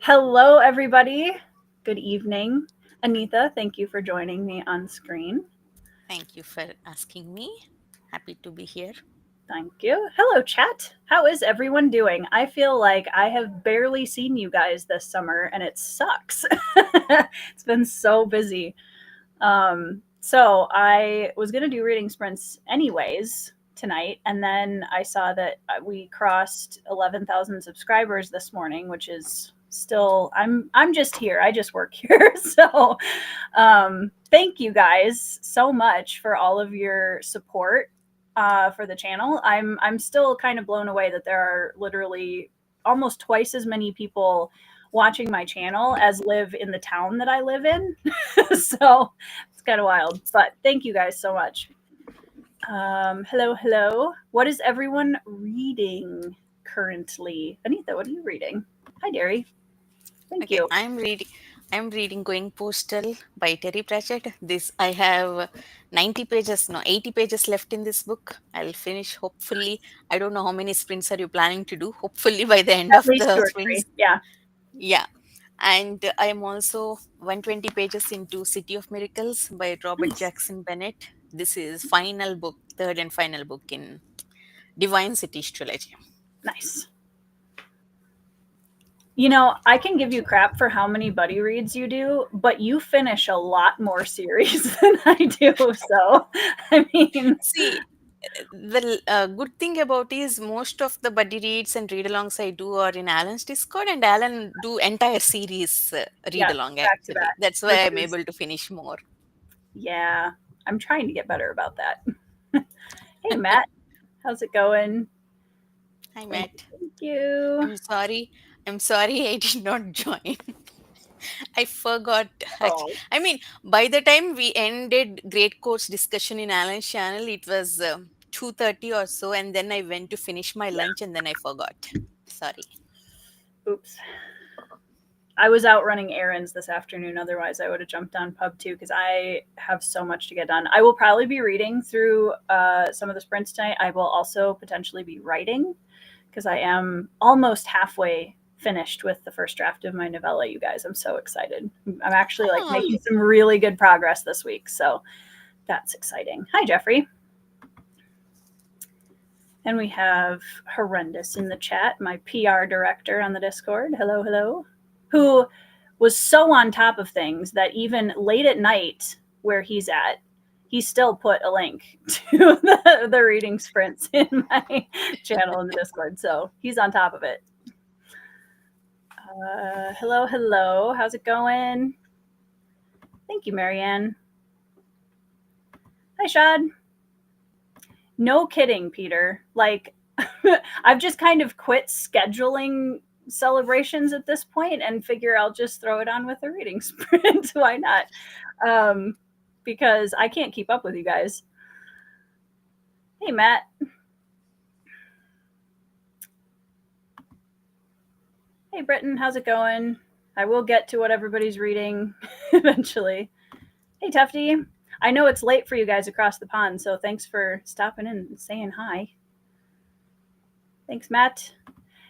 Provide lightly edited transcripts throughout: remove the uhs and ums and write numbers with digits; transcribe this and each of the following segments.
Hello, everybody. Good evening. Anita, thank you for joining me on screen. Thank you for asking me. Happy to be here. Thank you. Hello, chat. How is everyone doing? I feel like I have barely seen you guys this summer and it sucks. It's been so busy. So I was going to do reading sprints anyways tonight, and then I saw that we crossed 11,000 subscribers this morning, which is still I'm just here. I just work here. So thank you guys so much for all of your support for the channel. I'm still kind of blown away that there are literally almost twice as many people watching my channel as live in the town that I live in. So it's kind of wild, but thank you guys so much. Hello. What is everyone reading currently? Anita, what are you reading? Hi, Derry. Thank Okay, you. I'm reading Going Postal by Terry Pratchett. This I have 90 pages, no, 80 pages left in this book. I'll finish hopefully. I don't know how many sprints are you planning to do. Hopefully by the end At of least two the or sprints. three. Yeah. Yeah. And I am also 120 pages into City of Miracles by Robert Nice. Jackson Bennett. This is final book, third and final book in Divine Cities trilogy. Nice. You know, I can give you crap for how many buddy reads you do, but you finish a lot more series than I do. So, I mean, See, the good thing about is most of the buddy reads and read alongs I do are in Alan's Discord, and Alan do entire series read yes, along back to actually. back, That's which why I'm is, able to finish more. yeah, I'm trying to get better about that. Hey, Matt, how's it going? Hi, Thank Matt. you. I'm sorry. I'm sorry I did not join. I forgot. Oh, I mean, by the time we ended Great Course discussion in Alan's channel, it was 2:30 or so, and then I went to finish my yeah. lunch, and then I forgot. Sorry. Oops. I was out running errands this afternoon. Otherwise, I would have jumped on Pub too because I have so much to get done. I will probably be reading through some of the sprints tonight. I will also potentially be writing because I am almost halfway finished with the first draft of my novella. You guys, I'm so excited. I'm actually like Oh, making some really good progress this week. So that's exciting. Hi, Jeffrey. And we have Horrendous in the chat, my PR director on the Discord. Hello. Who was so on top of things that even late at night, where he's at, he still put a link to the reading sprints in my channel in the Discord. So he's on top of it. Hello. How's it going? Thank you, Marianne. Hi, Shad. No kidding, Peter. Like, I've just kind of quit scheduling celebrations at this point and figure I'll just throw it on with a reading sprint. Why not? Um, because I can't keep up with you guys. Hey, Matt. Hey, Britton. How's it going? I will get to what everybody's reading eventually. Hey, Tufty. I know it's late for you guys across the pond, so thanks for stopping in and saying hi. Thanks, Matt.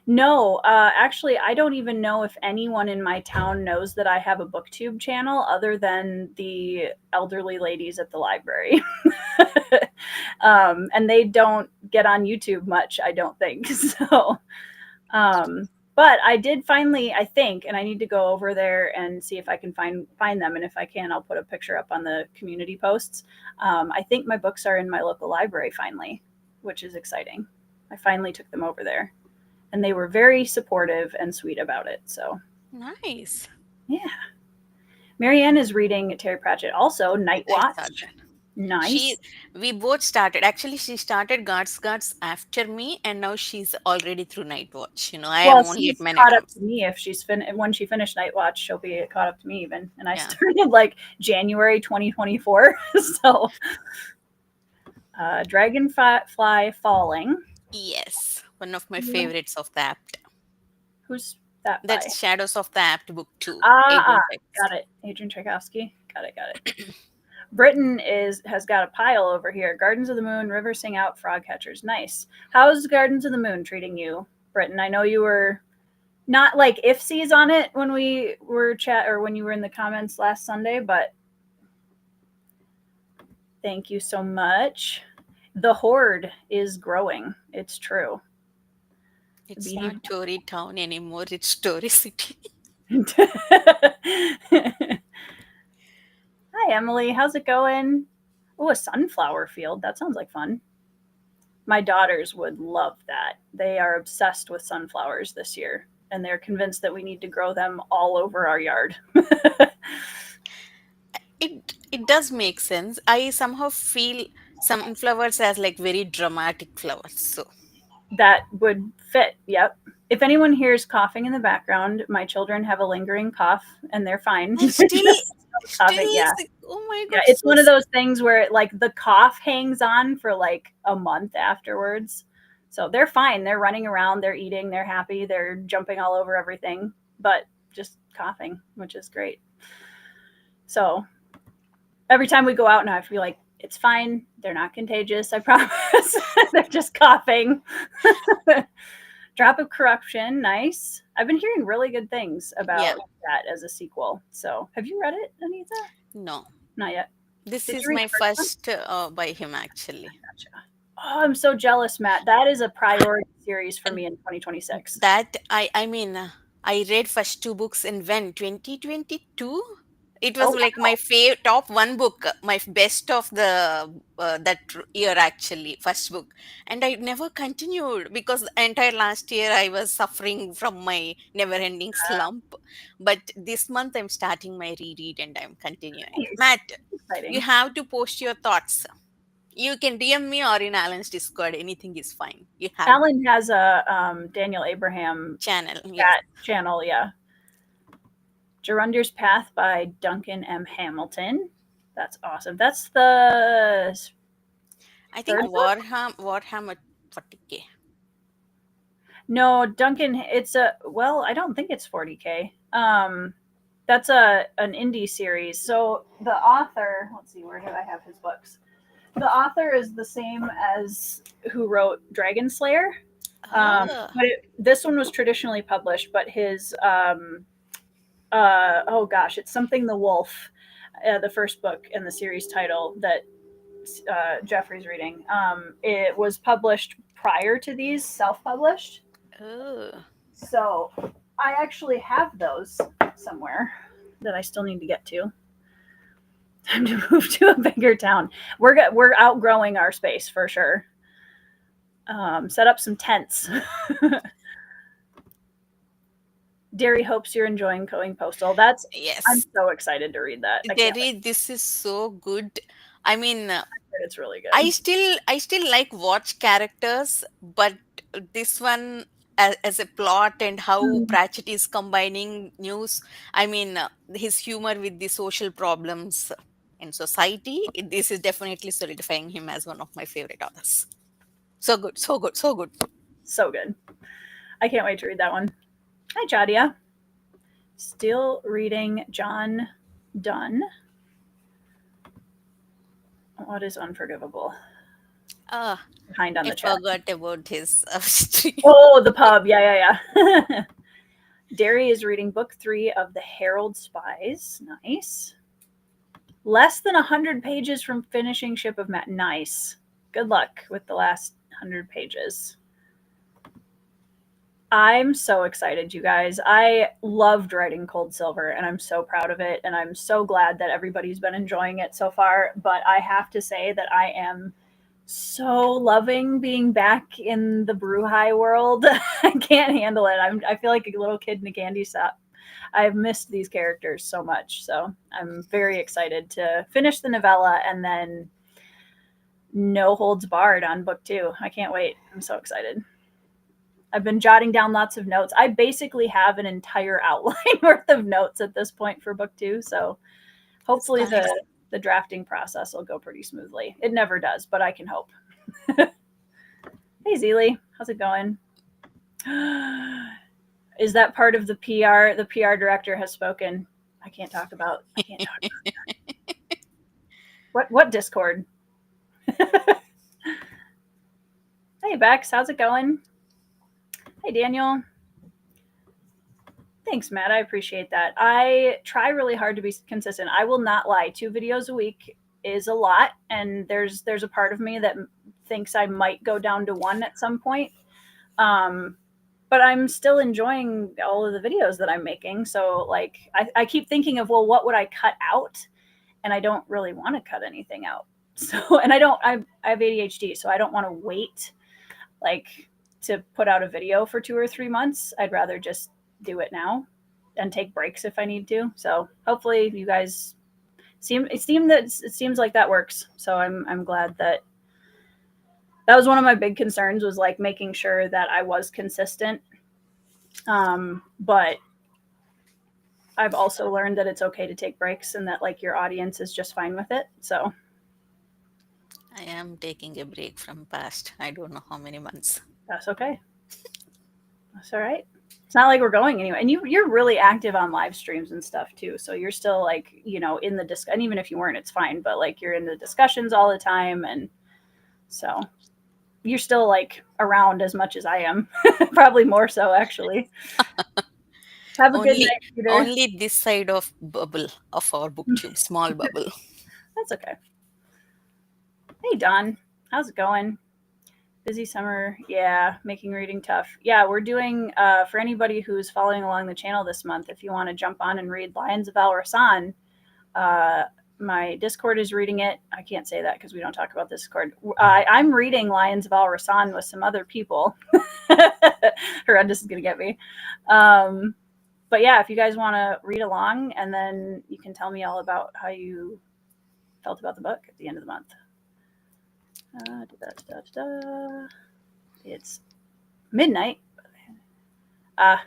No, actually, I don't even know if anyone in my town knows that I have a booktube channel other than the elderly ladies at the library. And they don't get on YouTube much, I don't think. So, but I did finally, I think, and I need to go over there and see if I can find them. And if I can, I'll put a picture up on the community posts. I think my books are in my local library finally, which is exciting. I finally took them over there and they were very supportive and sweet about it. So, nice. yeah. Marianne is reading Terry Pratchett, also Night I started. Watch. She, Nice. we both started. Actually, she started Guards after me, and now she's already through Night Watch. I am Well, only at she's Men at caught up Arms. to me. If she's when she finished Night Watch, she'll be caught up to me even. And I Yeah. started like January 2024. So, Dragonfly Falling. Yes, one of my Yeah. favorites of the apt. Who's that by? That's Shadows of the Apt book two. Ah, Adrian got Tchaikovsky. it. Adrian Tchaikovsky. Got it. Britain has got a pile over here. Gardens of the Moon, River Sing Out, Frog Catchers. Nice. How's Gardens of the Moon treating you, Britain? I know you were Not like ifsies on it when we were chat or when you were in the comments last Sunday, but thank you so much. The horde is growing. It's true. The It's beady. not Tory Town anymore, it's Tory City. Hi, Emily. How's it going? Oh, a sunflower field. That sounds like fun. My daughters would love that. They are obsessed with sunflowers this year, and they're convinced that we need to grow them all over our yard. It does make sense. I somehow feel sunflowers as like very dramatic flowers. So That would fit. Yep. If anyone hears coughing in the background, my children have a lingering cough and they're fine. I still Just coughing. still Yeah. sick. Oh my Yeah. god, It's so one of those things where like the cough hangs on for like a month afterwards. So they're fine. They're running around, they're eating, they're happy, they're jumping all over everything, but just coughing, which is great. So every time we go out now, I feel like it's fine. They're not contagious. I promise. They're just coughing. Drop of Corruption, nice. I've been hearing really good things yeah. about that as a sequel. So, have you read it, Anita? No. Not yet. This Did you is read my the first one? first by him actually. Gotcha. Oh, I'm so jealous, Matt. That is a priority series for me in 2026. That I mean I read first two books in when 2022. It was Oh, like my top one book, my best of the year actually, first book, and I never continued because the entire last year I was suffering from my never-ending slump. But this month I'm starting my reread and I'm continuing. nice. Matt, you Exciting. have to post your thoughts. You can DM me or in Alan's Discord. Anything is fine. You have Alan has a Daniel Abraham channel. Yes. chat channel, yeah. Gerunder's Path by Duncan M. Hamilton. That's awesome. That's the I think third book? Warhammer 40K. No, Duncan, it's a well, I don't think it's 40K. That's an indie series. So the author, let's see, where do I have his books? The author is the same as who wrote Dragon Slayer. Oh, This one was traditionally published, but his oh gosh, it's something the Wolf, the first book in the series title that Jeffrey's reading. It was published prior to these, self-published. oh. So I actually have those somewhere that I still need to get to. Time to move to a bigger town. We're outgrowing our space for sure. Set up some tents. Derry hopes you're enjoying Going Postal. I'm Yes. so excited to read that. I can't wait. This is so good. I mean, It's really good. I still like watch characters, but this one as a plot and how Mm, Pratchett is combining news. I mean, his humor with the social problems in society. This is definitely solidifying him as one of my favorite authors. So good, so good, so good. so good. I can't wait to read that one. Hi, Jadia. Still reading John Donne. What is Unforgivable? Ah, Behind on I the chat. forgot about his stream. Oh, the pub. Yeah, yeah, yeah. Derry is reading book 3 of The Herald Spies. Nice. Less than 100 pages from finishing Ship of Matt. Nice. Good luck with the last 100 pages. I'm so excited, you guys. I loved writing Cold Silver, and I'm so proud of it, and I'm so glad that everybody's been enjoying it so far. But I have to say that I am so loving being back in the Bruhai world. I can't handle it. I feel like a little kid in a candy shop. I've missed these characters so much. So I'm very excited to finish the novella and then no holds barred on book 2. I can't wait. I'm so excited. I've been jotting down lots of notes. I basically have an entire outline worth of notes at this point for book 2. So That's hopefully nice. the drafting process will go pretty smoothly. It never does, but I can hope. Hey, Zeely, how's it going? Is that part of the PR? The PR director has spoken. I can't talk about. What Discord? Hey, Bex, how's it going? Hey, Daniel. Thanks, Matt. I appreciate that. I try really hard to be consistent. I will not lie. 2 videos a week is a lot, and there's a part of me that thinks I might go down to one at some point. Um, but I'm still enjoying all of the videos that I'm making. So like I keep thinking of, well, what would I cut out? And I don't really want to cut anything out. So and I have ADHD, so I don't want to wait like to put out a video for 2 or 3 months. I'd rather just do it now and take breaks if I need to. So hopefully you guys it seems like that works. So I'm glad that was one of my big concerns, was like making sure that I was consistent. But I've also learned that it's okay to take breaks and that like your audience is just fine with it. So I am taking a break from past, I don't know how many months. that's okay. That's all right. It's not like we're going anywhere. And you're really active on live streams and stuff too. So you're still like, in the and even if you weren't, it's fine. But like you're in the discussions all the time, and so you're still like around as much as I am. Probably more so actually. Have a good Only night, Peter. only this side of bubble of our booktube, small bubble. That's okay. Hey Don, how's it going? Busy summer, yeah, making reading tough. Yeah, we're doing for anybody who's following along the channel this month. If you want to jump on and read Lions of Al Rasan, my Discord is reading it. I can't say that because we don't talk about Discord. I'm reading Lions of Al Rasan with some other people. Horrendous is gonna get me. But yeah, if you guys want to read along, and then you can tell me all about how you felt about the book at the end of the month. It's midnight. Uh,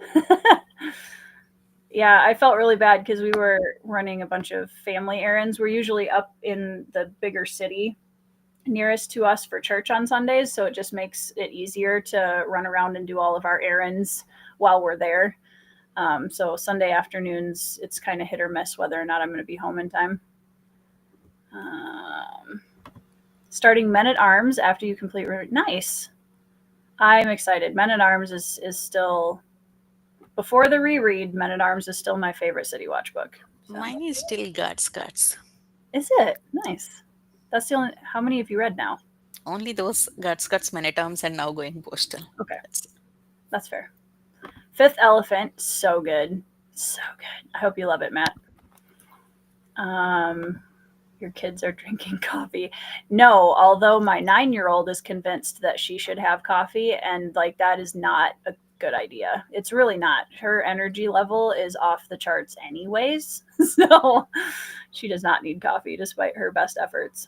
yeah, I felt really bad because we were running a bunch of family errands. We're usually up in the bigger city nearest to us for church on Sundays, so it just makes it easier to run around and do all of our errands while we're there. So Sunday afternoons, it's kind of hit or miss whether or not I'm going to be home in time. Starting Men at Arms after you complete. Nice. I'm excited. Men at Arms is still, before the reread, Men at Arms is still my favorite City Watch book. So. Mine is still Guts. Is it? Nice. That's the only. How many have you read now? Only those Guts, many terms, and now going postal. Okay. That's fair. Fifth Elephant, so good. So good. I hope you love it, Matt. Your kids are drinking coffee. No, although my 9-year-old is convinced that she should have coffee, and like that is not a good idea. It's really not. Her energy level is off the charts anyways. So she does not need coffee despite her best efforts.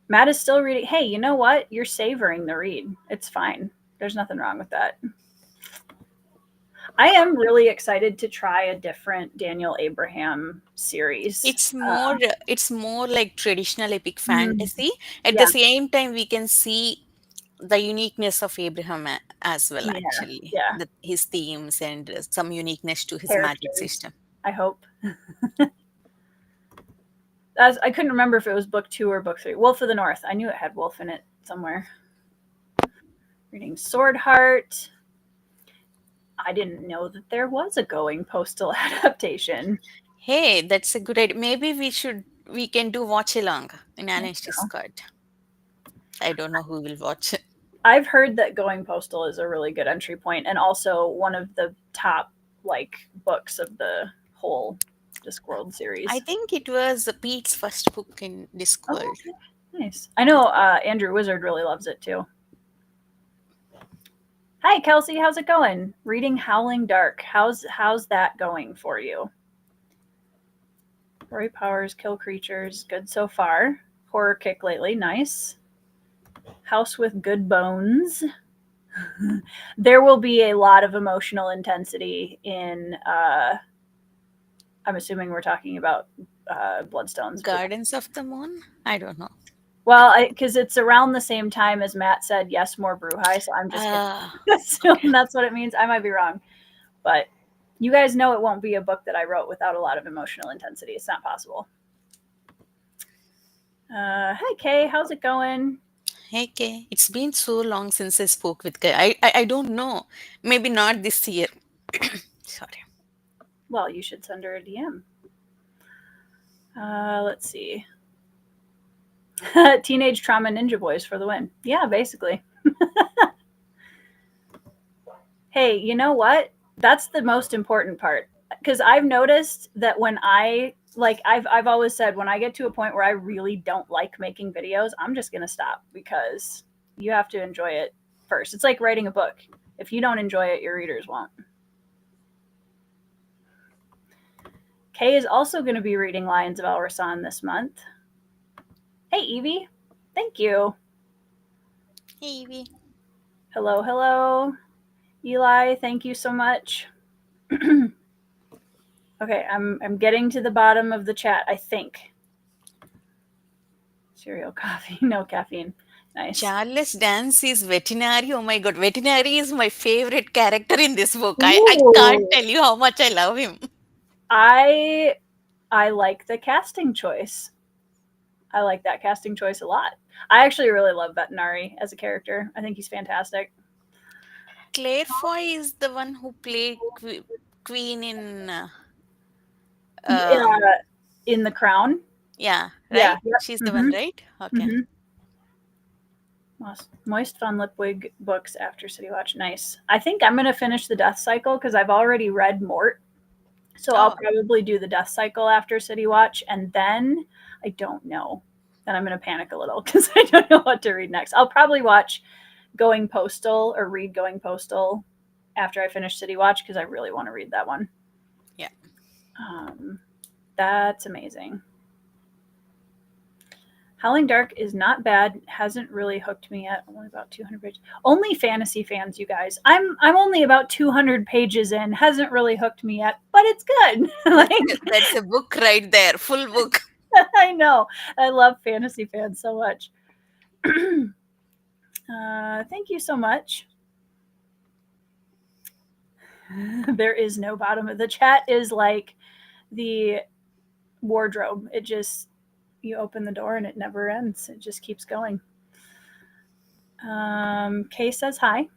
Matt is still reading. Hey, you know what? You're savoring the read. It's fine. There's nothing wrong with that. I am really excited to try a different Daniel Abraham series. It's more like traditional epic Mm, fantasy. At the yeah, same time, we can see the uniqueness of Abraham as well, yeah, actually. yeah. His themes and some uniqueness to his magic Characters, system. I hope. I couldn't remember if it was book 2 or book 3. Wolf of the North. I knew it had wolf in it somewhere. Reading Sword Heart. I didn't know that there was a Going Postal adaptation. Hey, that's a good idea. Maybe we can do watch along in Alan's So, Discord. I don't know who will watch. I've heard that Going Postal is a really good entry point, and also one of the top like books of the whole Discworld series. I think it was Pete's first book in Oh, Discworld. okay. Nice. I know Andrew Wizard really loves it too. Hi Kelsey, how's it going? Reading Howling Dark. How's that going for you? Roy Powers, Kill Creatures, good so far. Horror kick lately, nice. House with Good Bones. There will be a lot of emotional intensity in I'm assuming we're talking about Bloodstones. Gardens of the Moon? I don't know. Well, because it's around the same time as Matt said, yes, more Bruhai, so I'm just going to assume Okay. that's what it means. I might be wrong. But you guys know it won't be a book that I wrote without a lot of emotional intensity. It's not possible. Hi, Kay. How's it going? Hey, Kay. It's been so long since I spoke with Kay. I don't know. Maybe not this year. Sorry. Well, you should send her a DM. Let's see. Teenage Trauma Ninja Boys for the win. Yeah, basically. Hey, you know what? That's the most important part. Because I've noticed that when I've always said when I get to a point where I really don't like making videos, I'm just gonna stop because you have to enjoy it first. It's like writing a book. If you don't enjoy it, your readers won't. Kay is also going to be reading Lions of El Rasan this month. Hey, Evie. Thank you. Hey, Evie. Hello, hello. Eli, thank you so much. Okay, I'm getting to the bottom of the chat, I think. Cereal coffee, no caffeine. Nice. Charles Dance is veterinary. Oh my god, veterinary is my favorite character in this book. I can't Ooh. tell you how much I love him. I like the casting choice. I like that casting choice a lot. I actually really love Veterinary as a character. I think he's fantastic. Claire Foy is the one who played Queen in. Yeah, in The Crown. Yeah, Yeah. right? Yep. She's the one, Mm-hmm. right? Okay. Mm-hmm. Moist Fun Lipwig books after City Watch. Nice. I think I'm going to finish the Death Cycle because I've already read Mort. So I'll Oh, probably do the Death Cycle after City Watch. And then I don't know. Then I'm going to panic a little because I don't know what to read next. I'll probably watch Going Postal or read Going Postal after I finish City Watch because I really want to read that one. yeah. That's amazing. Howling Dark is not bad. Hasn't really hooked me yet. Only about 200 pages. Only fantasy fans, you guys. I'm only about 200 pages in. Hasn't really hooked me yet, but it's good. Like, That's a book right there, full book. I know. I love fantasy fans so much. Thank you so much. There is no bottom of the chat is like the wardrobe. It just you open the door and it never ends. It just keeps going. Kay says hi.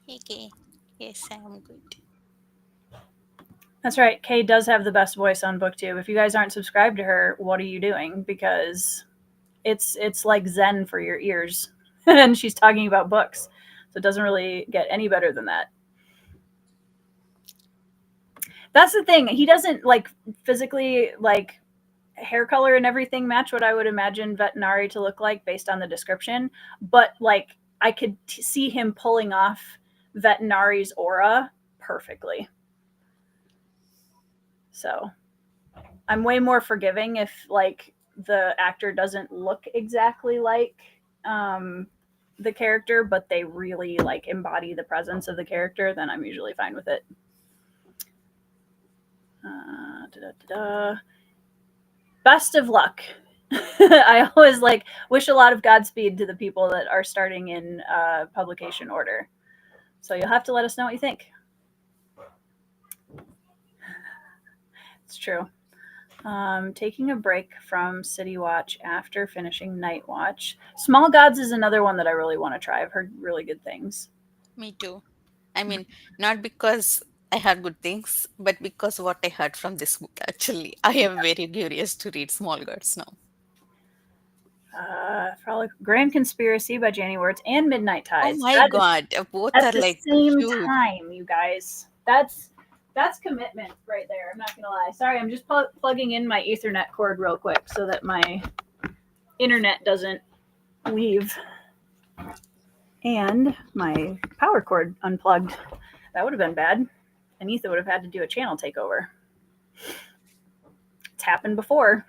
Okay. Yes, I am good. That's right. Kay does have the best voice on BookTube. If you guys aren't subscribed to her, what are you doing? Because it's like Zen for your ears. And she's talking about books. So it doesn't really get any better than that. That's the thing. He doesn't like physically like hair color and everything match what I would imagine Veterinary to look like based on the description, but like I could see him pulling off Veterinari's aura perfectly. So I'm way more forgiving if like the actor doesn't look exactly like the character, but they really like embody the presence of the character, then I'm usually fine with it. Best of luck. I always like wish a lot of Godspeed to the people that are starting in publication order. So you'll have to let us know what you think. It's true. Taking a break from City Watch after finishing Night Watch. Small Gods is another one that I really want to try. I've heard really good things. Me too. I mean, not because I heard good things, but because what I heard from this book actually. I am very curious to read Small Gods now. Frolic Grand Conspiracy by Janie Wirtz and Midnight Oh Tides. my That is god, both at are the like same huge. time, you guys. That's commitment right there. I'm not gonna lie. Sorry, I'm just plugging in my Ethernet cord real quick so that my internet doesn't leave. And my power cord unplugged. That would have been bad. Anitha would have had to do a channel takeover. It's happened before.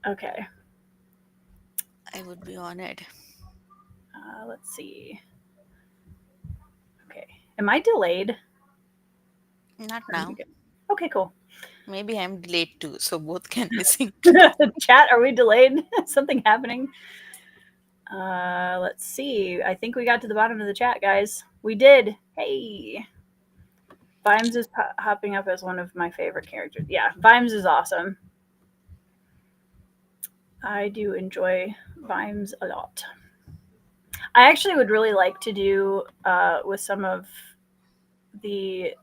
Okay. I would be honored. Let's see. Okay. Am I delayed? Not now. Okay, cool. Maybe I'm delayed too, so both can be synced. Chat, are we delayed? Something happening? Let's see. I think we got to the bottom of the chat, guys. We did. Hey. Vimes is hopping up as one of my favorite characters. Yeah, Vimes is awesome. I do enjoy Vimes a lot. I actually would really like to do with some of the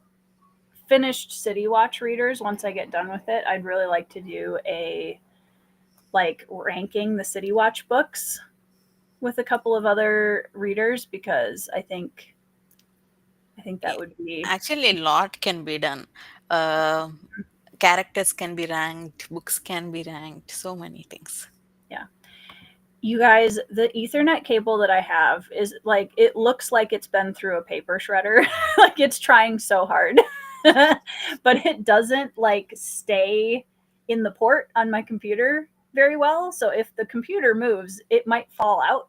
finished City Watch readers. Once I get done with it, I'd really like to do a like ranking the City Watch books with a couple of other readers because I think that Eh, would be Actually, a lot can be done. Uh, Characters can be ranked, books can be ranked, so many things. yeah. You guys, the Ethernet cable that I have is like it looks like it's been through a paper shredder. Like it's trying so hard. But it doesn't like stay in the port on my computer very well. So if the computer moves, it might fall out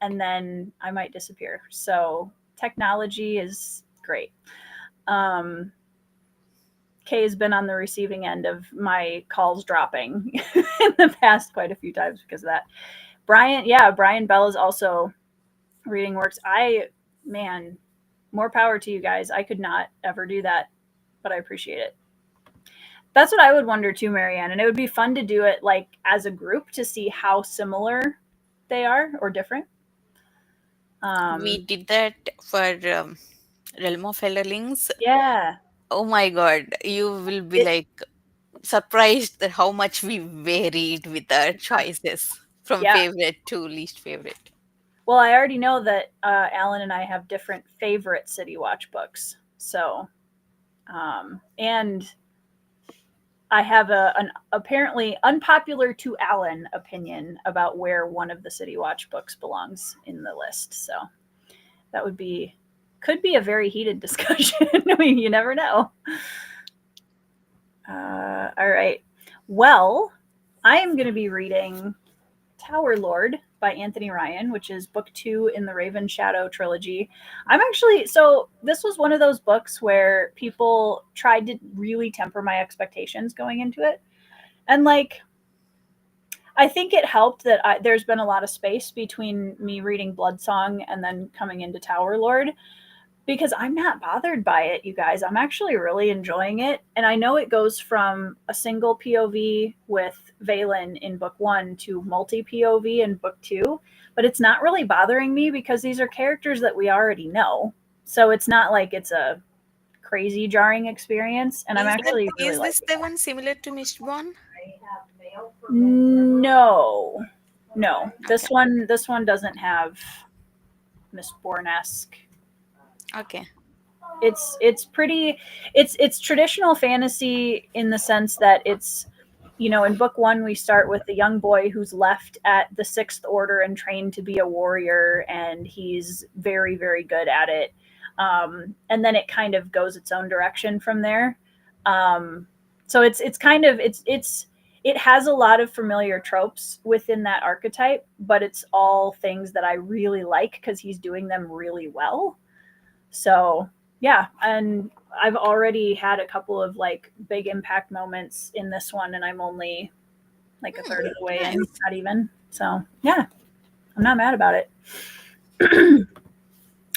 and then I might disappear. So technology is great. Um, Kay has been on the receiving end of my calls dropping in the past quite a few times because of that. Brian, yeah, Brian Bell is also reading works. Man, more power to you guys. I could not ever do that, but I appreciate it. That's what I would wonder too, Marianne. And it would be fun to do it like as a group to see how similar they are or different. We Um, did that for Realm of Elderlings. yeah, Oh my God, you will be it, like surprised at how much we varied with our choices from yeah. favorite to least favorite. Well, I already know that Alan and I have different favorite City Watch books. So, and I have an apparently unpopular to Alan opinion about where one of the City Watch books belongs in the list. So that would be could be a very heated discussion. I mean, you never know. All right. Well, I am going to be reading Tower Lord by Anthony Ryan, which is book 2 in the Raven Shadow trilogy. I'm actually so this was one of those books where people tried to really temper my expectations going into it. And like I think it helped that there's been a lot of space between me reading Bloodsong and then coming into Tower Lord because I'm not bothered by it, you guys. I'm actually really enjoying it. And I know it goes from a single POV with Valen in book 1 to multi POV in book 2, but it's not really bothering me because these are characters that we already know. So it's not like it's a crazy jarring experience and I'm actually really Is this liking the it. one similar to Mistborn? No. No. Okay. This one doesn't have Miss Bourne-esque. Okay. It's pretty it's traditional fantasy in the sense that it's in book 1 we start with the young boy who's left at the Sixth Order and trained to be a warrior and he's very very good at it. And then it kind of goes its own direction from there. So it's kind of it has a lot of familiar tropes within that archetype, but it's all things that I really like because he's doing them really well. So yeah, and I've already had a couple of like big impact moments in this one, and I'm only like a Hmm, third of the way in, nice. not even. So yeah, I'm not mad about it.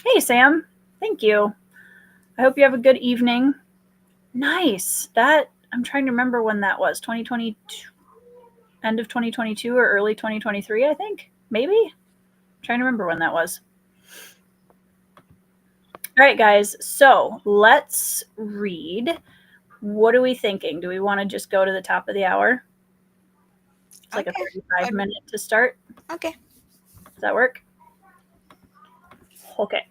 Hey Sam, thank you. I hope you have a good evening. Nice. That I'm trying to remember when that was. 2020, end of 2022 or early 2023, I think. Maybe. I'm trying to remember when that was. All right, guys. So let's read. What are we thinking? Do we want to just go to the top of the hour? It's like a Okay. 35 Uh, minute to start. Okay. Does that work? Okay.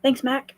Thanks, Mac.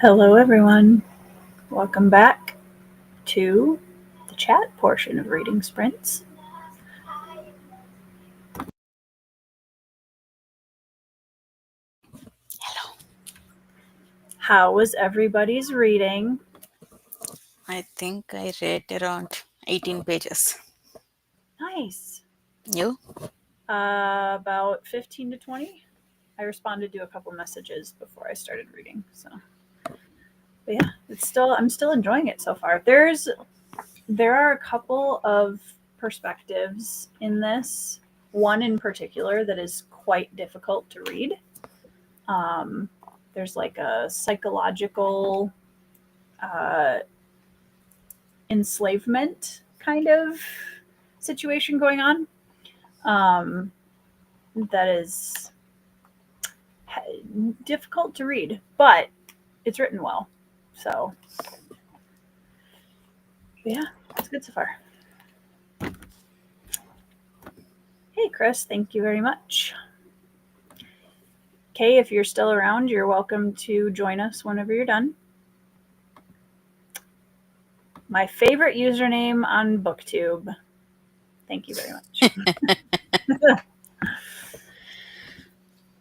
Hello, everyone. Welcome back to the chat portion of Reading Sprints. Hello. How was everybody's reading? I think I read around 18 pages. Nice. You? About 15 to 20. I responded to a couple messages before I started reading. But yeah, I'm still enjoying it so far. There are a couple of perspectives in this. One in particular that is quite difficult to read. Um, there's like a psychological uh, enslavement kind of situation going on, um, that is difficult to read, but it's written well. So, yeah, it's good so far. Hey, Chris, thank you very much. Kay, if you're still around, you're welcome to join us whenever you're done. My favorite username on BookTube. Thank you very much.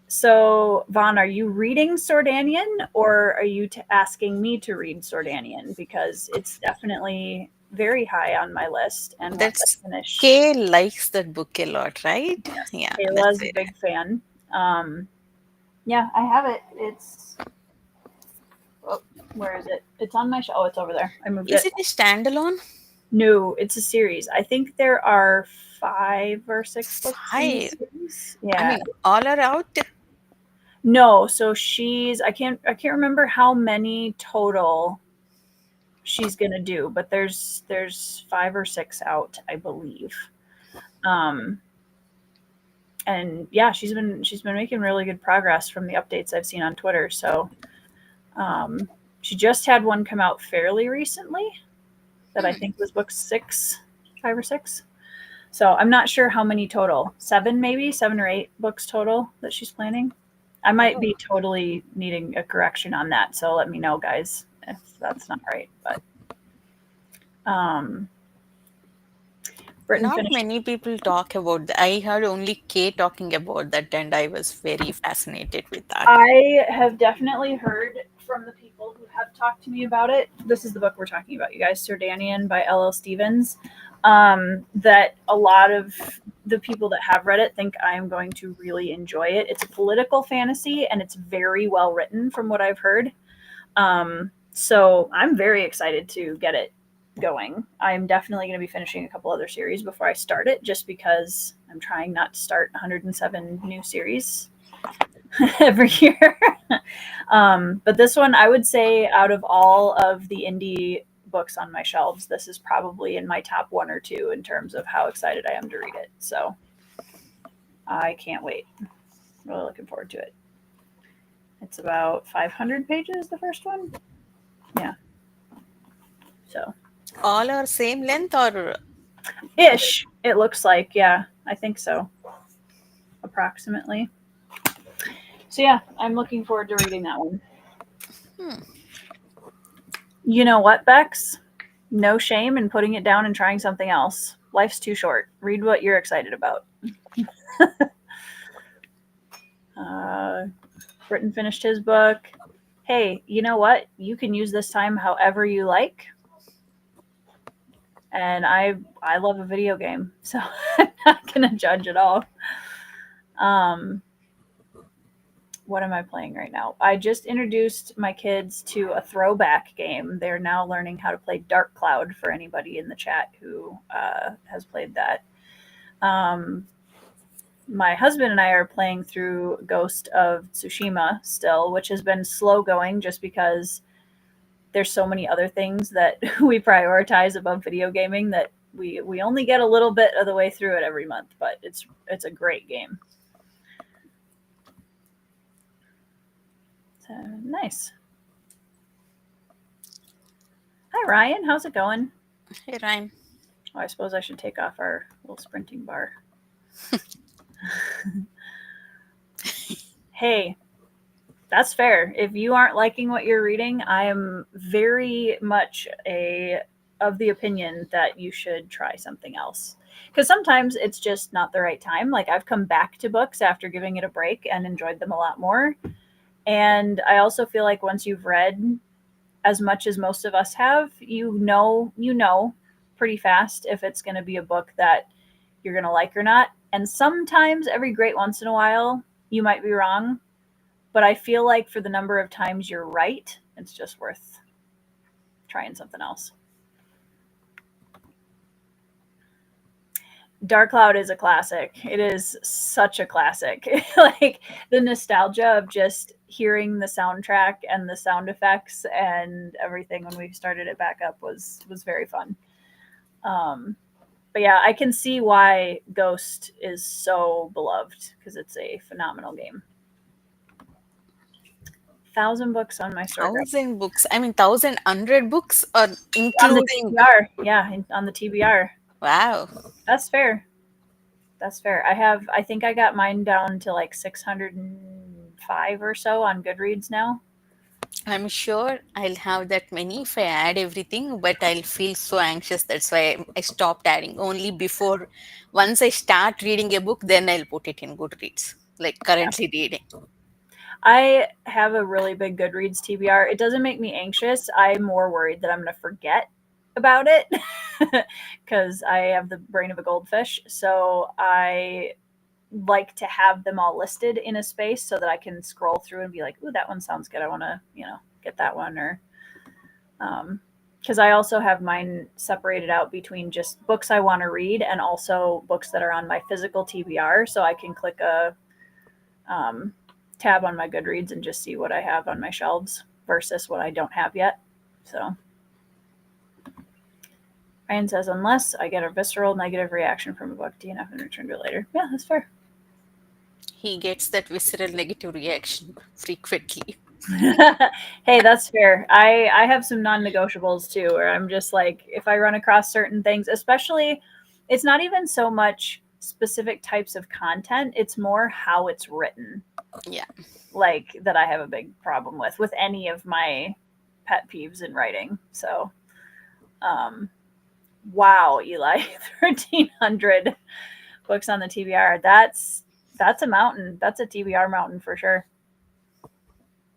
So, Vaughn, are you reading Sordanian or are you asking me to read Sordanian? Because it's definitely very high on my list. And once I That's finish, Kay likes that book a lot, right? yes, Yeah, that's Kayla's a it. big fan. Um, yeah, I have it. Oh, where is it? It's on my shelf. Oh, it's over there. I moved Is it. it a standalone? No, it's a series. I think there are 5 or 6 books in the 5. series. I Yeah. mean, all are out. No, so I can't remember how many total she's gonna do, but there's 5 or 6 out, I believe. Um, and yeah, she's been making really good progress from the updates I've seen on Twitter. So um, she just had one come out fairly recently that I Hmm. think was book 6, 5 or 6. So I'm not sure how many total. 7, maybe 7 or 8 books total that she's planning. I might Oh, be totally needing a correction on that. So let me know, guys, if that's not right. But um, Britain not finished. many people talk about that. I heard only Kay talking about that, and I was very fascinated with that. I have definitely heard from the people who have talked to me about it. This is the book we're talking about, you guys, Sordanian by L.L. Stevens. That a lot of the people that have read it think I am going to really enjoy it. It's a political fantasy and it's very well written from what I've heard. So I'm very excited to get it going. I'm definitely going to be finishing a couple other series before I start it, just because I'm trying not to start 107 new series every year. But this one, I would say, out of all of the indie books on my shelves, this is probably in my top 1 or 2 in terms of how excited I am to read it. So I can't wait. Really looking forward to it. It's about 500 pages, the first one. Yeah. So All are same length or ish, it looks like. Yeah, I think so. Approximately. So yeah, I'm looking forward to reading that one. hmm. You know what, Bex? No shame in putting it down and trying something else. Life's too short. Read what you're excited about. Uh, Britton finished his book. Hey, you know what? You can use this time however you like. And I love a video game, so I'm not gonna judge at all. Um, what am I playing right now? I just introduced my kids to a throwback game. They're now learning how to play Dark Cloud for anybody in the chat who has played that. Um, my husband and I are playing through Ghost of Tsushima still, which has been slow going just because there's so many other things that we prioritize above video gaming that we only get a little bit of the way through it every month, but it's a great game. So nice. Hi Ryan, how's it going? Hey, Ryan. Oh, I suppose I should take off our little sprinting bar. Hey, That's fair. If you aren't liking what you're reading, I am very much a of the opinion that you should try something else. Because sometimes it's just not the right time. Like I've come back to books after giving it a break and enjoyed them a lot more. And I also feel like once you've read as much as most of us have, you know pretty fast if it's going to be a book that you're going to like or not. And sometimes every great once in a while, you might be wrong, but I feel like for the number of times you're right, it's just worth trying something else. Dark Cloud is a classic. It is such a classic. Like the nostalgia of just hearing the soundtrack and the sound effects and everything when we started it back up was very fun. Um, but yeah, I can see why Ghost is so beloved because it's a phenomenal game. 1,000 books on my store graph. 1,000 books. I mean, 1,100 books, or On the including. TBR, yeah, on the TBR. Wow. That's fair. That's fair. I think I got mine down to like 605 or so on Goodreads now. I'm sure I'll have that many if I add everything, but I'll feel so anxious. That's why I stopped adding. Only before, once I start reading a book, then I'll put it in Goodreads, like Yeah. currently reading. I have a really big Goodreads TBR. It doesn't make me anxious. I'm more worried that I'm going to forget about it because I have the brain of a goldfish. So I like to have them all listed in a space so that I can scroll through and be like, "Ooh, that one sounds good. I want to, get that one." Or because I also have mine separated out between just books I want to read and also books that are on my physical TBR, so I can click a um, tab on my Goodreads and just see what I have on my shelves versus what I don't have yet. So Ryan says, unless I get a visceral negative reaction from a book, DNF and return to it later. Yeah, that's fair. He gets that visceral negative reaction frequently. Hey, that's fair. I have some non-negotiables too, where I'm just like, if I run across certain things, especially, it's not even so much specific types of content; it's more how it's written. Yeah. Like that, I have a big problem with any of my pet peeves in writing. So, um, wow, Eli, 1,300 books on the TBR. That's a mountain. That's a TBR mountain for sure.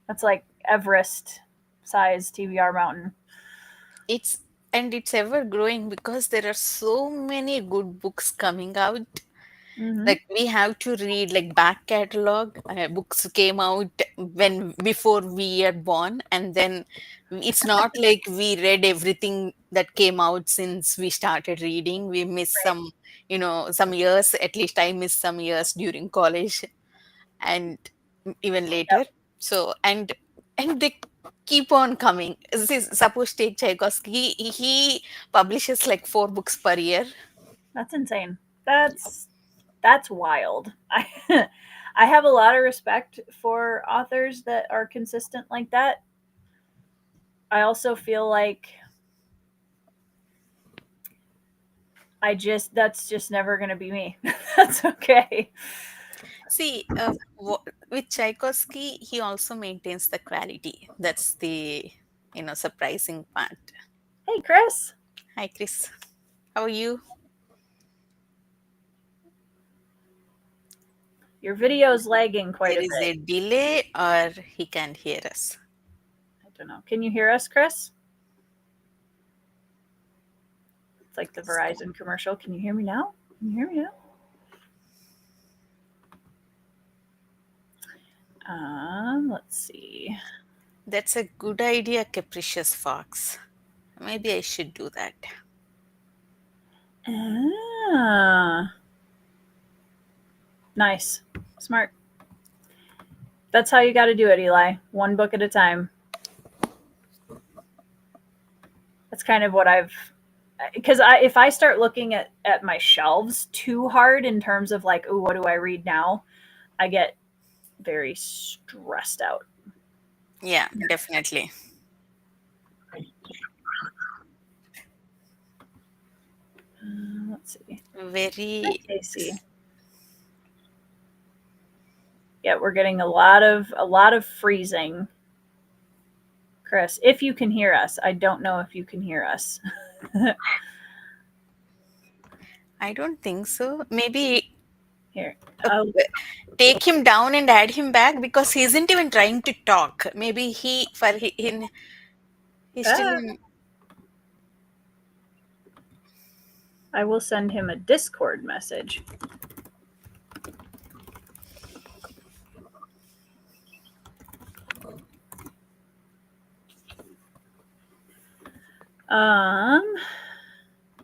That's like Everest size TBR mountain. It's and it's ever growing because there are so many good books coming out. Mm-hmm. Like we have to read like back catalog. Books came out when before we are born, and then it's not like we read everything that came out since we started reading. We missed Right. some, some years. At least I missed some years during college and even later. Yep. So and they keep on coming. Suppose take Tchaikovsky, he publishes like 4 books per year. That's insane. That's wild. I have a lot of respect for authors that are consistent like that. I also feel like that's just never going to be me. That's okay. See, with Tchaikovsky, he also maintains the quality. That's the surprising part. Hey, Chris, Hi, Chris. How are you? your video's lagging quite There a is a bit. delay, or he can't hear us. I don't know. Can you hear us, Chris? It's like the Verizon commercial. Can you hear me now? Can you hear me now? Let's see. That's a good idea, Capricious Fox. Maybe I should do that. Ah, nice. Smart. That's how you got to do it, Eli. One book at a time. That's kind of what I've because if I start looking at my shelves too hard in terms of like, oh, what do I read now? I get very stressed out. Yeah, definitely. Let's see. Very. AC. Yeah, we're getting a lot of freezing. Chris, if you can hear us, I don't know if you can hear us. I don't think so. Maybe Here, uh, oh, take him down and add him back because he isn't even trying to talk. Maybe he's still ah, in. I will send him a Discord message.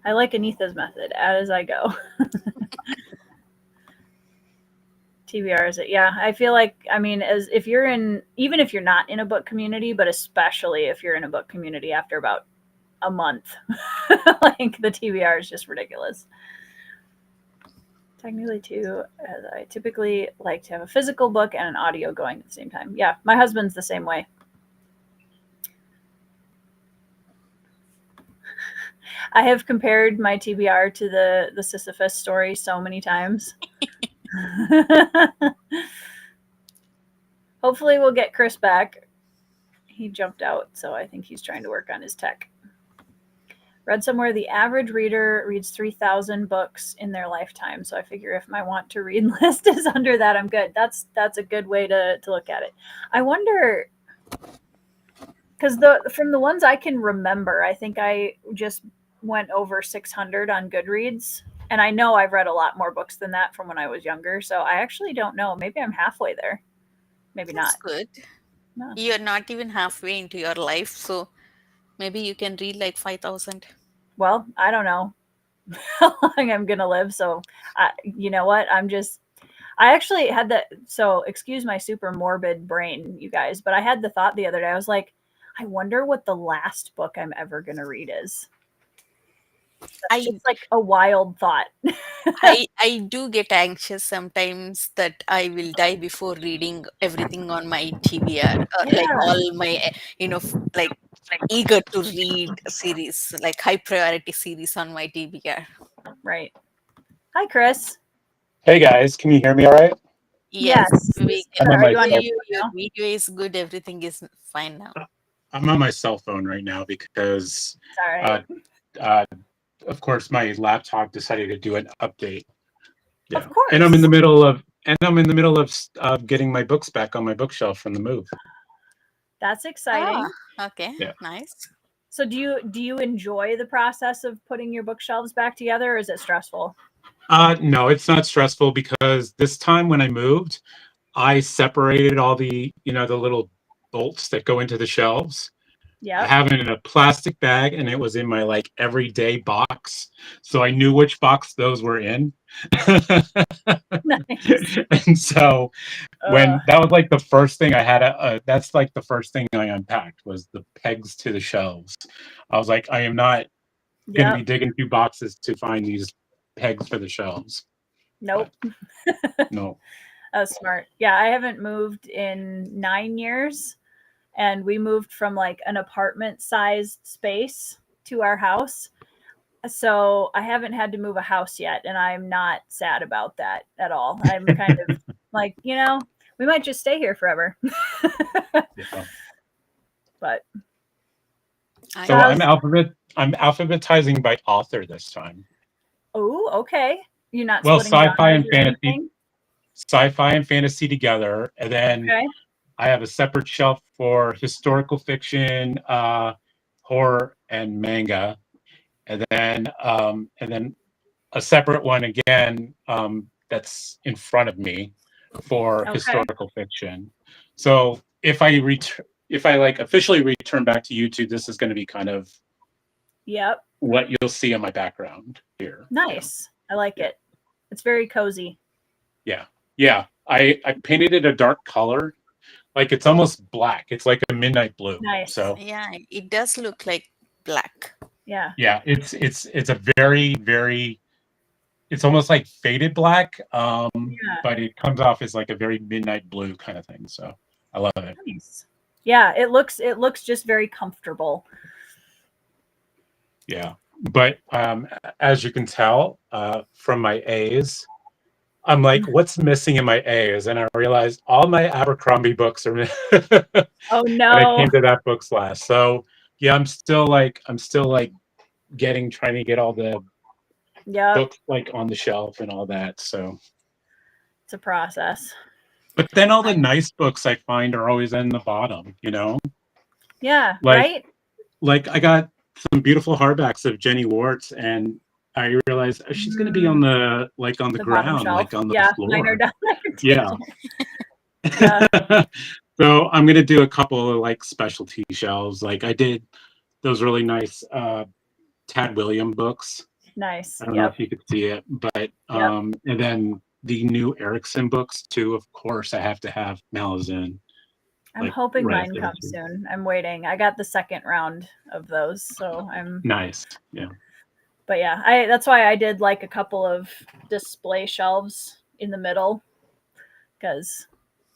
I like Anita's method. Add as I go. TBR is it? Yeah, I feel like as if you're in, even if you're not in a book community, but especially if you're in a book community after about a month, like the TBR is just ridiculous. Technically, too, as I typically like to have a physical book and an audio going at the same time. Yeah, my husband's the same way. I have compared my TBR to the Sisyphus story so many times. Hopefully, we'll get Chris back. He jumped out, so I think he's trying to work on his tech. Read somewhere the average reader reads 3,000 books in their lifetime. So I figure if my want to read list is under that, I'm good. That's a good way to look at it. I wonder, because from the ones I can remember, I think I just went over 600 on Goodreads. And I know I've read a lot more books than that from when I was younger. So I actually don't know. Maybe I'm halfway there. Maybe That's not. good. No. You're not even halfway into your life, so maybe you can read like 5,000. Well, I don't know how long I'm going to live. So, you know what? I actually had that. So, excuse my super morbid brain, you guys, but I had the thought the other day. I was like, I wonder what the last book I'm ever going to read is. That's I just like a wild thought. I do get anxious sometimes that I will die before reading everything on my TBR, like Yeah. all my, like eager to read series, like high priority series on my TBR. Right. Hi, Chris. Hey guys, can you hear me all right? Yes, Yes. we I'm can on Are my you on hear cell, you. Discord Your now? video is good. Everything is fine now. I'm on my cell phone right now because, It's all uh, right. uh, of course, my laptop decided to do an update. Of Yeah, and I'm in course. the middle of getting my books back on my bookshelf from the move. That's Ah, exciting. okay, Yeah. nice. So, do you enjoy the process of putting your bookshelves back together, or is it stressful? No, it's not stressful because this time when I moved, I separated all the little bolts that go into the shelves. I Yep. have it in a plastic bag and it was in my like everyday box. So I knew which box those were in. Nice. And so Uh, when that was like the first thing I had, that's like the first thing I unpacked was the pegs to the shelves. I was like, I am not going to be yep. digging through boxes to find these pegs for the shelves. But Nope. no. That's smart. Yeah, I haven't moved in 9 years, and we moved from like an apartment sized space to our house. So I haven't had to move a house yet, and I'm not sad about that at all. I'm kind of like, we might just stay here forever. Yeah. But I so So know. I'm alphabetizing by author this time. oh, okay. You're not Well, splitting genres or anything? sci-fi and fantasy together, and then Okay. I have a separate shelf for historical fiction, horror, and manga, and then a separate one again that's in front of me for Okay. historical fiction. So if I like officially return back to YouTube, this is going to be kind of Yep. what you'll see in my background here. Yeah, Nice. I like yeah, it. It's very cozy. yeah, yeah. I painted it a dark color, like it's almost black. It's like a midnight blue. Nice. So Yeah, it does look like black. Yeah. yeah, it's a very very it's almost like faded black, Yeah. but it comes off as like a very midnight blue kind of thing. So I love it. Nice. Yeah, it looks just very comfortable. Yeah, but as you can tell from my A's, I'm like, what's missing in my A's? And I realized all my Abercrombie books are Oh and I no. came to that book's last. So yeah, I'm still like trying to get all the Yep. books like on the shelf and all that. So, It's a process. but then all the I nice books I find are always in the bottom, Yeah, like right? I got some beautiful hardbacks of Jenny Warts, and I realized she's going to be on Mm, the the bottom ground, shelf. like on the Yeah, mine are floor. down there Yeah. too. Yeah, So I'm going to do a couple of like specialty shelves. Like I did those really nice Tad William books. nice. I don't know Yep. if you could see it, but Yep. and then the new Erickson books too. Of course, I have to have Malazan I'm like hoping right mine there comes too. soon. I'm waiting. I got the second round of those, so I'm Nice, yeah. but yeah, I that's why I did like a couple of display shelves in the middle because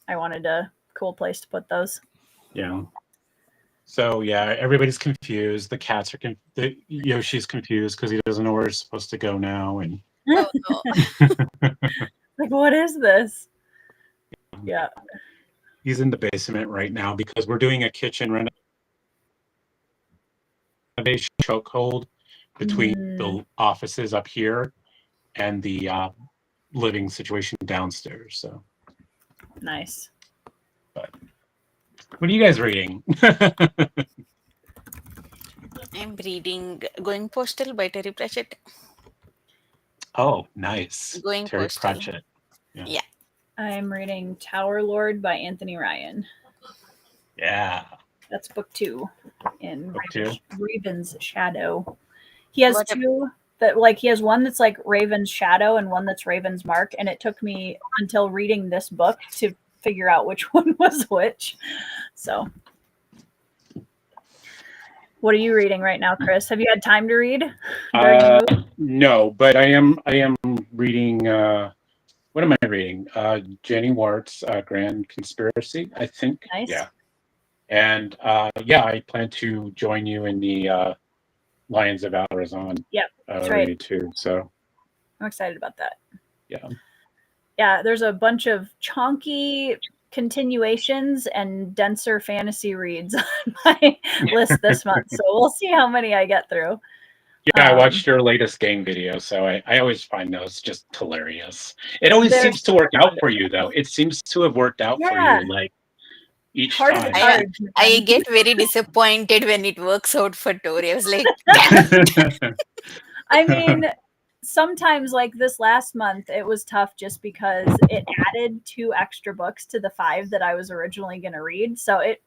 I wanted a cool place to put those. Yeah. So yeah, everybody's confused. The cats are the Yoshi's confused because he doesn't know where he's supposed to go now, and Oh no. Like, what is this? Yeah. he's in the basement right now because we're doing a kitchen renovation chokehold between Mm, the offices up here and the living situation downstairs. So, nice. but what are you guys reading? I'm reading Going Postal by Terry Pratchett. Oh, nice. Going Terry Postal. Pratchett. Yeah. Yeah. I'm reading Tower Lord by Anthony Ryan. Yeah. That's book 2 in Book 2. Raven's Shadow. He has What a, two that like he has one that's like Raven's Shadow and one that's Raven's Mark, and it took me until reading this book to figure out which one was which. So, what are you reading right now, Chris? Have you had time to read during the move? No, but I am reading what am I reading? Jenny Wart's Grand Conspiracy, I think. Nice. Yeah. And yeah, I plan to join you in the Lions of Alrazon Yep, that's right. read too. So I'm excited about that. yeah. Yeah, there's a bunch of chonky continuations and denser fantasy reads on my list this month. So we'll see how many I get through. Yeah, I watched your latest game video, so I always find those just hilarious. It always They're seems to work out for you, though. It seems to have worked out for Yeah, you, like each part of the time. I cards, I man. get very disappointed when it works out for Tori. I was like, damn it. I mean, sometimes like this last month, it was tough just because it added 2 extra books to the 5 that I was originally going to read. So it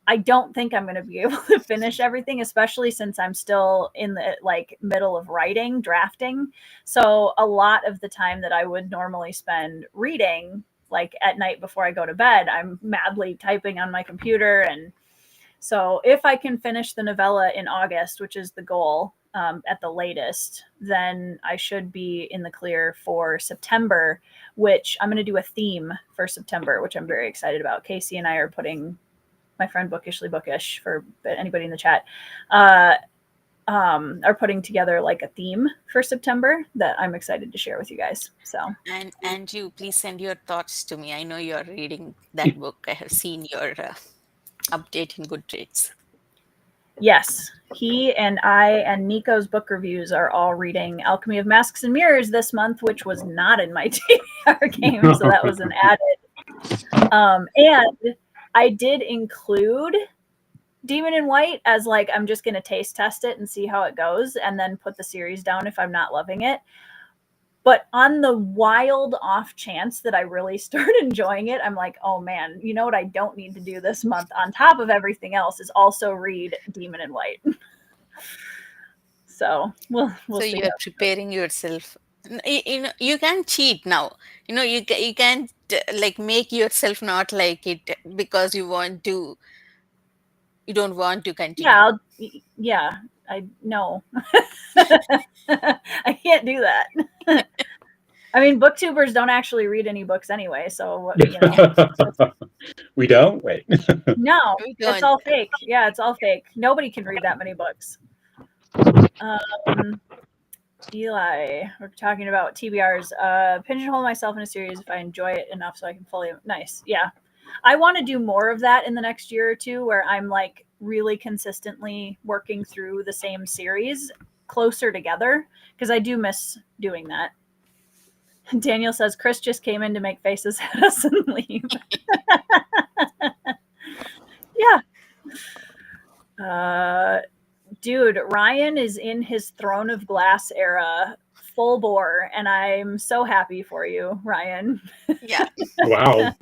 I don't think I'm going to be able to finish everything, especially since I'm still in the like middle of writing, drafting. So a lot of the time that I would normally spend reading, like at night before I go to bed, I'm madly typing on my computer. And so if I can finish the novella in August, which is the goal at the latest, then I should be in the clear for September, which I'm going to do a theme for September, which I'm very excited about. Casey and I are putting my friend Bookishly Bookish for anybody in the chat are putting together like a theme for September that I'm excited to share with you guys. So And you please send your thoughts to me. I know you're reading that book. I have seen your update in Goodreads. yes, he and I and Nico's book reviews are all reading Alchemy of Masks and Mirrors this month, which was not in my TBR game, so that was an added. And I did include Demon in White as like I'm just going to taste test it and see how it goes and then put the series down if I'm not loving it. But on the wild off chance that I really start enjoying it, I'm like, oh man, you know what I don't need to do this month on top of everything else is also read Demon in White. So we'll So see. you are preparing yourself. You can cheat now. You can like make yourself not like it because you don't want to continue. Yeah, I know. I can't do that. I mean, booktubers don't actually read any books anyway, so We don't wait. no, We it's don't. all fake. Yeah, it's all fake. Nobody can read that many books. Um, Eli, we're talking about TBRs. Pigeonhole myself in a series if I enjoy it enough so I can fully. Nice. Yeah. I want to do more of that in the next year or two where I'm like really consistently working through the same series closer together because I do miss doing that. Daniel says Chris just came in to make faces at us and leave. Yeah. Dude, Ryan is in his Throne of Glass era full bore, and I'm so happy for you, Ryan. Yeah. Wow.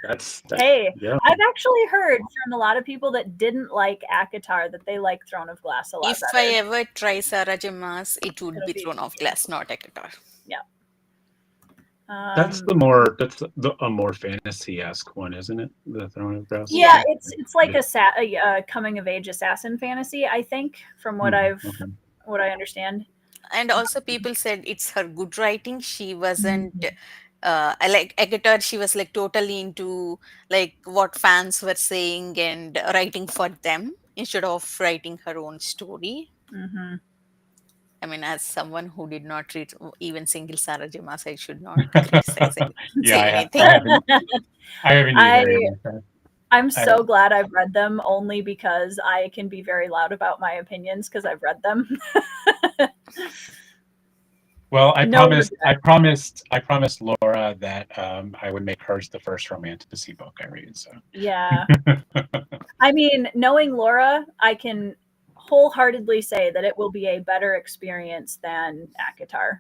That's Hey, yeah. I've actually heard from a lot of people that didn't like Akatar that they like Throne of Glass a lot If I better. ever try Sarah J. Maas, it would It'll be be Throne of Glass, not Akatar. yeah. That's a more fantasy-esque one, isn't it? The Throne of Glass. Yeah, Yeah. it's like a coming of age assassin fantasy, I think, from what Okay. I understand. And also people said it's her good writing. She wasn't Mhm. like Agatha, she was like totally into like what fans were saying and writing for them instead of writing her own story. Mhm. I mean, as someone who did not read even single Sarah J. Maas, I should not criticize and Yeah, say I anything. haven't I either. I'm I, so glad I've read them only because I can be very loud about my opinions because I've read them. well, No regret. I promised Laura that I would make hers the first romantasy book I read. So Yeah. I mean, knowing Laura, I can wholeheartedly say that it will be a better experience than Akatar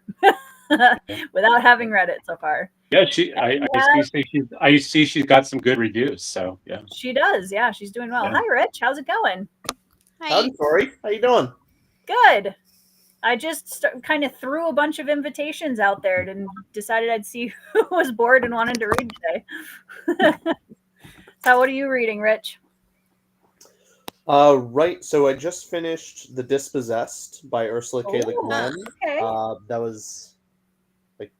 without having read it so far. yeah, And I see she's got some good reviews. So yeah. she does. Yeah, she's doing well. Yeah. Hi, Rich. How's it going? Hi. Howdy, Tori. How you doing? Good. I just kind of threw a bunch of invitations out there and decided I'd see who was bored and wanted to read today. So, what are you reading, Rich? Right. So I just finished The Dispossessed by Ursula K. Le Oh, Guin. okay. That was like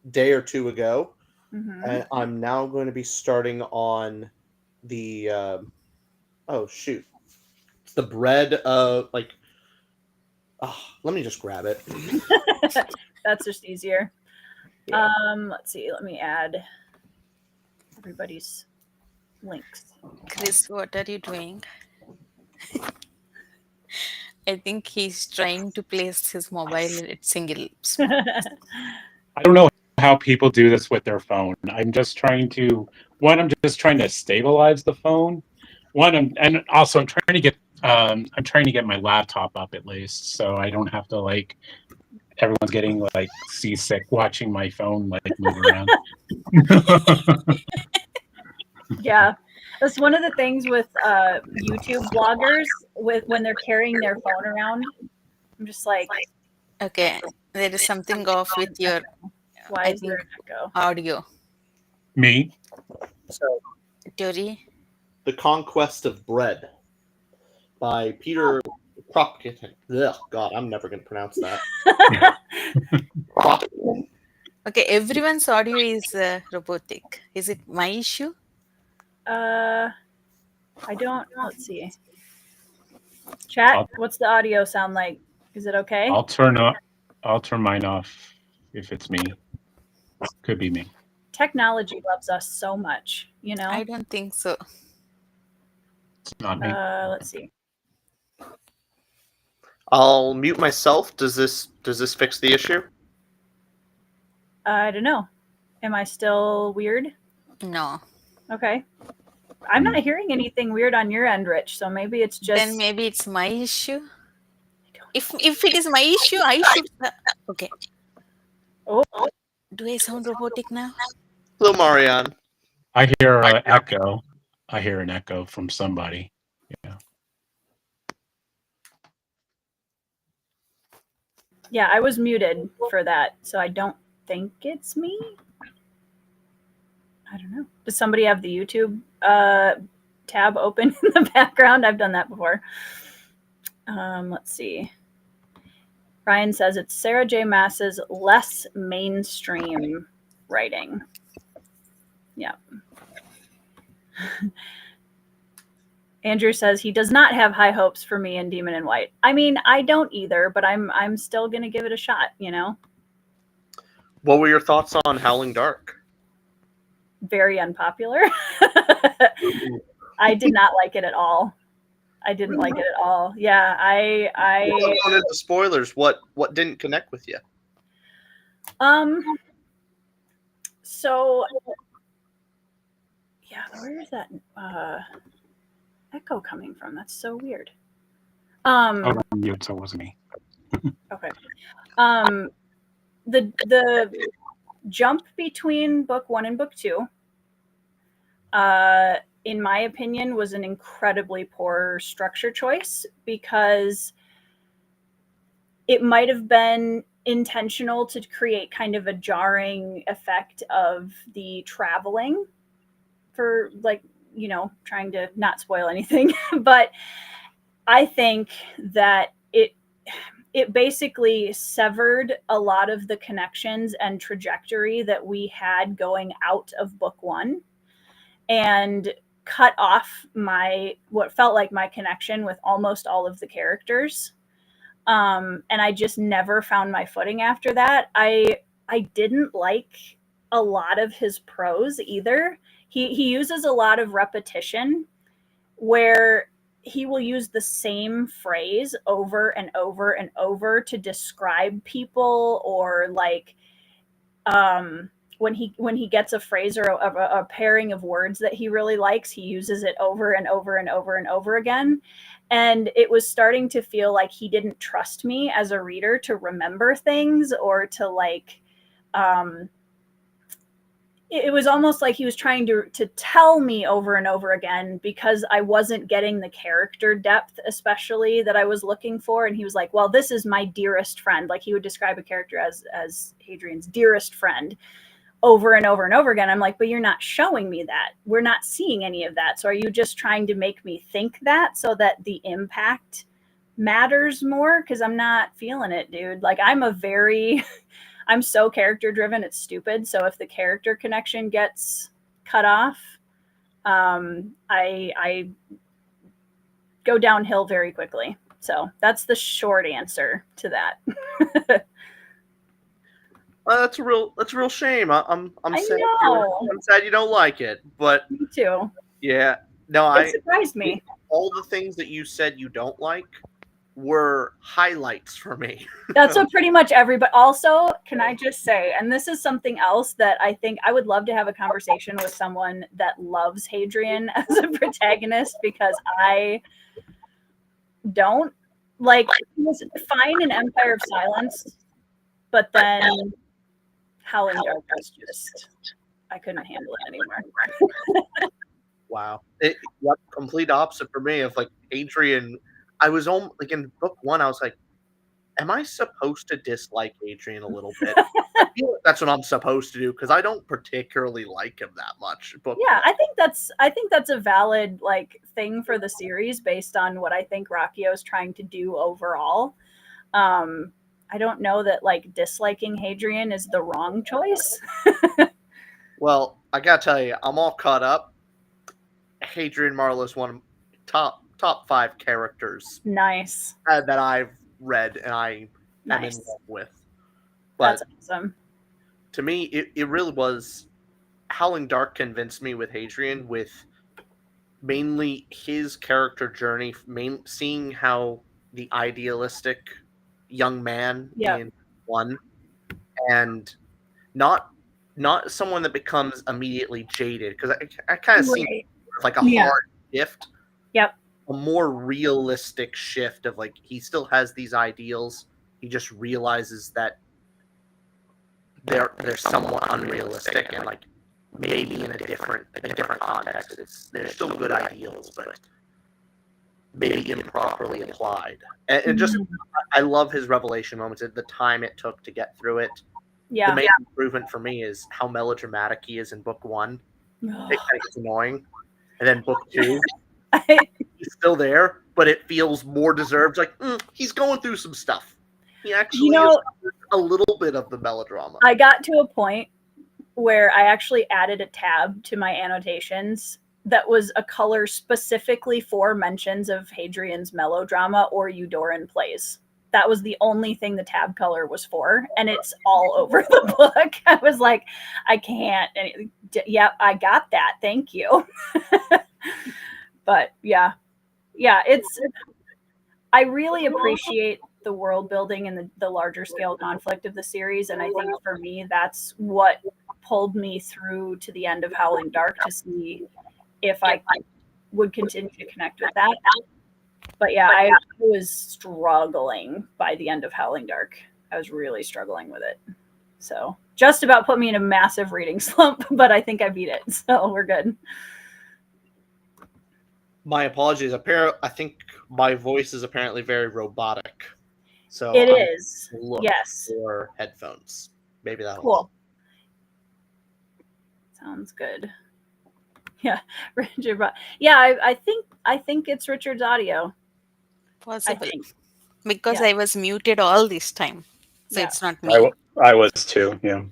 a day or two ago, Mm-hmm. and I'm now going to be starting on the oh shoot, it's the bread of like. Let me just grab it. That's just easier. Yeah. Let's see. Let me add everybody's links. Chris, what are you doing? I think he's trying to place his mobile at single spot. I don't know how people do this with their phone. I'm just trying to stabilize the phone. And also I'm trying to get my laptop up at least, so I don't have to like everyone's getting like seasick watching my phone like move around. Yeah, that's one of the things with YouTube bloggers with when they're carrying their phone around. I'm just like, Okay, there is something off with your, why I is there think, an echo? audio. Me? So, Tori? The Conquest of Bread by Peter Kropotkin. Ugh, God, I'm never going to pronounce that. Kropotkin. Okay, everyone's audio is robotic. Is it my issue? I don't. Let's see. Chat. I'll, What's the audio sound like? Is it okay? I'll turn mine off if it's me. Could be me. Technology loves us so much, you know. I don't think so. It's not me. Let's see. I'll mute myself. Does this fix the issue? I don't know. Am I still weird? No. Okay. I'm not hearing anything weird on your end, Rich. So maybe it's just. Then maybe it's my issue. If it is my issue, I should. Okay. Oh. Do I sound robotic now? Hello, Marianne. I hear an echo. I hear an echo from somebody. Yeah. Yeah, I was muted for that, so I don't think it's me. I don't know. Does somebody have the YouTube tab open in the background? I've done that before. Let's see. Ryan says it's Sarah J. Maas's less mainstream writing. Yeah. Andrew says he does not have high hopes for me in Demon in White. I mean, I don't either, but I'm still gonna give it a shot, you know? What were your thoughts on Howling Dark? Very unpopular. I did not like it at all. I didn't like it at all. Yeah, Going into spoilers, what didn't connect with you? So yeah, where is that echo coming from? That's so weird. I was on mute, so it wasn't me. Okay. The jump between book 1 and book 2, in my opinion, was an incredibly poor structure choice, because it might have been intentional to create kind of a jarring effect of the traveling, for, like, you know, trying to not spoil anything. But I think that it basically severed a lot of the connections and trajectory that we had going out of book 1, and cut off what felt like my connection with almost all of the characters. And I just never found my footing after that. I didn't like a lot of his prose either. He uses a lot of repetition, where he will use the same phrase over and over and over to describe people, or like when he gets a phrase or a pairing of words that he really likes, he uses it over and over and over and over again. And it was starting to feel like he didn't trust me as a reader to remember things, or to like it was almost like he was trying to tell me over and over again, because I wasn't getting the character depth, especially, that I was looking for. And he was like, well, this is my dearest friend. Like, he would describe a character as Hadrian's dearest friend over and over and over again. I'm like, but you're not showing me that. We're not seeing any of that. So are you just trying to make me think that so that the impact matters more? Because I'm not feeling it, dude. Like, I'm so character driven, it's stupid. So if the character connection gets cut off, I go downhill very quickly. So that's the short answer to that. That's a real shame. I'm sad. Know. I'm sad you don't like it, but Me too. yeah, no, It surprised me. All the things that you said you don't like were highlights for me. That's what pretty much everybody. Also, can I just say, and this is something else that I think I would love to have a conversation with someone that loves Hadrian as a protagonist, because I don't. Like, he was fine in Empire of Silence, but then Howling Dark was just, I couldn't handle it anymore. Wow. Yep, complete opposite for me of like Hadrian. I was almost like in book 1, I was like, am I supposed to dislike Hadrian a little bit? I feel like that's what I'm supposed to do, because I don't particularly like him that much. Book Yeah, 1. I think that's a valid like thing for the series, based on what I think Rocchio is trying to do overall. I don't know that like disliking Hadrian is the wrong choice. Well, I gotta tell you, I'm all caught up. Hadrian Marlowe is one of top 5 characters Nice. that I've read and I am in love with. But That's awesome. to me, it really was. Howling Dark convinced me with Hadrian, with mainly his character journey, seeing how the idealistic young man in 1, and not someone that becomes immediately jaded, because I kind of see like a hard shift. Yep. A more realistic shift of like, he still has these ideals, he just realizes that they're somewhat unrealistic, and like maybe in a different context, they're still good ideals, but maybe improperly applied. And just, I love his revelation moments, at the time it took to get through it. Yeah. The main improvement for me is how melodramatic he is in book 1. It kind of gets annoying. And then book 2, he's still there, but it feels more deserved. Like, he's going through some stuff. He actually is a little bit of the melodrama. I got to a point where I actually added a tab to my annotations that was a color specifically for mentions of Hadrian's melodrama or Eudoran plays. That was the only thing the tab color was for, and it's all over the book. I was like, I can't. And yeah, I got that. Thank you. But yeah, it's. I really appreciate the world building and the larger scale conflict of the series, and I think for me that's what pulled me through to the end of Howling Dark to see if I would continue to connect with that. But yeah, I was struggling by the end of Howling Dark. I was really struggling with it. So just about put me in a massive reading slump, but I think I beat it. So we're good. My apologies. I think my voice is apparently very robotic. So It I'm is. gonna look Yes. for headphones. Maybe that'll Cool. help. Sounds good. Yeah, Richard. Yeah, I think it's Richard's audio. I Possible. think. Because Yeah. I was muted all this time. So Yeah. it's not me. I was too. Yeah.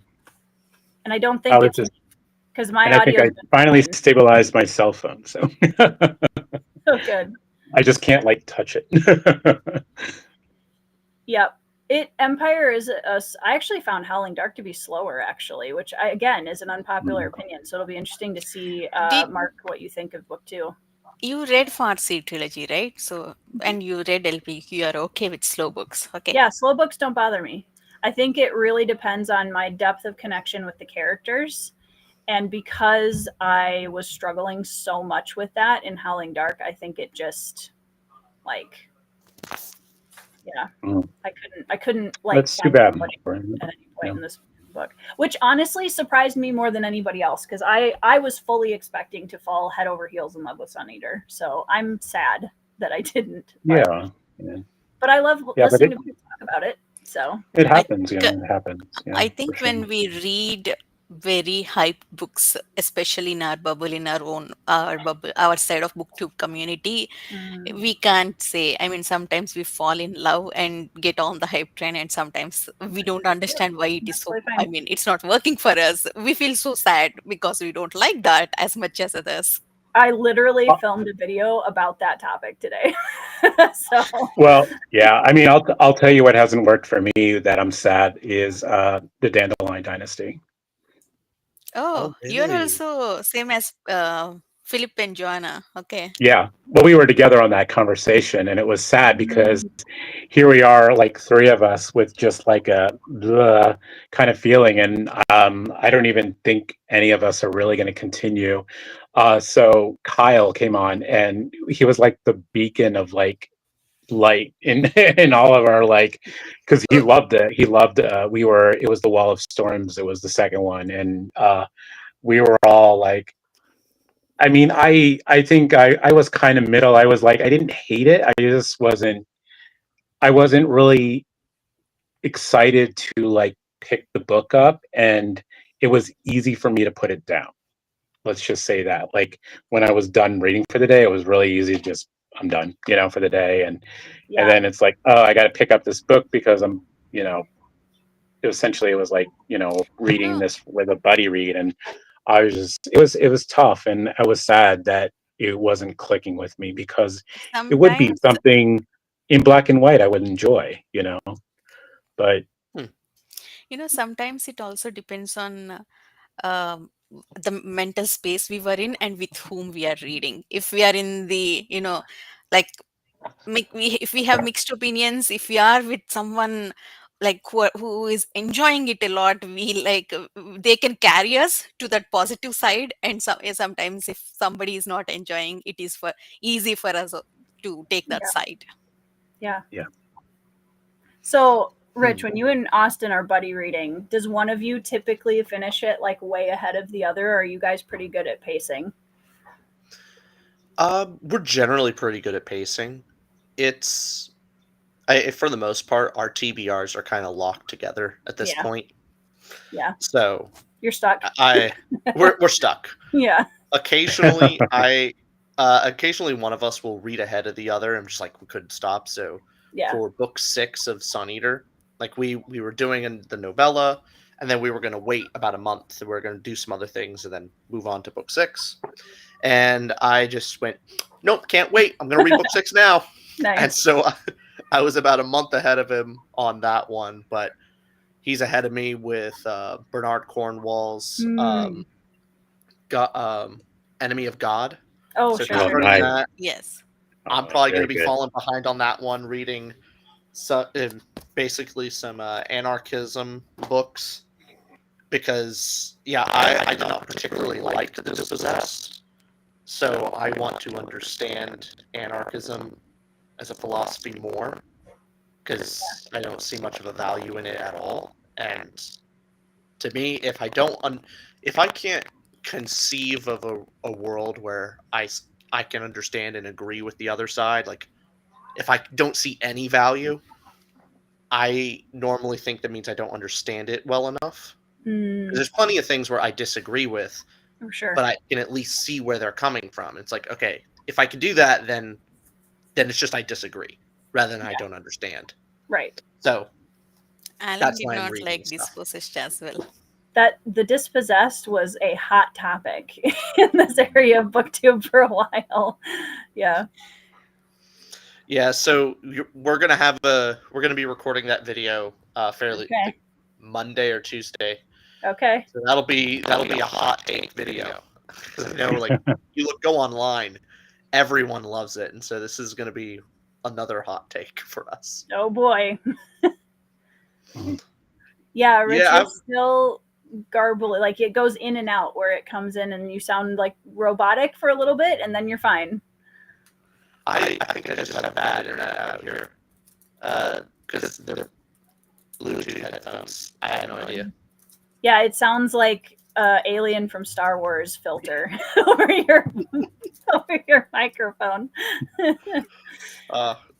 And I don't I think was it's just, because my and I think audio I has been finally fine. stabilized my cell phone, so So good. I just can't like touch it. Yep. Empire is I actually found Howling Dark to be slower actually, which again is an unpopular opinion. So it'll be interesting to see Did Mark what you think of book 2. you read Farsi trilogy, right? So and you read LPQ, you are okay with slow books. Okay. Yeah, slow books don't bother me. I think it really depends on my depth of connection with the characters. And because I was struggling so much with that in Howling Dark, I think it just like yeah, Mm. I couldn't like That's too find bad. anybody at any point Yeah. in this book, which honestly surprised me more than anybody else because I was fully expecting to fall head over heels in love with Sun Eater. So I'm sad that I didn't. Yeah. But I love Yeah, but listening to people talk about it. So it I happens, think it happens. Yeah, I for think sure. when we read very hyped books, especially in our bubble, in our own our bubble, our side of booktube community, we can't say. I mean, sometimes we fall in love and get on the hype train, and sometimes we don't understand why it is that's so. totally I fine. mean, it's not working for us. We feel so sad because we don't like that as much as others. I literally Uh, filmed a video about that topic today. So Well, yeah. I mean, I'll tell you what hasn't worked for me that I'm sad is the Dandelion Dynasty. Oh, Oh, you're really? also same as Philip and Joanna. Okay. Yeah. Well, we were together on that conversation, and it was sad because mm, here we are, like three of us, with just like a bleh kind of feeling, and I don't even think any of us are really going to continue. So Kyle came on, and he was like the beacon of like light in in all of our like, because he loved it. He loved. We were. It was the Wall of Storms. It was the second one, and we were all like. I mean, I think I was kind of middle. I was like, I didn't hate it. I just wasn't. I wasn't really excited to like pick the book up, and it was easy for me to put it down. Let's just say that. Like when I was done reading for the day, it was really easy to just I'm done, for the day, and yeah, then it's like, oh, I got to pick up this book because you know, essentially it was like, You reading know, this with a buddy read, and I was just it was tough, and I was sad that it wasn't clicking with me because it would be sometimes something in black and white I would enjoy. But Hmm. sometimes it also depends on um, the mental space we were in and with whom we are reading. If we are in the, like, if we have mixed opinions, if we are with someone like who is enjoying it a lot, we like they can carry us to that positive side. And sometimes if somebody is not enjoying, it is for easy for us to take that yeah, side. yeah. yeah. So Hmm. Rich, when you and Austin are buddy reading, does one of you typically finish it like way ahead of the other, or are you guys pretty good at pacing? We're generally pretty good at pacing. It's for the most part, our TBRs are kind of locked together at this Yeah, point. yeah. So You're stuck. we're stuck. Yeah, Occasionally, occasionally one of us will read ahead of the other, and just like we couldn't stop. So yeah, for book 6 of Sun Eater, like we were doing the novella, and then we were going to wait about a month. We were going to do some other things, and then move on to book 6. And I just went, nope, can't wait. I'm going to read book 6 now. Nice. And so I was about a month ahead of him on that one, but he's ahead of me with Bernard Cornwell's Enemy of God. Oh, So sure. he's starting nice. that. Yes. I'm probably going to be falling behind on that one, reading basically some anarchism books, because I do not particularly like The Dispossessed, so I want to understand anarchism as a philosophy more, because I don't see much of a value in it at all. And to me, if I can't conceive of a world where I can understand and agree with the other side, like if I don't see any value, I normally think that means I don't understand it well enough. Because there's plenty of things where I disagree with, For sure. but I can at least see where they're coming from. It's like, okay, if I can do that, then it's just I disagree rather than I don't understand. Right. So Alan that's did why I'm not reading like stuff. Dispossessed as well. That The Dispossessed was a hot topic in this area of booktube for a while. Yeah. Yeah, so we're gonna be recording that video fairly like Monday or Tuesday. Okay. So that'll be a hot take video. Because I know, like, go online, everyone loves it, and so this is gonna be another hot take for us. Oh boy. Yeah, Rich is still garbled. Like it goes in and out where it comes in and you sound like robotic for a little bit and then you're fine. I think I just have bad internet out here. Because they're Bluetooth headphones. I have no idea. Yeah, it sounds like Alien from Star Wars filter over your microphone.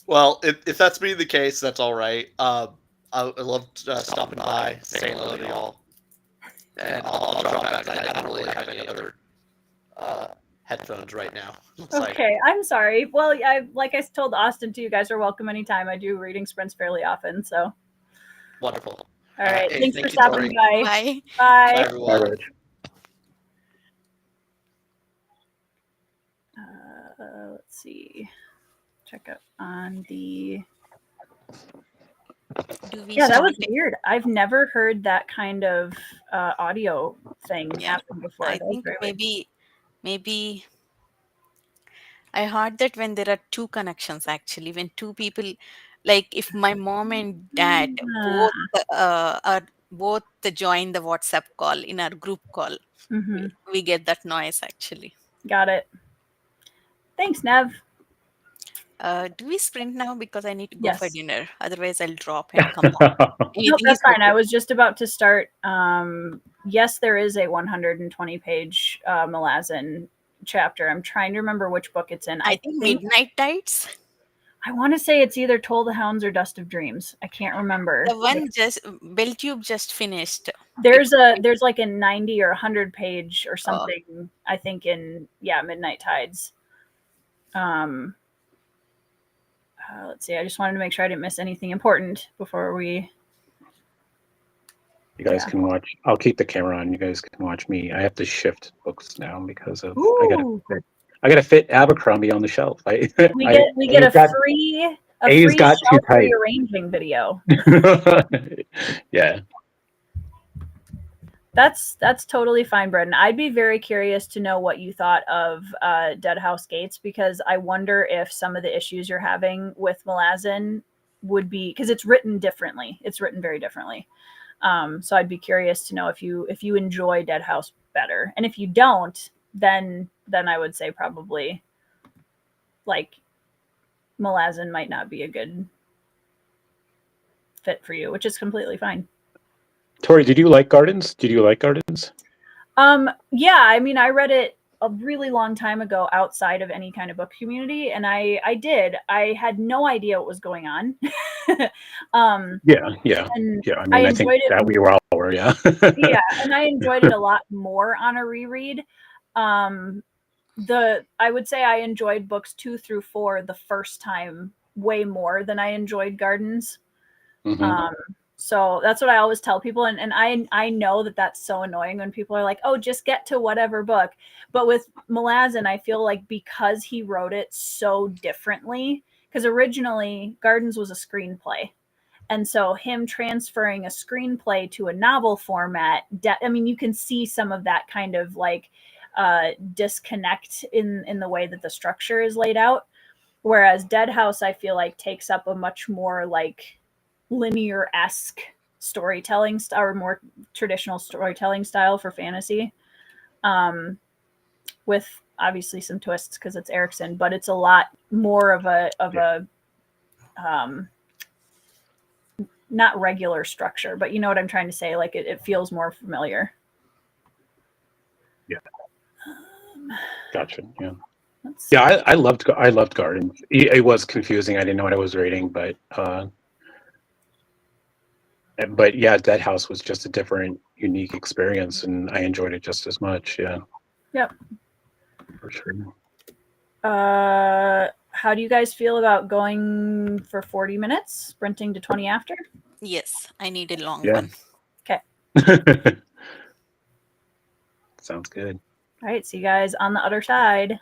Well, if that's being the case, that's all right. I love stopping by, saying hello to y'all, and I'll drop back. I don't really have any other headphones right now. Okay, I'm sorry. Well, like I told Austin too, you guys are welcome anytime. I do reading sprints fairly often, so. Wonderful. All right, Hey, thanks for stopping by. Bye. Bye. Bye, everyone. Let's see. Check out on the. Yeah, that was weird. I've never heard that kind of audio thing happen before. I think maybe I heard that when there are two connections, actually, when two people, like if my mom and dad both join the WhatsApp call in our group call, we get that noise actually. Got it. Thanks, Nev. Do we sprint now? Because I need to go Yes. for dinner. Otherwise, I'll drop and come back. No, that's fine. I was just about to start. Yes, there is a 120-page Malazan chapter. I'm trying to remember which book it's in. I think Midnight Tides. I want to say it's either Toll the Hounds or Dust of Dreams. I can't remember. The one Belltube just finished. There's like a 90 or 100 page or something. I think in Midnight Tides. Let's see. I just wanted to make sure I didn't miss anything important before we. You guys can watch. I'll keep the camera on. You guys can watch me. I have to shift books now because of I gotta fit Abercrombie on the shelf. We get a free shelf rearranging video. Yeah. That's totally fine, Brendan. I'd be very curious to know what you thought of Dead House Gates, because I wonder if some of the issues you're having with Malazan would be because it's written differently. It's written very differently. So I'd be curious to know if you enjoy Dead House better, and if you don't, then I would say probably like Malazan might not be a good fit for you, which is completely fine. Tori, did you like Gardens? Yeah, I mean, I read it a really long time ago outside of any kind of book community, and I did. I had no idea what was going on. Yeah. I mean, I think that we all were, yeah. Yeah, and I enjoyed it a lot more on a reread. I would say I enjoyed books 2 through 4 the first time way more than I enjoyed Gardens. So that's what I always tell people. And I know that that's so annoying when people are like, oh, just get to whatever book. But with Malazan, I feel like because he wrote it so differently, because originally Gardens was a screenplay. And so him transferring a screenplay to a novel format, I mean, you can see some of that kind of like disconnect in the way that the structure is laid out. Whereas Dead House, I feel like takes up a much more like linear-esque storytelling or more traditional storytelling style for fantasy, with obviously some twists because it's Erickson, but it's a lot more of a not regular structure, but you know what I'm trying to say. Like it feels more familiar. Yeah. Gotcha. Yeah. Yeah, I loved Gardens. It was confusing. I didn't know what I was reading, but yeah, Dead House was just a different, unique experience, and I enjoyed it just as much. Yeah. Yep. For sure. How do you guys feel about going for 40 minutes, sprinting to 20 after? Yes, I need a long Yeah. one. Okay. Sounds good. All right. See you guys on the other side.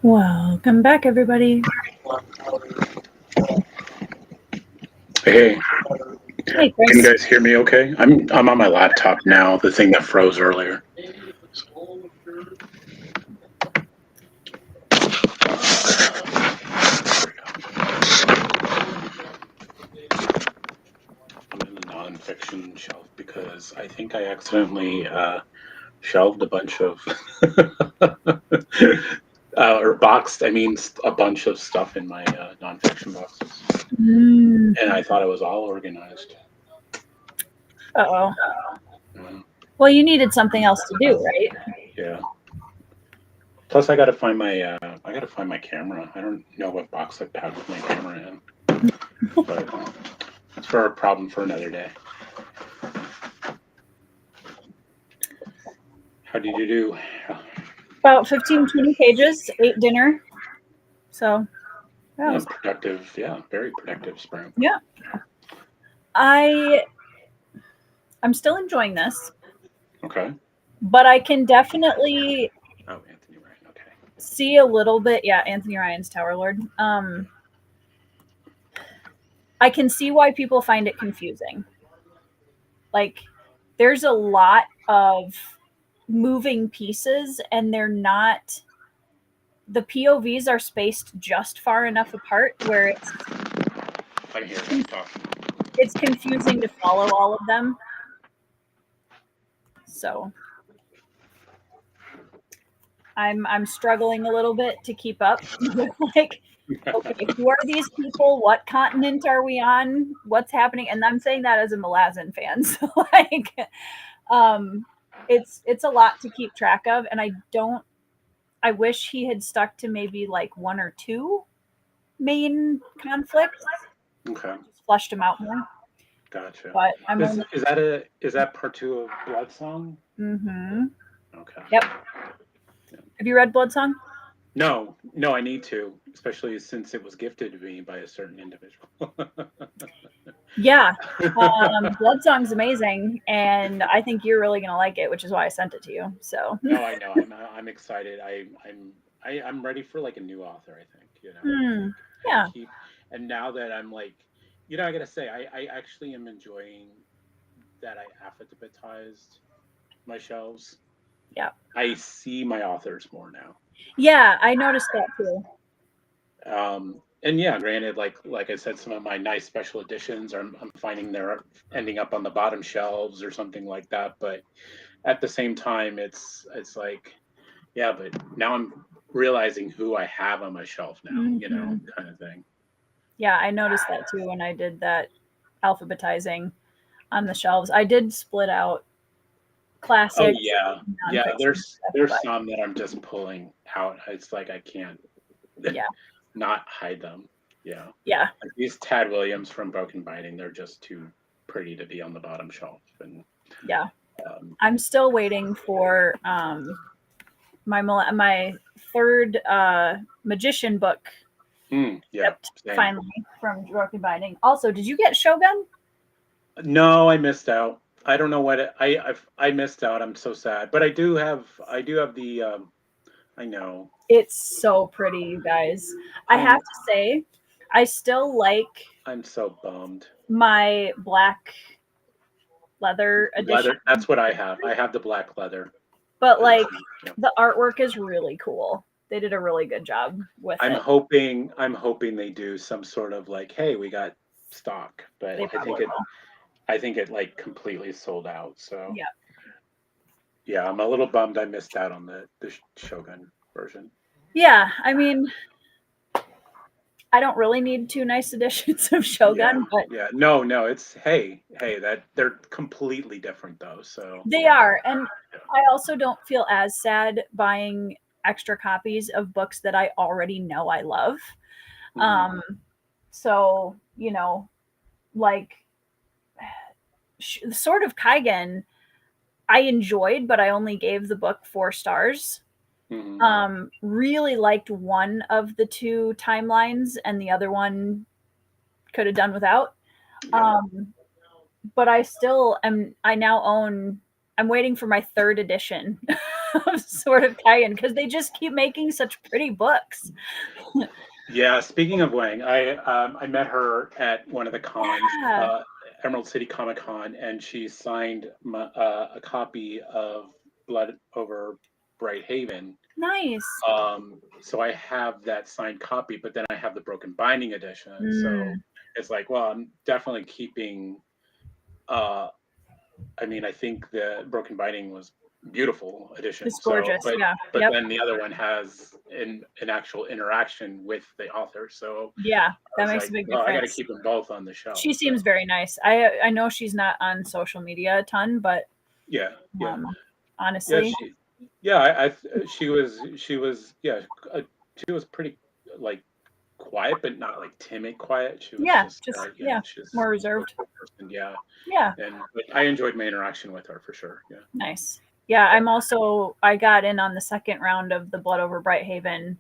Welcome back, everybody. Hey, Hey, can you Chris. guys hear me okay? I'm on my laptop now, the thing that froze earlier. I'm in the nonfiction shelf because I think I accidentally shelved a bunch of or boxed, I mean, a bunch of stuff in my nonfiction boxes. And I thought it was all organized. Uh-oh. Yeah. Well, you needed something else to do, right? Yeah. Plus, I gotta find my camera. I don't know what box I packed my camera in, but that's for a problem for another day. How did you do? About 15, 20 pages, ate dinner. So, that was productive. Yeah, very productive spring. Yeah. I'm still enjoying this. Okay. But I can definitely Anthony Ryan. Okay. see a little bit. Yeah, Anthony Ryan's Tower Lord. I can see why people find it confusing. Like, there's a lot of moving pieces, and they're not. The POVs are spaced just far enough apart where I hear him talking. It's confusing to follow all of them. So I'm struggling a little bit to keep up. Like, okay, who are these people? What continent are we on? What's happening? And I'm saying that as a Malazan fan. So like, it's a lot to keep track of, and I wish he had stuck to maybe like one or two main conflicts. Okay. Just flushed them out more. Gotcha. But is that part 2 of Blood Song? Mm-hmm. Okay. Yep. Have you read Blood Song? No, I need to, especially since it was gifted to me by a certain individual. Yeah. Blood Song's amazing, and I think you're really gonna like it, which is why I sent it to you. So No, I know. I'm excited. I'm ready for like a new author, I think, you know. Yeah. And now that I'm like, you know, I gotta say, I actually am enjoying that I alphabetized my shelves. Yeah. I see my authors more now. Yeah, I noticed that too. And yeah, granted, like I said, some of my nice special editions I'm finding they're ending up on the bottom shelves or something like that. But at the same time, it's like, yeah, but now I'm realizing who I have on my shelf now, you know, kind of thing. Yeah, I noticed that too when I did that alphabetizing on the shelves. I did split out classics. Oh yeah. There's some that I'm just pulling out. It's like I can't not hide them. Yeah. Yeah. Like these Tad Williams from Broken Binding, they're just too pretty to be on the bottom shelf. And yeah, I'm still waiting for my third magician book. Finally from Broken Binding. Also, did you get Shogun? No, I missed out. I don't know what I missed out. I'm so sad, but I do have the. I know it's so pretty, you guys. I have to say, I still like. I'm so bummed. My black leather edition. That's what I have. I have the black leather. But like the artwork is really cool. They did a really good job with it. I'm hoping they do some sort of like, hey, we got stock, but I think it like completely sold out. So yeah, I'm a little bummed I missed out on the Shogun version. Yeah, I mean, I don't really need two nice editions of Shogun, but no, it's hey, that they're completely different though. So they are, and I also don't feel as sad buying extra copies of books that I already know I love. So you know, like Sword of Kaigen, I enjoyed, but I only gave the book 4 stars. Really liked one of the 2 timelines, and the other one could have done without. But I still am. I now own. I'm waiting for my 3rd edition of Sword of Kayan because they just keep making such pretty books. Yeah, speaking of Wang, I met her at one of the cons, Yeah, Emerald City Comic Con, and she signed a copy of Blood Over Bright Haven. nice. So I have that signed copy, but then I have the broken binding edition. So Mm, it's like, well, I'm definitely keeping. Uh, I mean, I think the broken binding was beautiful edition. it's So, gorgeous. Yeah. but Yep. then the other one has an actual interaction with the author. So Yeah, I that was makes a like, big well, I got to difference. keep them both on the shelf. She So seems very nice. I know she's not on social media a ton, but yeah, yeah, um, yeah. honestly, She was, yeah, she was pretty like quiet, but not like timid quiet. She was yeah, just, just yeah, yeah, she's more a reserved. cool person. Yeah, Yeah, and but I enjoyed my interaction with her for sure. Yeah. nice. Yeah, I got in on the second round of the Blood Over Bright Haven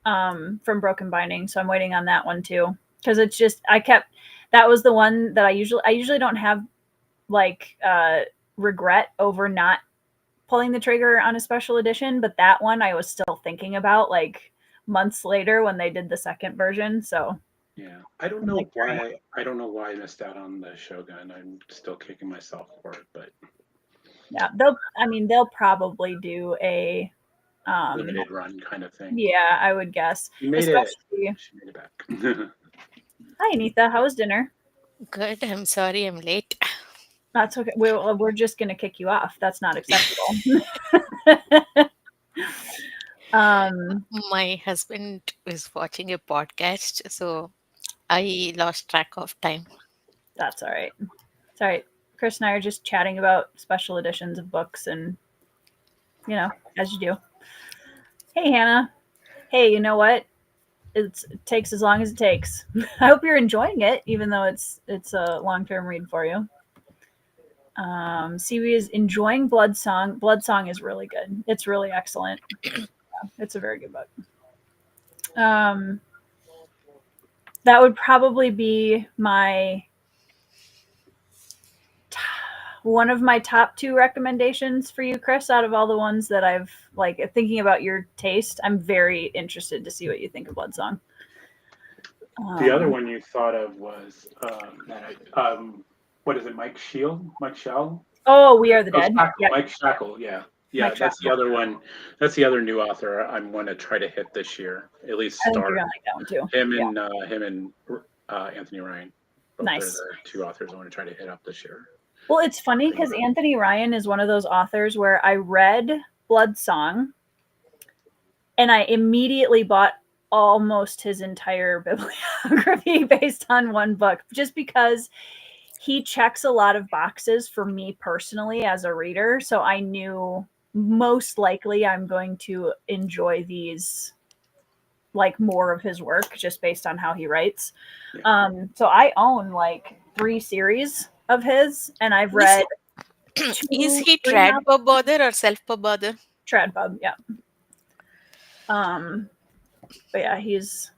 from Broken Binding, so I'm waiting on that one too. Because it's just that was the one that I usually don't have like regret over not pulling the trigger on a special edition, but that one I was still thinking about like months later when they did the second version. So Yeah, I'm like, I don't know why I missed out on the Shogun. I'm still kicking myself for it, but yeah, they'll probably do a limited run kind of thing. yeah, I would guess. You made it. Especially She made it back. hi Anita, how was dinner? Good. I'm sorry I'm late. That's okay. We're just gonna kick you off. That's not acceptable. My husband is watching a podcast, so I lost track of time. That's all right. It's all right. Chris and I are just chatting about special editions of books and as you do. Hey Hannah. Hey, you know what? It takes as long as it takes. I hope you're enjoying it, even though it's a long term read for you. CB is enjoying Blood Song. Blood Song is really good. It's really excellent. It's a very good book. Um, that would probably be one of my top two recommendations for you, Chris, out of all the ones that I've like thinking about your taste. I'm very interested to see what you think of Blood Song. The other one you thought of was what is it? Mike Shield? Mike Shell? Oh, We Are the Dead. Shackle. Yep. Mike Shackle. Yeah, yeah. Mike That's the Shackle. other one. That's the other new author I'm going to try to hit this year. At least I think start you're gonna like that one too. him and Anthony Ryan. Both Nice. are the two authors I want to try to hit up this year. Well, it's funny because Anthony Ryan is one of those authors where I read Blood Song and I immediately bought almost his entire bibliography based on one book just because he checks a lot of boxes for me personally as a reader. So I knew most likely I'm going to enjoy these like more of his work just based on how he writes. Yeah. So I own like 3 series of his and I've read Is two, he three trad now. pub author or self pub author? Tradpub, yeah. But yeah, he's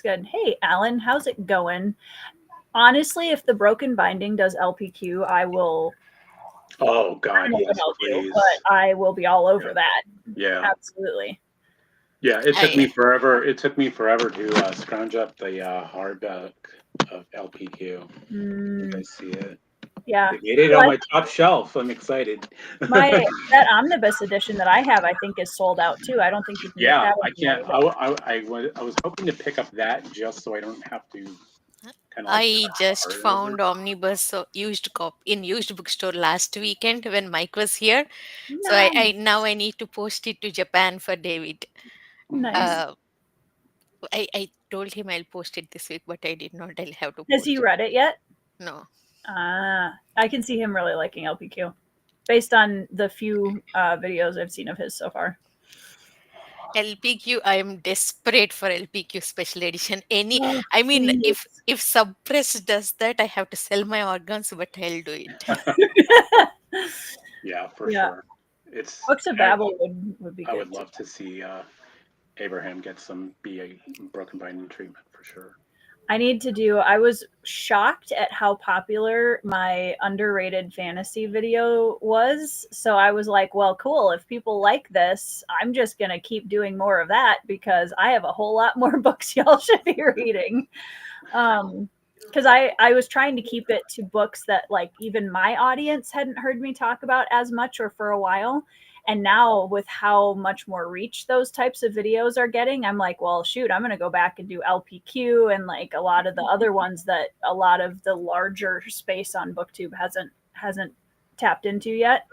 good. Hey, Alan, how's it going? Honestly, if the Broken Binding does LPQ, I will. Oh God, I don't know yes, what I'll do, please. but I will be all over Yeah. that. Yeah, Absolutely. yeah. It took I me forever. It took me forever to scrounge up the hardback of LPQ. I see it. Yeah. They made it Well, on my top shelf. I'm excited. that omnibus edition that I have, I think, is sold out too. I don't think you can get Yeah, that I anymore can't. either. I was hoping to pick up that just so I don't have to kind of like I just start over. found omnibus in used bookstore last weekend when Mike was here. So I Nice. now I need to post it to Japan for David. Nice. Uh, I told him I'll post it this week, but I did not. I'll have to Has he post it. read it yet? No. I can see him really liking LPQ based on the few videos I've seen of his so far. LPQ, I am desperate for LPQ special edition. Oh, I mean, please. if Subpress does that, I have to sell my organs, but I'll do it. Yeah, for Yeah. sure. It's. Books of Babel would be I good. would love to see Abraham get some BA broken binding treatment for sure. I need to do. I was shocked at how popular my underrated fantasy video was. So I was like, well, cool. If people like this, I'm just going to keep doing more of that because I have a whole lot more books y'all should be reading. Because I was trying to keep it to books that like even my audience hadn't heard me talk about as much or for a while. And now with how much more reach those types of videos are getting, I'm like, well, shoot, I'm going to go back and do LPQ and like a lot of the other ones that a lot of the larger space on BookTube hasn't tapped into yet.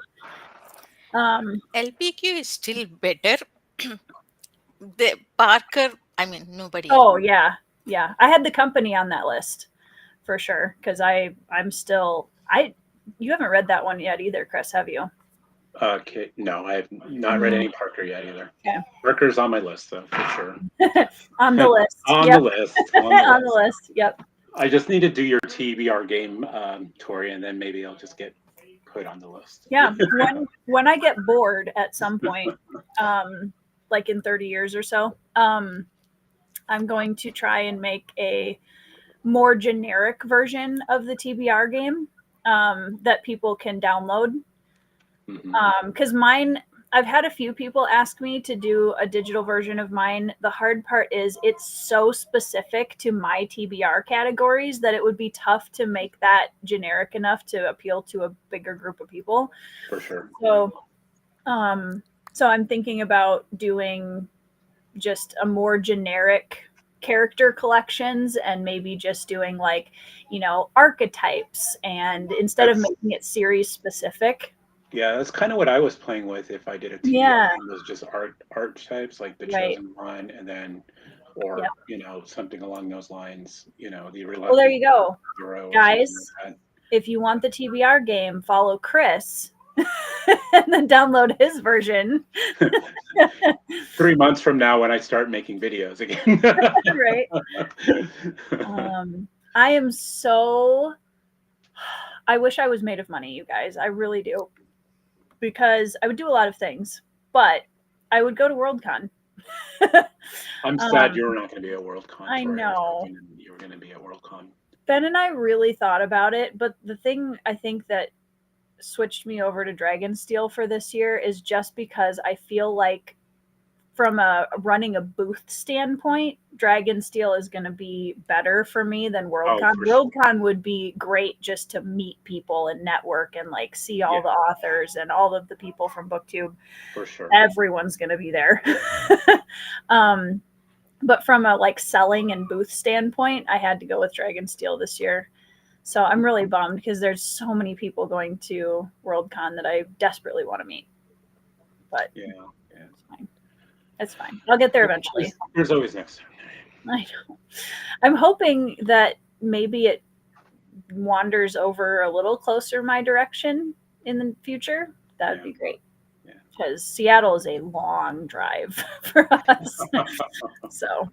LPQ is still better. The Parker, I mean, nobody. Oh yeah, yeah. I had the company on that list for sure because I'm still I. You haven't read that one yet either, Chris, have you? Okay, no, I have not read any Parker yet either. Okay. Parker's on my list though, for sure. On the list. On Yep. the list. On the On the list. list. Yep. I just need to do your TBR game, Tori, and then maybe I'll just get put on the list. Yeah. When I get bored at some point, like in 30 years or so, I'm going to try and make a more generic version of the TBR game that people can download. Because mine, I've had a few people ask me to do a digital version of mine. The hard part is it's so specific to my TBR categories that it would be tough to make that generic enough to appeal to a bigger group of people. For sure. So I'm thinking about doing just a more generic character collections and maybe just doing like, archetypes and instead of making it series specific. Yeah, that's kind of what I was playing with if I did a TBR. Yeah. It was just archetypes like the Right. chosen one, and then, or something along those lines. The reluctant. Well, there you go, hero guys. like if you want the TBR game, follow Chris and then download his version. 3 months from now, when I start making videos again. Right. I am so. I wish I was made of money, you guys. I really do. Because I would do a lot of things, but I would go to Worldcon. I'm sad you're not going to be at Worldcon. I know. You were going to be at Worldcon. Ben and I really thought about it, but the thing I think that switched me over to Dragonsteel for this year is just because I feel like from a running a booth standpoint, Dragonsteel is going to be better for me than Worldcon. Worldcon would be great just to meet people and network and like see all the authors and all of the people from BookTube. For sure. Everyone's going to be there. But from a like selling and booth standpoint, I had to go with Dragonsteel this year. So I'm really bummed because there's so many people going to Worldcon that I desperately want to meet. But it's fine. It's fine. I'll get there eventually. There's always next time. I know. I'm hoping that maybe it wanders over a little closer my direction in the future. That would be great. Because Seattle is a long drive for us. So.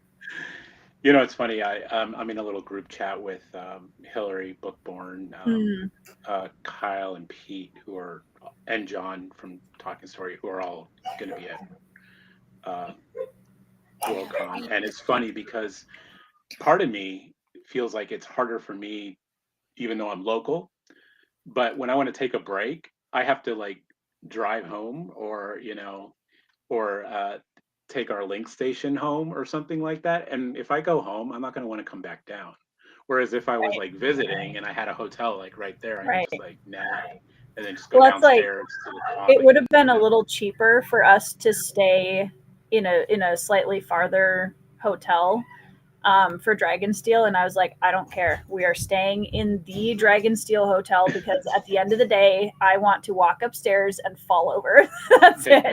It's funny. I'm in a little group chat with Hillary Bookborn, Kyle and Pete, and John from Talking Story, who are all going to be at Worldcon. And it's funny because part of me feels like it's harder for me, even though I'm local. But when I want to take a break, I have to like drive home or take our link station home or something like that. And if I go home, I'm not going to want to come back down. Whereas if I was like visiting and I had a hotel like right there, I could just like nap and then just go downstairs. It would have been a little cheaper for us to stay in a slightly farther hotel for Dragonsteel, and I was like, I don't care. We are staying in the Dragonsteel hotel because at the end of the day, I want to walk upstairs and fall over. That's it.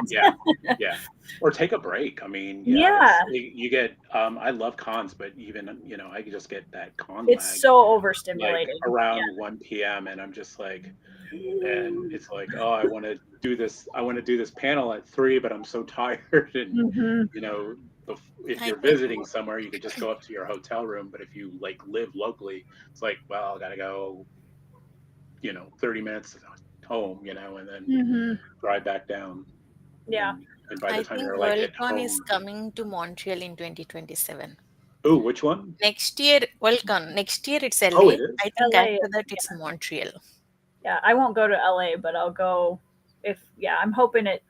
Yeah. Or take a break. I mean, you get. I love cons, but even I could just get that con. It's lag, so overstimulating. Like around 1 p.m. and I'm just like, and it's like, oh, I want to do this. I want to do this panel at 3, but I'm so tired, and if you're visiting somewhere, you could just go up to your hotel room. But if you like live locally, it's like, well, I gotta go, 30 minutes home, and then drive back down. Yeah. And by the I time think you're like at Worldcon home, is coming to Montreal in 2027. Oh, which one? Next year, next year it's LA. Oh, it is? I think LA, after that it's Montreal. Yeah, I won't go to LA, but I'll go if I'm hoping it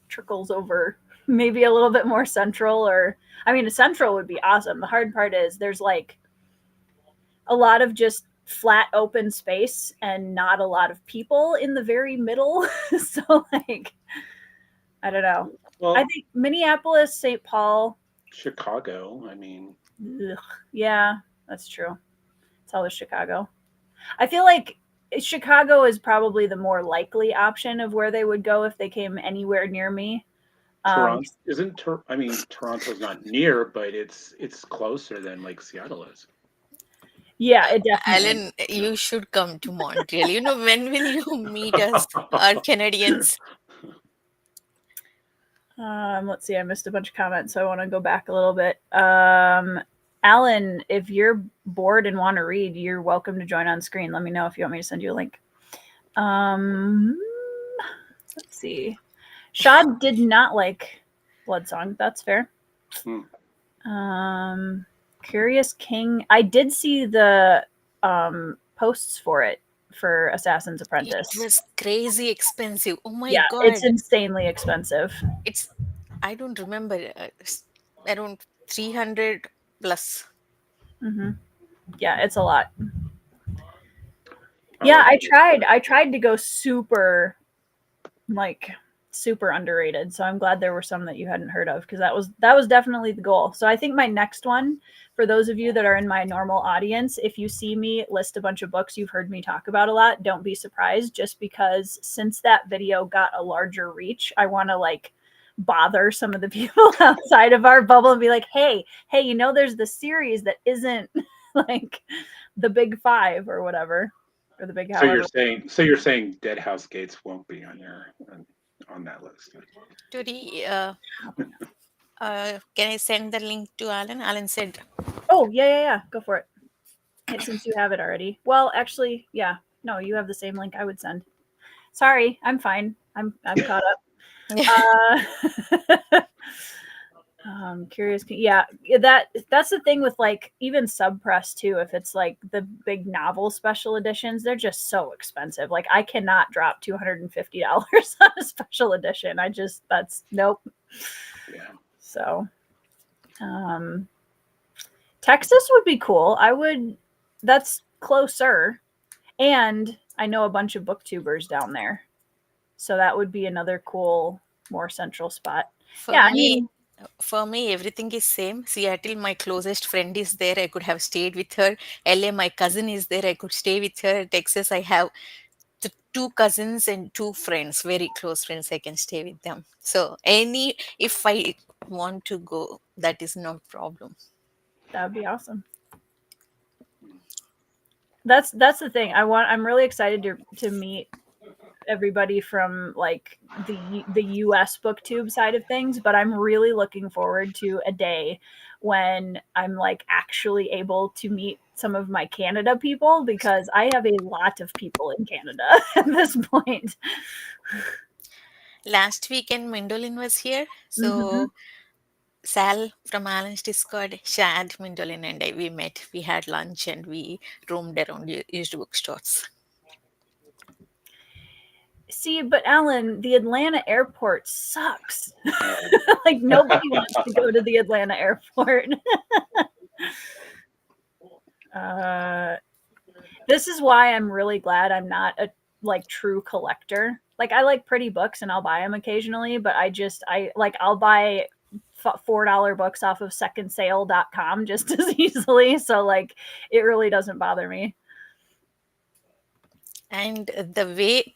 trickles over maybe a little bit more central, or I mean central would be awesome. The hard part is there's like a lot of just flat open space and not a lot of people in the very middle. So like I don't know. Well, I think Minneapolis, St. Paul, Chicago. I mean, ugh, yeah, that's true. It's always Chicago. I feel like Chicago is probably the more likely option of where they would go if they came anywhere near me. Toronto isn't. I mean, Toronto's not near, but it's closer than like Seattle is. Yeah, it definitely. Alan, you should come to Montreal. When will you meet us, our Canadians? Let's see. I missed a bunch of comments, so I want to go back a little bit. Alan, if you're bored and want to read, you're welcome to join on screen. Let me know if you want me to send you a link. Let's see. Shad did not like Bloodsong. That's fair. Curious King. I did see the posts for it for Assassin's Apprentice. It was crazy expensive. Oh my god. It's insanely expensive. It's, I don't remember, around 300 plus. Mm-hmm. Yeah, it's a lot. Yeah, I tried to go super underrated. So I'm glad there were some that you hadn't heard of, because that was definitely the goal. So I think my next one, for those of you that are in my normal audience, if you see me list a bunch of books you've heard me talk about a lot, don't be surprised, just because since that video got a larger reach, I want to like bother some of the people outside of our bubble and be like, hey, there's the series that isn't like the big 5 or whatever, or the big. So you're saying Dead House Gates won't be on that list? Today, can I send the link to Alan? Alan said, "Oh yeah, go for it. Since you have it already." Well, actually, yeah, no, you have the same link I would send. Sorry, I'm fine. I'm caught up. Curious. Yeah, that's the thing with like even sub press too. If it's like the big novel special editions, they're just so expensive. Like I cannot drop $250 on a special edition. That's nope. Yeah. So, Texas would be cool. That's closer, and I know a bunch of booktubers down there, so that would be another cool, more central spot. For me, everything is same. Seattle, my closest friend is there. I could have stayed with her. LA, my cousin is there. I could stay with her. Texas, I have the 2 cousins and 2 friends, very close friends. I can stay with them. So if I want to go, that is no problem. That would be awesome. That's the thing. I'm really excited to meet everybody from like the US booktube side of things, but I'm really looking forward to a day when I'm like actually able to meet some of my Canada people, because I have a lot of people in Canada at this point. Last weekend, Mindolin was here. So Sal from Alan's Discord, Shad, Mindolin, and I, we met. We had lunch and we roamed around used bookstores. See, but Alan, the Atlanta airport sucks. Like nobody wants to go to the Atlanta airport. This is why I'm really glad I'm not a like true collector. Like I like pretty books and I'll buy them occasionally, but I'll buy $4 books off of secondsale.com just as easily. So like it really doesn't bother me. And the way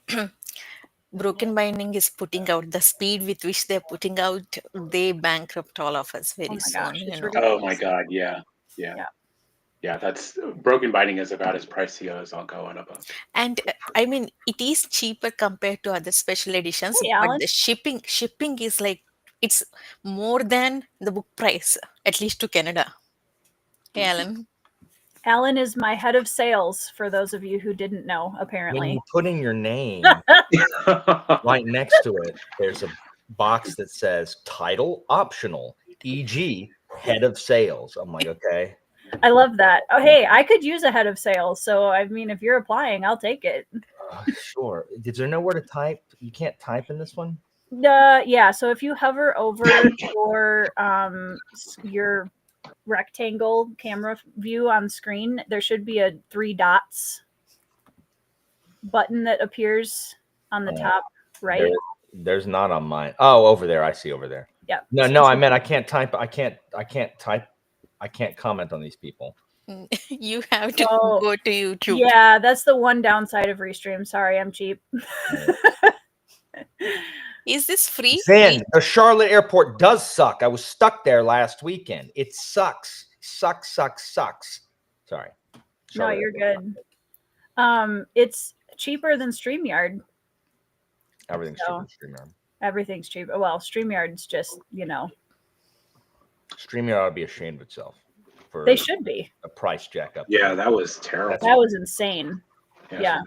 Broken Binding is putting out, the speed with which they're putting out, they bankrupt all of us very soon. Oh my god, yeah. That's Broken Binding is about as pricey as I'll go on a book. And I mean, it is cheaper compared to other special editions, but the shipping is like, it's more than the book price, at least to Canada. Hey, Alan. Alan is my head of sales, for those of you who didn't know, apparently. When you put in your name, right next to it, there's a box that says title optional, e.g., head of sales. I'm like, okay. I love that. Oh, hey, I could use a head of sales. So, I mean, if you're applying, I'll take it. Sure. Is there nowhere to type? You can't type in this one? Yeah. So if you hover over your rectangle camera view on screen, there should be a 3 dots button that appears on the top right. There's not on mine. Oh, over there. I see over there. Yeah. No, I meant I can't type. I can't type. I can't comment on these people. You have to Oh, go to YouTube. Yeah, that's the one downside of Restream. Sorry, I'm cheap. Is this free? Then the Charlotte airport does suck. I was stuck there last weekend. It sucks. Sucks. Sorry. No, you're good. It's cheaper than StreamYard. Everything's cheaper than StreamYard. Everything's cheap. Well, StreamYard's just, StreamYard ought to be ashamed of itself. They should be. A price jack up. Yeah, that was terrible. That was insane. Yeah.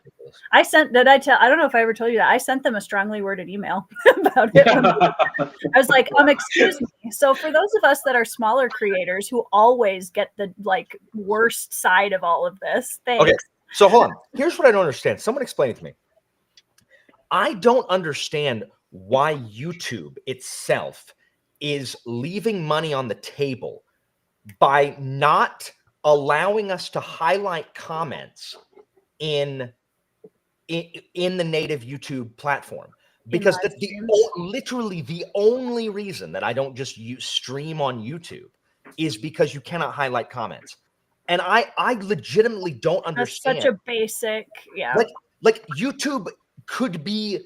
I don't know if I ever told you that. I sent them a strongly worded email about it. I was like, excuse me. So for those of us that are smaller creators who always get the worst side of all of this, thanks. Okay, so hold on. Here's what I don't understand. Someone explain it to me. I don't understand why YouTube itself is leaving money on the table by not allowing us to highlight comments in the native YouTube platform, because literally the only reason that I don't just stream on YouTube is because you cannot highlight comments, and I legitimately don't understand. That's such a basic, like YouTube could be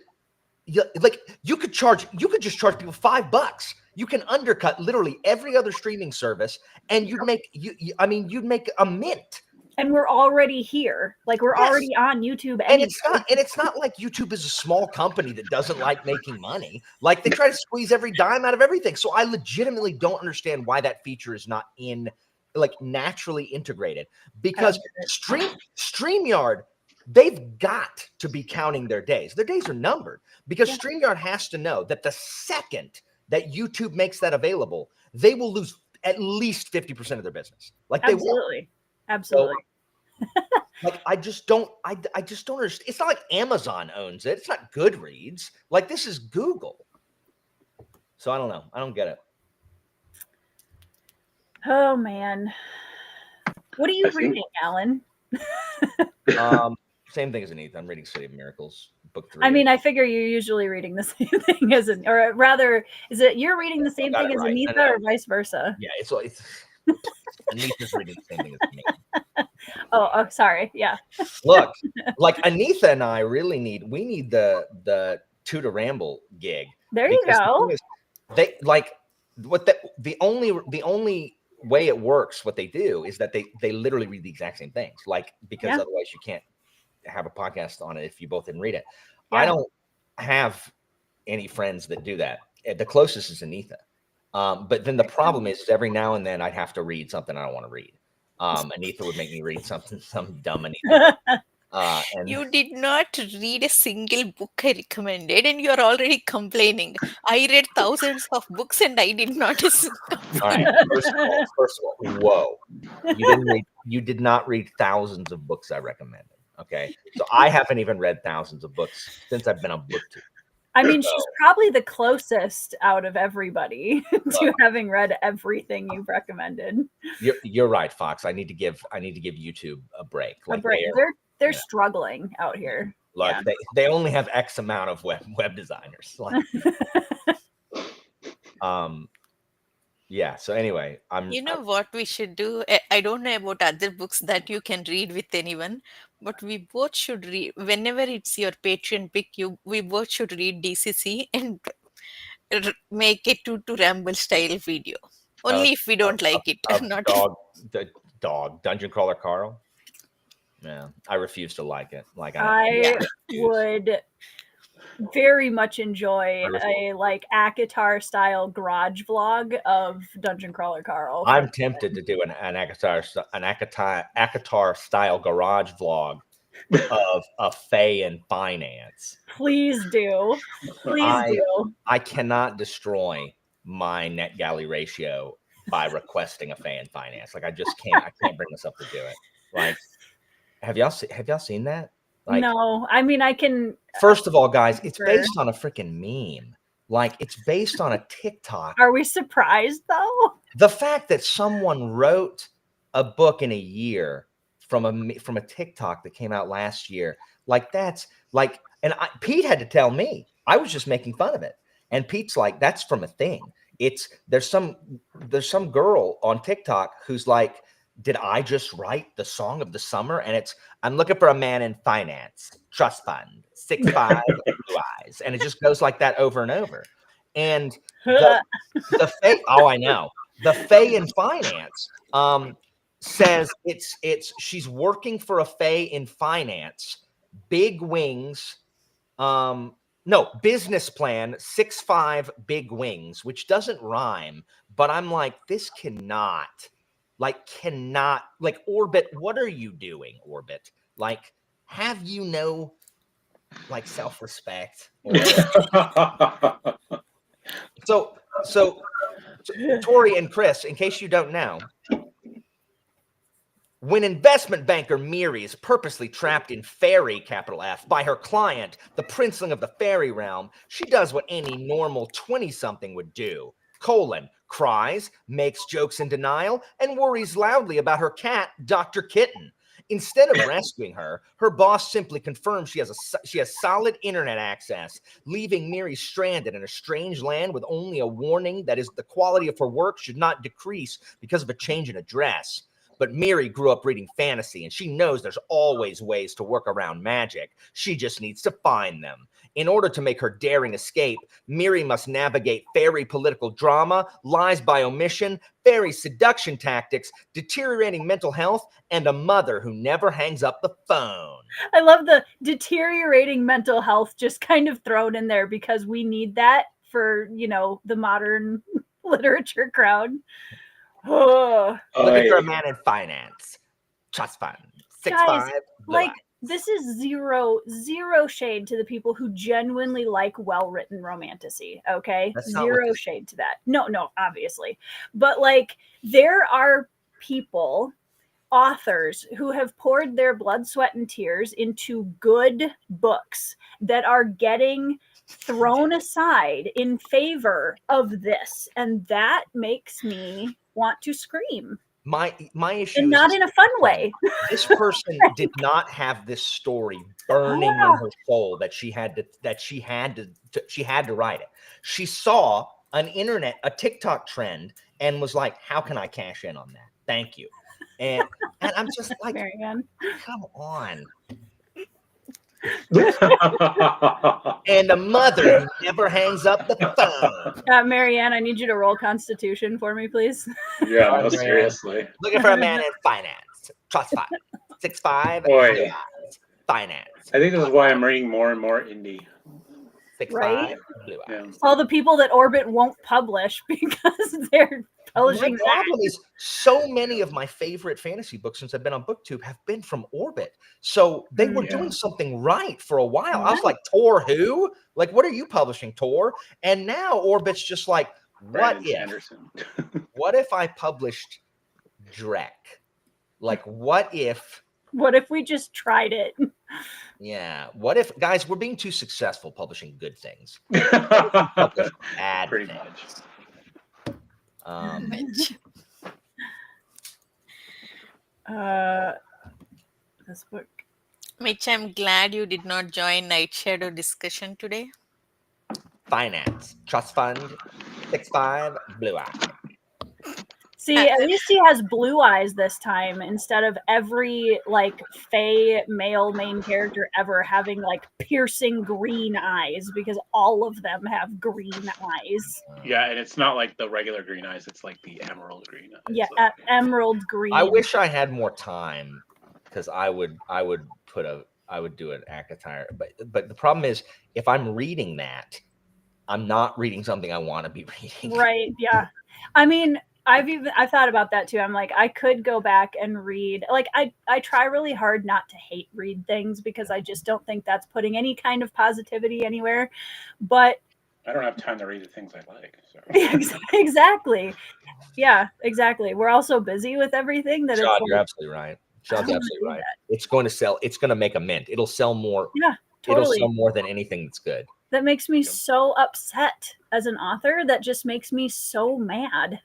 like you could just charge people $5. You can undercut literally every other streaming service, and you'd make you'd make a mint. And we're already here. Like we're already on YouTube. And it's not like YouTube is a small company that doesn't like making money. Like they try to squeeze every dime out of everything. So I legitimately don't understand why that feature is not naturally integrated. Because StreamYard, they've got to be counting their days. Their days are numbered, because StreamYard has to know that the second that YouTube makes that available, they will lose at least 50% of their business. Like they will. Absolutely. So, I just don't understand. It's not like Amazon owns it. It's not Goodreads. Like this is Google. So I don't know. I don't get it. Oh man. What are you reading, Alan? Same thing as Anita. I'm reading City of Miracles, book 3. I mean, I figure you're usually reading the same thing or rather, is it you're reading the same thing as Anita or vice versa? Yeah, it's Anita's reading the same thing as me. Oh, sorry. Yeah. Look, like Anita and I really need the Two to Ramble gig. There you go. They the only way it works, what they do is that they literally read the exact same things. Because otherwise you can't have a podcast on it if you both didn't read it. Yeah. I don't have any friends that do that. The closest is Anita. But then the problem is every now and then I'd have to read something I don't want to read. Anita would make me read some dumb Anita. And you did not read a single book I recommended, and you are already complaining. I read thousands of books, and I did not. All right. First of all, whoa! You did not read thousands of books I recommended. Okay, so I haven't even read thousands of books since I've been on BookTube. I mean, she's probably the closest out of everybody to having read everything you've recommended. You're right, Fox. I need to give YouTube a break. They're struggling out here. Like they only have X amount of web designers. Yeah. So anyway, what we should do? I don't know about other books that you can read with anyone, but we both should read. Whenever it's your Patreon pick, we both should read DCC and make a to Ramble style video. Only if we don't like it. Not dog Dungeon Crawler Carl. Yeah, I refuse to like it. I would very much enjoy a ACOTAR style garage vlog of Dungeon Crawler Carl. I'm tempted to do an ACOTAR style garage vlog of Faye and finance. Please do. Please do. I cannot destroy my NetGalley ratio by requesting a fan finance. Like I can't bring myself to do it. Like, have y'all seen that? Like, no, I mean, I can. first of all, guys, it's Sure. based on a freaking meme. Like, it's based on a TikTok. Are we surprised though? The fact that someone wrote a book in a year from a TikTok that came out last year, like that's like, and Pete had to tell me. I was just making fun of it, and Pete's like, "That's from a thing." There's some girl on TikTok who's like, "Did I just write the song of the summer?" And I'm looking for a man in finance, trust fund, 6'5", blue eyes, and it just goes like that over and over. And the Faye, oh, I know. The Faye in finance says she's working for a Faye in finance, big wings, no, business plan, 6'5", big wings, which doesn't rhyme, but I'm like, this cannot, like Orbit, what are you doing, Orbit? Like, have you no like self-respect? So Tori and Chris, in case you don't know, when investment banker Miri is purposely trapped in fairy, capital F, by her client, the princeling of the fairy realm, she does what any normal 20-something would do. Cries, makes jokes in denial, and worries loudly about her cat, Dr. Kitten. Instead of rescuing her, her boss simply confirms she has solid internet access, leaving Miri stranded in a strange land with only a warning that the quality of her work should not decrease because of a change in address. But Miri grew up reading fantasy, and she knows there's always ways to work around magic. She just needs to find them. In order to make her daring escape, Miri must navigate fairy political drama, lies by omission, fairy seduction tactics, deteriorating mental health, and a mother who never hangs up the phone. I love the deteriorating mental health just kind of thrown in there because we need that for, the modern literature crowd. Oh. Looking for a man in finance. Trust fund. 6'5", Guys, like, this is zero shade to the people who genuinely like well-written romantasy, okay? Zero shade to that. No, obviously. But, like, there are people, authors, who have poured their blood, sweat, and tears into good books that are getting thrown aside in favor of this. And that makes me want to scream. My issue and is not in a fun way. This person did not have this story burning in her soul that she had to write it. She saw a TikTok trend and was like, how can I cash in on that? Thank you. And I'm just like, Marianne, come on. And a mother who never hangs up the phone. Marianne, I need you to roll Constitution for me, please. Yeah, no, seriously. Looking for a man in finance. Trust fund. 6'5", Boy. finance. I think this is why I'm reading more and more indie. 6'5", Right? blue eyes. All the people that Orbit won't publish because they're publishing. My problem is so many of my favorite fantasy books since I've been on BookTube have been from Orbit. So they were doing something right for a while. I was like, Tor who? Like, what are you publishing, Tor? And now Orbit's just like, what if I published Drek? Like, what if we just tried it? Yeah. What if, guys, we're being too successful publishing good things. Publish bad Pretty things. much. This book. Mitch, I'm glad you did not join Night Shadow discussion today. Finance, trust fund, 6'5", blue eye. See, at least he has blue eyes this time instead of every like Fae male main character ever having like piercing green eyes, because all of them have green eyes. Yeah, and it's not like the regular green eyes; it's like the emerald green eyes. Yeah, emerald green. I wish I had more time because I would do an ACOTAR, but the problem is if I'm reading that, I'm not reading something I want to be reading. Right? Yeah. I mean, I've thought about that too. I'm like, I could go back and read. Like, I try really hard not to hate read things because I just don't think that's putting any kind of positivity anywhere. But I don't have time to read the things I like. So. Exactly. Yeah, exactly. We're all so busy with everything that Sean, it's you're like, absolutely right. I Sean's don't wanna absolutely do right. that. It's going to sell. It's going to make a mint. It'll sell more. Yeah, It'll totally. sell more than anything that's good. That makes me so upset as an author. That just makes me so mad.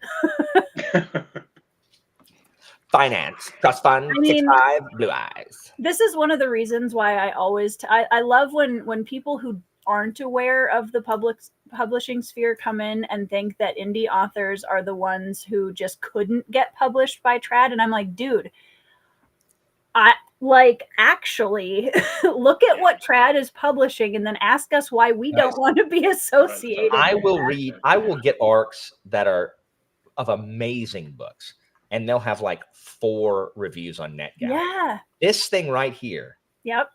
Finance, trust fund, I mean, 6'5", blue eyes. this is one of the reasons why I always I love when people who aren't aware of the public publishing sphere come in and think that indie authors are the ones who just couldn't get published by trad, and I'm like, dude, I like actually look at what trad is publishing and then ask us why we don't want to be associated. I will read. I will get arcs that are of amazing books, and they'll have like 4 reviews on NetGalley. Yeah. This thing right here Yep.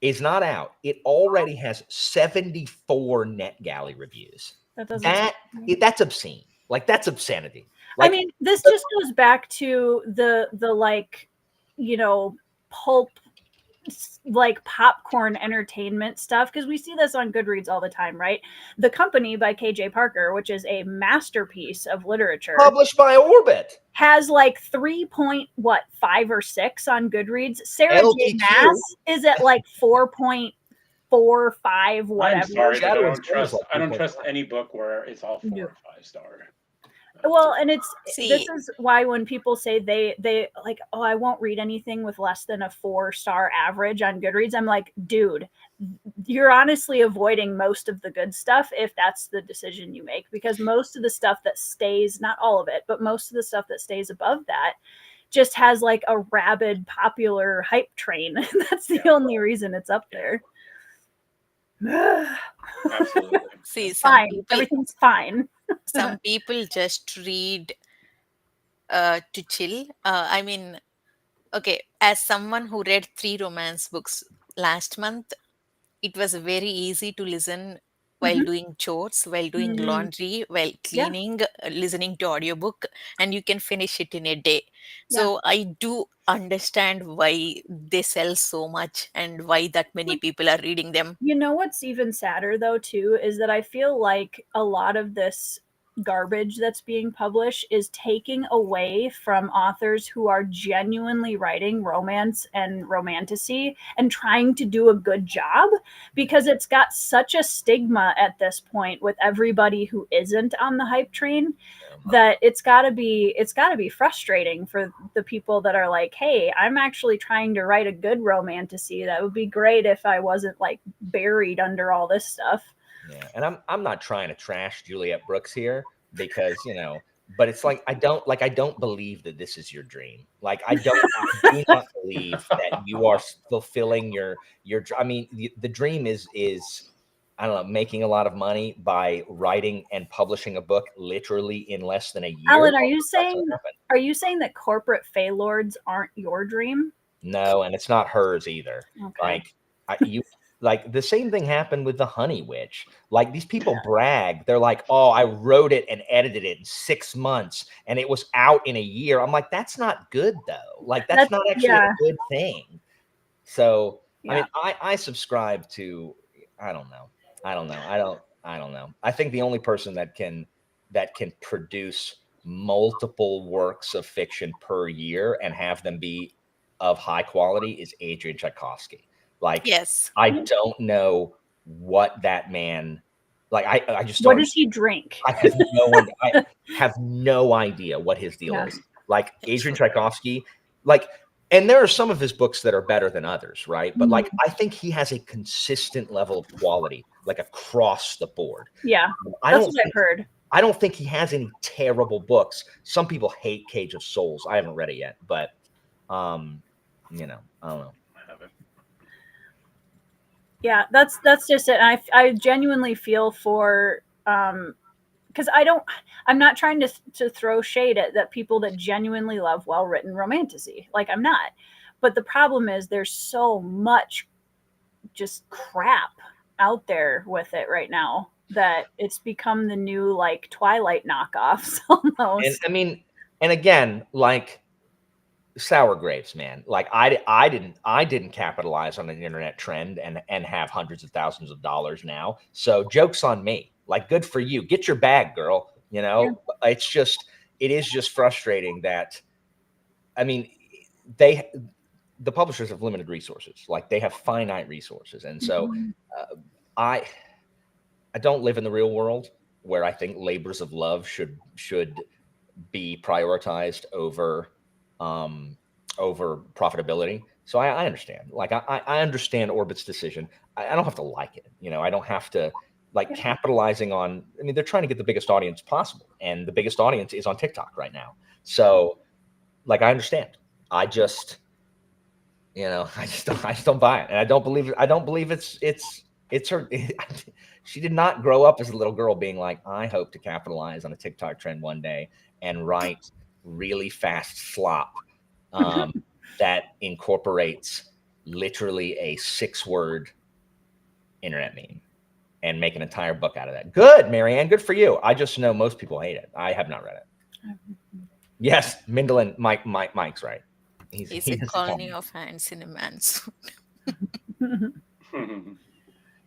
is not out. It already has 74 NetGalley reviews. That doesn't. That's obscene. Like, that's obscenity. I mean, this just goes back to the like, you know, pulp, like popcorn entertainment stuff, because we see this on Goodreads all the time, right? The Company by KJ Parker, which is a masterpiece of literature, published by Orbit, has like 3.5 or 6 on Goodreads. Sarah J. LTQ. Maas is at like 4.45, whatever. I'm sorry, but Shadow I and don't Stone is trust. like I don't 3.5. trust any book where it's all 4 or 5 star. Well, and this See, is why when people say they like, oh, I won't read anything with less than a 4-star average on Goodreads, I'm like, dude, you're honestly avoiding most of the good stuff if that's the decision you make, because most of the stuff that stays, not all of it, but most of the stuff that stays above that just has like a rabid popular hype train. That's the only reason it's up there. Absolutely. see, some Fine. people, Everything's fine. some people just read to chill. I mean, okay, as someone who read 3 romance books last month, it was very easy to listen while Mhm. doing chores, while doing Mm. laundry, while cleaning, listening to audiobook, and you can finish it in a day. So I do understand why they sell so much and why that many people are reading them. You know what's even sadder though too is that I feel like a lot of this garbage that's being published is taking away from authors who are genuinely writing romance and romantasy and trying to do a good job, because it's got such a stigma at this point with everybody who isn't on the hype train that it's got to be frustrating for the people that are like, hey, I'm actually trying to write a good romantasy. That would be great if I wasn't like buried under all this stuff. Yeah, and I'm not trying to trash Juliette Brooks here, because, you know, but it's like I don't believe that this is your dream. Like, I do not believe that you are fulfilling your I mean, the dream is I don't know, making a lot of money by writing and publishing a book literally in less than a year. Alan, are you saying that corporate failords aren't your dream? No, and it's not hers either. Okay. Like the same thing happened with the Honey Witch. Like, these people brag. They're like, oh, I wrote it and edited it in 6 months and it was out in a year. I'm like, that's not good though. Like, that's not actually a good thing. So, I mean, I subscribe to, I don't know. I don't know. I think the only person that can produce multiple works of fiction per year and have them be of high quality is Adrian Tchaikovsky. Like, Yes. I don't know what that man, like, I just What don't. does he drink? I have no idea what his deal is. Like, Adrian Tchaikovsky, like, and there are some of his books that are better than others, right? But like, I think he has a consistent level of quality, like, across the board. Yeah, that's what I've heard. I don't think he has any terrible books. Some people hate Cage of Souls. I haven't read it yet, but you know, I don't know. Yeah, that's just it. I genuinely feel for because I'm not trying to throw shade at that people that genuinely love well-written romantasy. Like, I'm not. But the problem is there's so much just crap out there with it right now that it's become the new like Twilight knockoffs almost. And I mean, and again, like, sour grapes, man. Like, I didn't capitalize on an internet trend and have hundreds of thousands of dollars now. So joke's on me. Like, good for you. Get your bag, girl. You know, it is just frustrating that, I mean, the publishers have limited resources. Like, they have finite resources. And so I don't live in the real world where I think labors of love should be prioritized over profitability. So I understand. Like, I understand Orbit's decision. I don't have to like it. You know, I don't have to like capitalizing on. I mean, they're trying to get the biggest audience possible, and the biggest audience is on TikTok right now. So, like, I understand. I just, you know, I just don't buy it, and I don't believe it's her. She did not grow up as a little girl being like, I hope to capitalize on a TikTok trend one day and write really fast slop that incorporates literally a 6-word internet meme and make an entire book out of that. Good, Marianne. Good for you. I just know most people hate it. I have not read it. Yes, Mindlin, Mike's right. He's a colony of ants in a man's suit.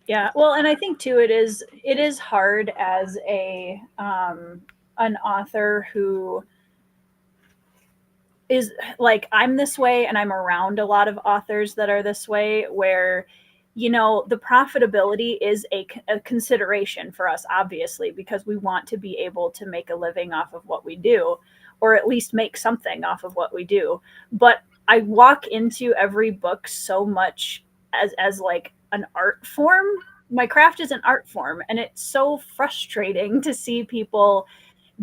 Yeah, well, and I think too, it is hard as a an author who is like, I'm this way, and I'm around a lot of authors that are this way, where, you know, the profitability is a consideration for us, obviously, because we want to be able to make a living off of what we do, or at least make something off of what we do. But I walk into every book so much as like an art form. My craft is an art form, and it's so frustrating to see people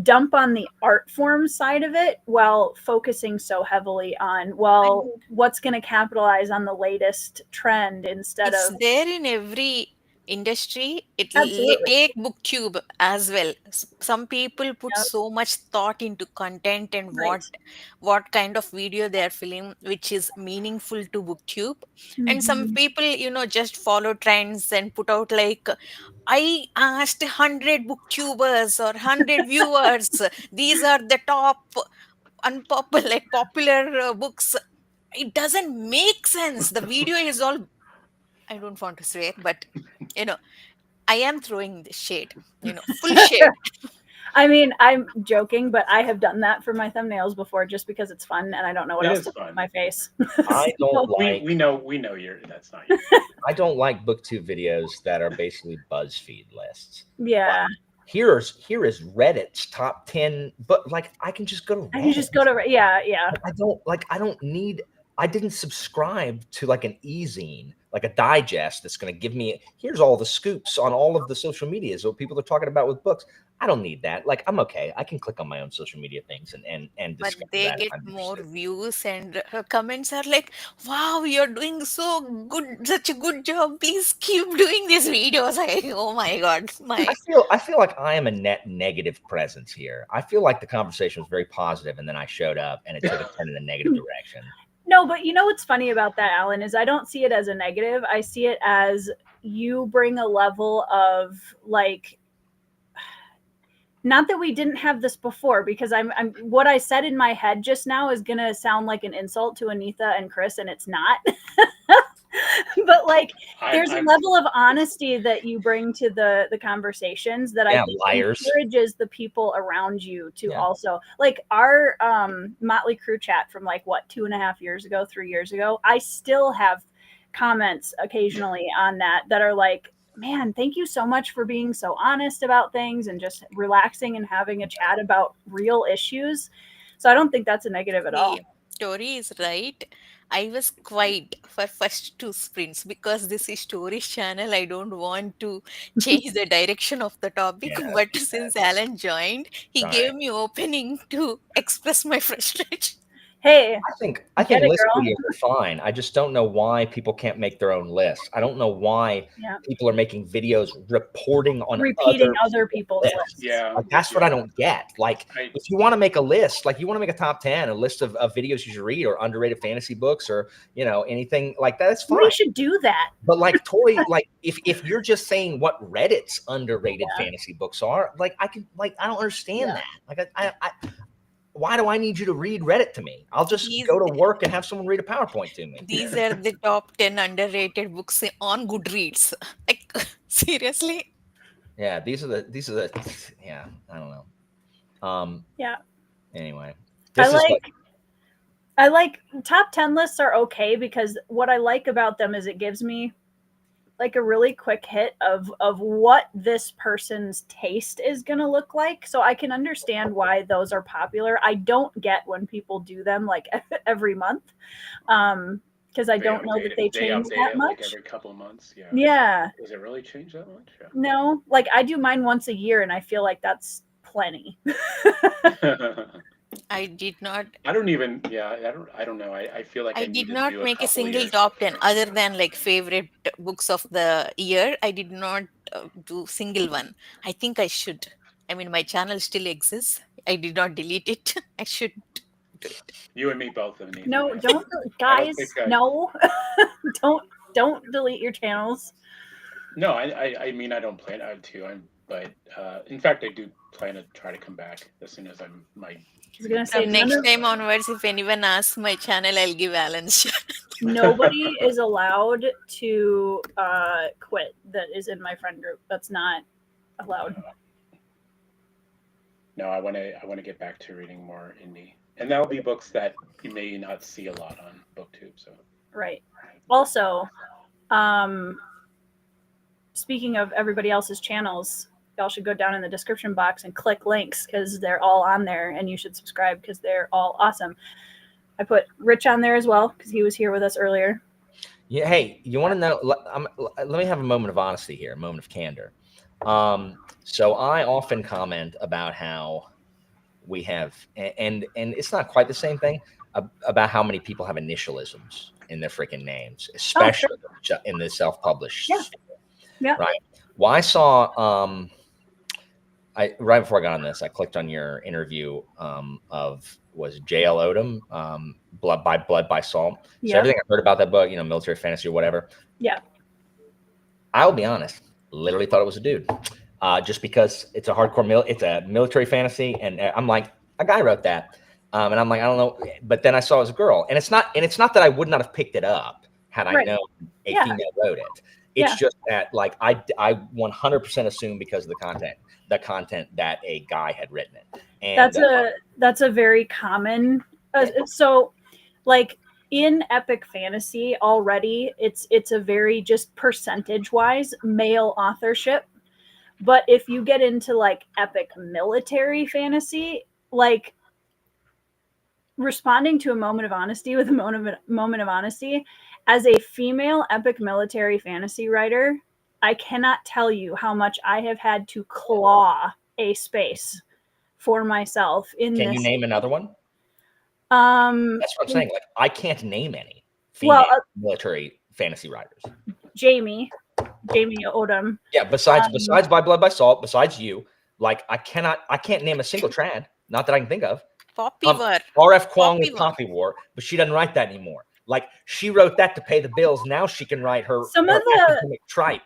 dump on the art form side of it while focusing so heavily on, well, what's going to capitalize on the latest trend instead It's of there in every industry. Absolutely. Take booktube as well. Some people put Yep. so much thought into content and Right. what kind of video they are filming, which is meaningful to booktube. And some people, you know, just follow trends and put out like, I asked 100 booktubers or 100 viewers, these are the top unpopular, like popular books. It doesn't make sense. The video is all, I don't want to swear, but you know, I am throwing the shade, you know, full shade. I mean, I'm joking, but I have done that for my thumbnails before just because it's fun and I don't know what It else is to put fun. in my face. I don't like. We know that's not you. I don't like booktube videos that are basically BuzzFeed lists. Yeah. Here is Reddit's top 10, but like, I can just go to Reddit. I can just go to yeah. I didn't subscribe to like an e-zine, like a digest that's going to give me, here's all the scoops on all of the social medias what people are talking about with books. I don't need that. Like, I'm okay. I can click on my own social media things and But discover they that if get I'm more interested. views, and comments are like, wow, you're doing so good, such a good job. Please keep doing these videos. Oh my God. I feel like I am a net negative presence here. I feel like the conversation was very positive, and then I showed up and it took a turn in a negative direction. No, but you know what's funny about that, Alan, is I don't see it as a negative. I see it as you bring a level of like, not that we didn't have this before, because I'm what I said in my head just now is gonna sound like an insult to Anitha and Chris, and it's not. But like, there's a level of honesty that you bring to the conversations that I think encourages the people around you to also, like, our Motley Crew chat from like what 2.5 years ago, 3 years ago. I still have comments occasionally on that are like, man, thank you so much for being so honest about things and just relaxing and having a chat about real issues. So I don't think that's a negative at all. Tori is right. I was quiet for first 2 sprints because this is Tori's channel. I don't want to change the direction of the topic. But since Alan joined, he gave me opening to express my frustration. Hey, I think list videos are fine. I just don't know why people can't make their own lists. I don't know why people are making videos reporting on repeating other people's lists. Yeah, like, that's what I don't get. Like, if you want to make a list, like you want to make a top 10, a list of videos you should read or underrated fantasy books or, you know, anything like that, that's fine. We should do that. But like, Tori, like if you're just saying what Reddit's underrated fantasy books are, like, I don't understand that. Like, I why do I need you to read Reddit to me? I'll just go to work and have someone read a PowerPoint to me. These are the top 10 underrated books on Goodreads. Like, seriously? Yeah, these are the yeah, I don't know. Yeah. Anyway, I this is like top 10 lists are okay because what I like about them is it gives me like a really quick hit of what this person's taste is going to look like, so I can understand why those are popular. I don't get when people do them like every month, because I don't know that they change update that it like much. every couple of months. Yeah. Yeah. Does it really change that much? No, like I do mine once a year and I feel like that's plenty. Yeah. I did not. I don't even. Yeah. I don't know. I feel like I I need did to not do a make a couple single years. top 10 other than like favorite books of the year. I did not do single one. I think I should. I mean, my channel still exists. I did not delete it. I should do it. You and me both, Anita. No, Yeah. don't I don't guys. think No, don't delete your channels. No, I mean I don't plan to. But in fact I do plan to try to come back as soon as I was gonna say From next time onwards, if anyone asks my channel, I'll give Alan's channel. nobody is allowed to quit that is in my friend group. That's not allowed. No, I want to get back to reading more indie, and that'll be books that you may not see a lot on BookTube. So Right. Also, speaking of everybody else's channels, y'all should go down in the description box and click links because they're all on there, and you should subscribe because they're all awesome. I put Rich on there as well because he was here with us earlier. Yeah. Hey, you want to know? Let me have a moment of honesty here, a moment of candor. So I often comment about how we have, and it's not quite the same thing, about how many people have initialisms in their freaking names, especially in the self-published. Yeah. Yeah. Right. Well, I saw right before I got on this, I clicked on your interview of was J.L. Odom, Blood by Salt. So Yeah. everything I heard about that book, military fantasy or whatever. Yeah. I'll be honest, literally thought it was a dude. Just because it's a hardcore it's a military fantasy, and I'm like, a guy wrote that, and I'm like, I don't know, but then I saw it was a girl, and it's not that I would not have picked it up had I known a female wrote it. It's just that, like, I 100% assume because of the content that a guy had written it, and that's a very common. So, like in epic fantasy already, it's a very just percentage wise male authorship. But if you get into like epic military fantasy, like responding to a moment of honesty with a moment of honesty, as a female epic military fantasy writer, I cannot tell you how much I have had to claw a space for myself in this. Can you name another one? That's what I'm saying. Like, I can't name any female military fantasy writers. Jamie Odom. Yeah, besides By Blood by Salt, besides you, like I can't name a single trad, not that I can think of. Poppy War. R.F. Kwong with Poppy War, but she doesn't write that anymore. Like, she wrote that to pay the bills. Now she can write her academic tripe.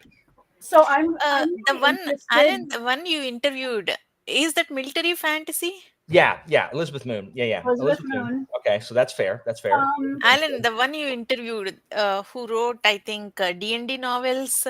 So I'm the one, Alan, the one you interviewed, is that military fantasy? Yeah, Elizabeth Moon. Yeah. Elizabeth Moon. Okay, so that's fair. Alan, the one you interviewed, who wrote, I think, D&D novels.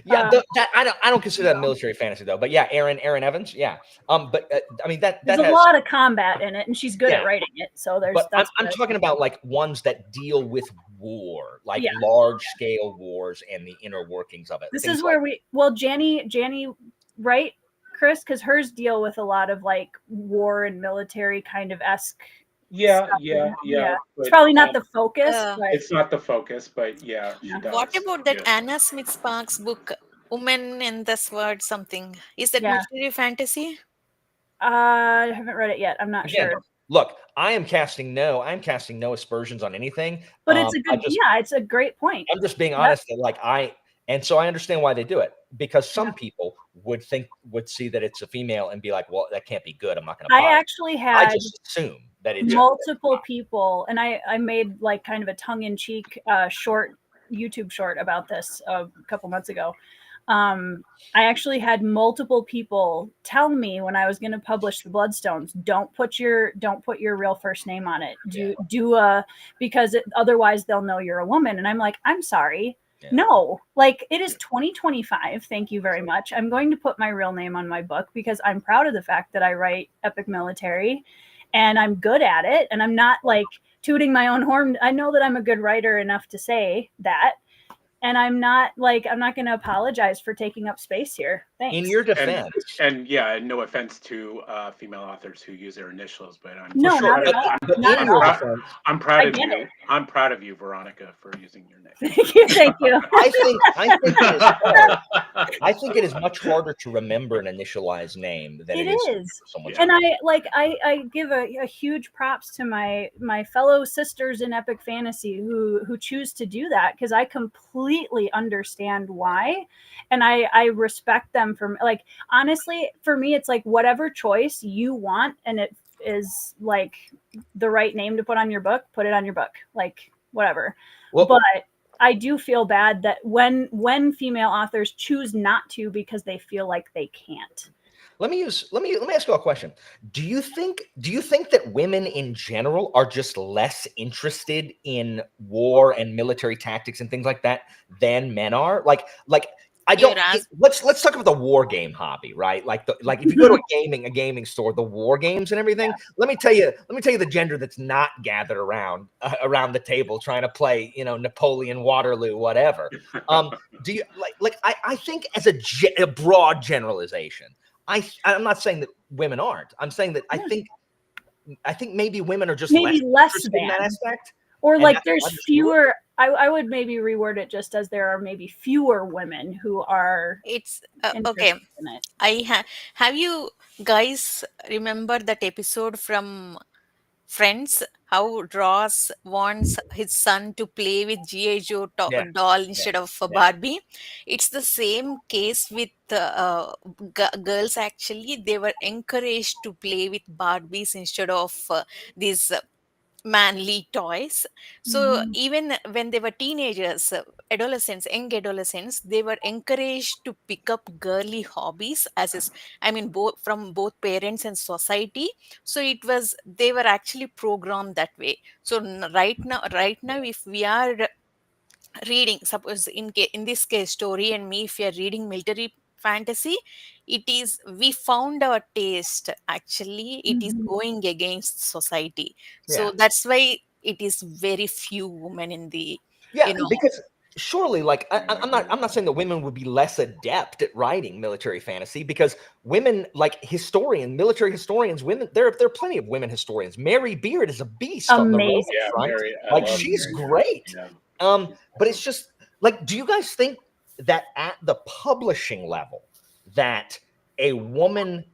Yeah, I don't consider that military fantasy though. But yeah, Erin Evans. Yeah. But I mean there's a lot of combat in it, and she's good at writing it. So there's. But I'm talking about like ones that deal with war, like large scale wars and the inner workings of it. This is where Janny, right, Chris? Because hers deal with a lot of like war and military kind of esque. Yeah. It's probably not the focus. It's not the focus, but yeah. She does. What about that Anna Smith Sparks book, Woman in the Sword something? Is that military fantasy? I haven't read it yet. I'm not sure. Look, I'm casting no aspersions on anything. But it's a good, it's a great point. I'm just being honest that so I understand why they do it, because some people would see that it's a female and be like, well, that can't be good. I'm not going to. I just assume that it's multiple people, and I made like kind of a tongue-in-cheek YouTube short about this a couple months ago. I actually had multiple people tell me when I was going to publish the Bloodstones, don't put your real first name on it. Because otherwise they'll know you're a woman. And I'm like, I'm sorry. No, like it is 2025. Thank you very much. I'm going to put my real name on my book because I'm proud of the fact that I write epic military and I'm good at it. And I'm not like tooting my own horn. I know that I'm a good writer enough to say that. And I'm not going to apologize for taking up space here. Thanks. In your defense, and yeah, no offense to female authors who use their initials, but No, sure, not at all. but Not in at your all. defense, I'm proud I of get you. it. I'm proud of you, Veronica, for using your name. Thank you. Thank you. I think it is hard. I think it is much harder to remember an initialized name than It it is to is. remember someone's And name. I give a huge props to my fellow sisters in epic fantasy who choose to do that because I completely understand why, and I respect them for like honestly for me it's like whatever choice you want and it is like the right name to put on your book, put it on your book, like whatever. Well, but I do feel bad that when female authors choose not to because they feel like they can't. let me ask you a question. Do you think that women in general are just less interested in war and military tactics and things like that than men are? Like I don't. Let's talk about the war game hobby, right? Like if you go to a gaming store, the war games and everything. Yeah. Let me tell you the gender that's not gathered around the table trying to play, Napoleon, Waterloo, whatever. Do you I think as a broad generalization, I'm not saying that women aren't. I'm saying that I think maybe women are just maybe less than in that aspect. Or like there's fewer. I would maybe reword it just as there are maybe fewer women who are. It's okay. In it. Have you guys remember that episode from Friends? How Ross wants his son to play with G.I. Joe doll instead of Barbie. It's the same case with girls. Actually, they were encouraged to play with Barbies instead of these manly toys. So even when they were teenagers, young adolescents, they were encouraged to pick up girly hobbies both from both parents and society. So they were actually programmed that way. So right now if we are reading, suppose in this case story and me, if we are reading military fantasy, it is we found our taste. Actually it is going against society. So that's why it is very few women in the because surely I'm not saying that women would be less adept at writing military fantasy, because women, like military historians, women, there are plenty of women historians. Mary Beard is a beast. Amazing. On the Romans, right? She's Mary great. Yeah. But it's just do you guys think that at the publishing level that a woman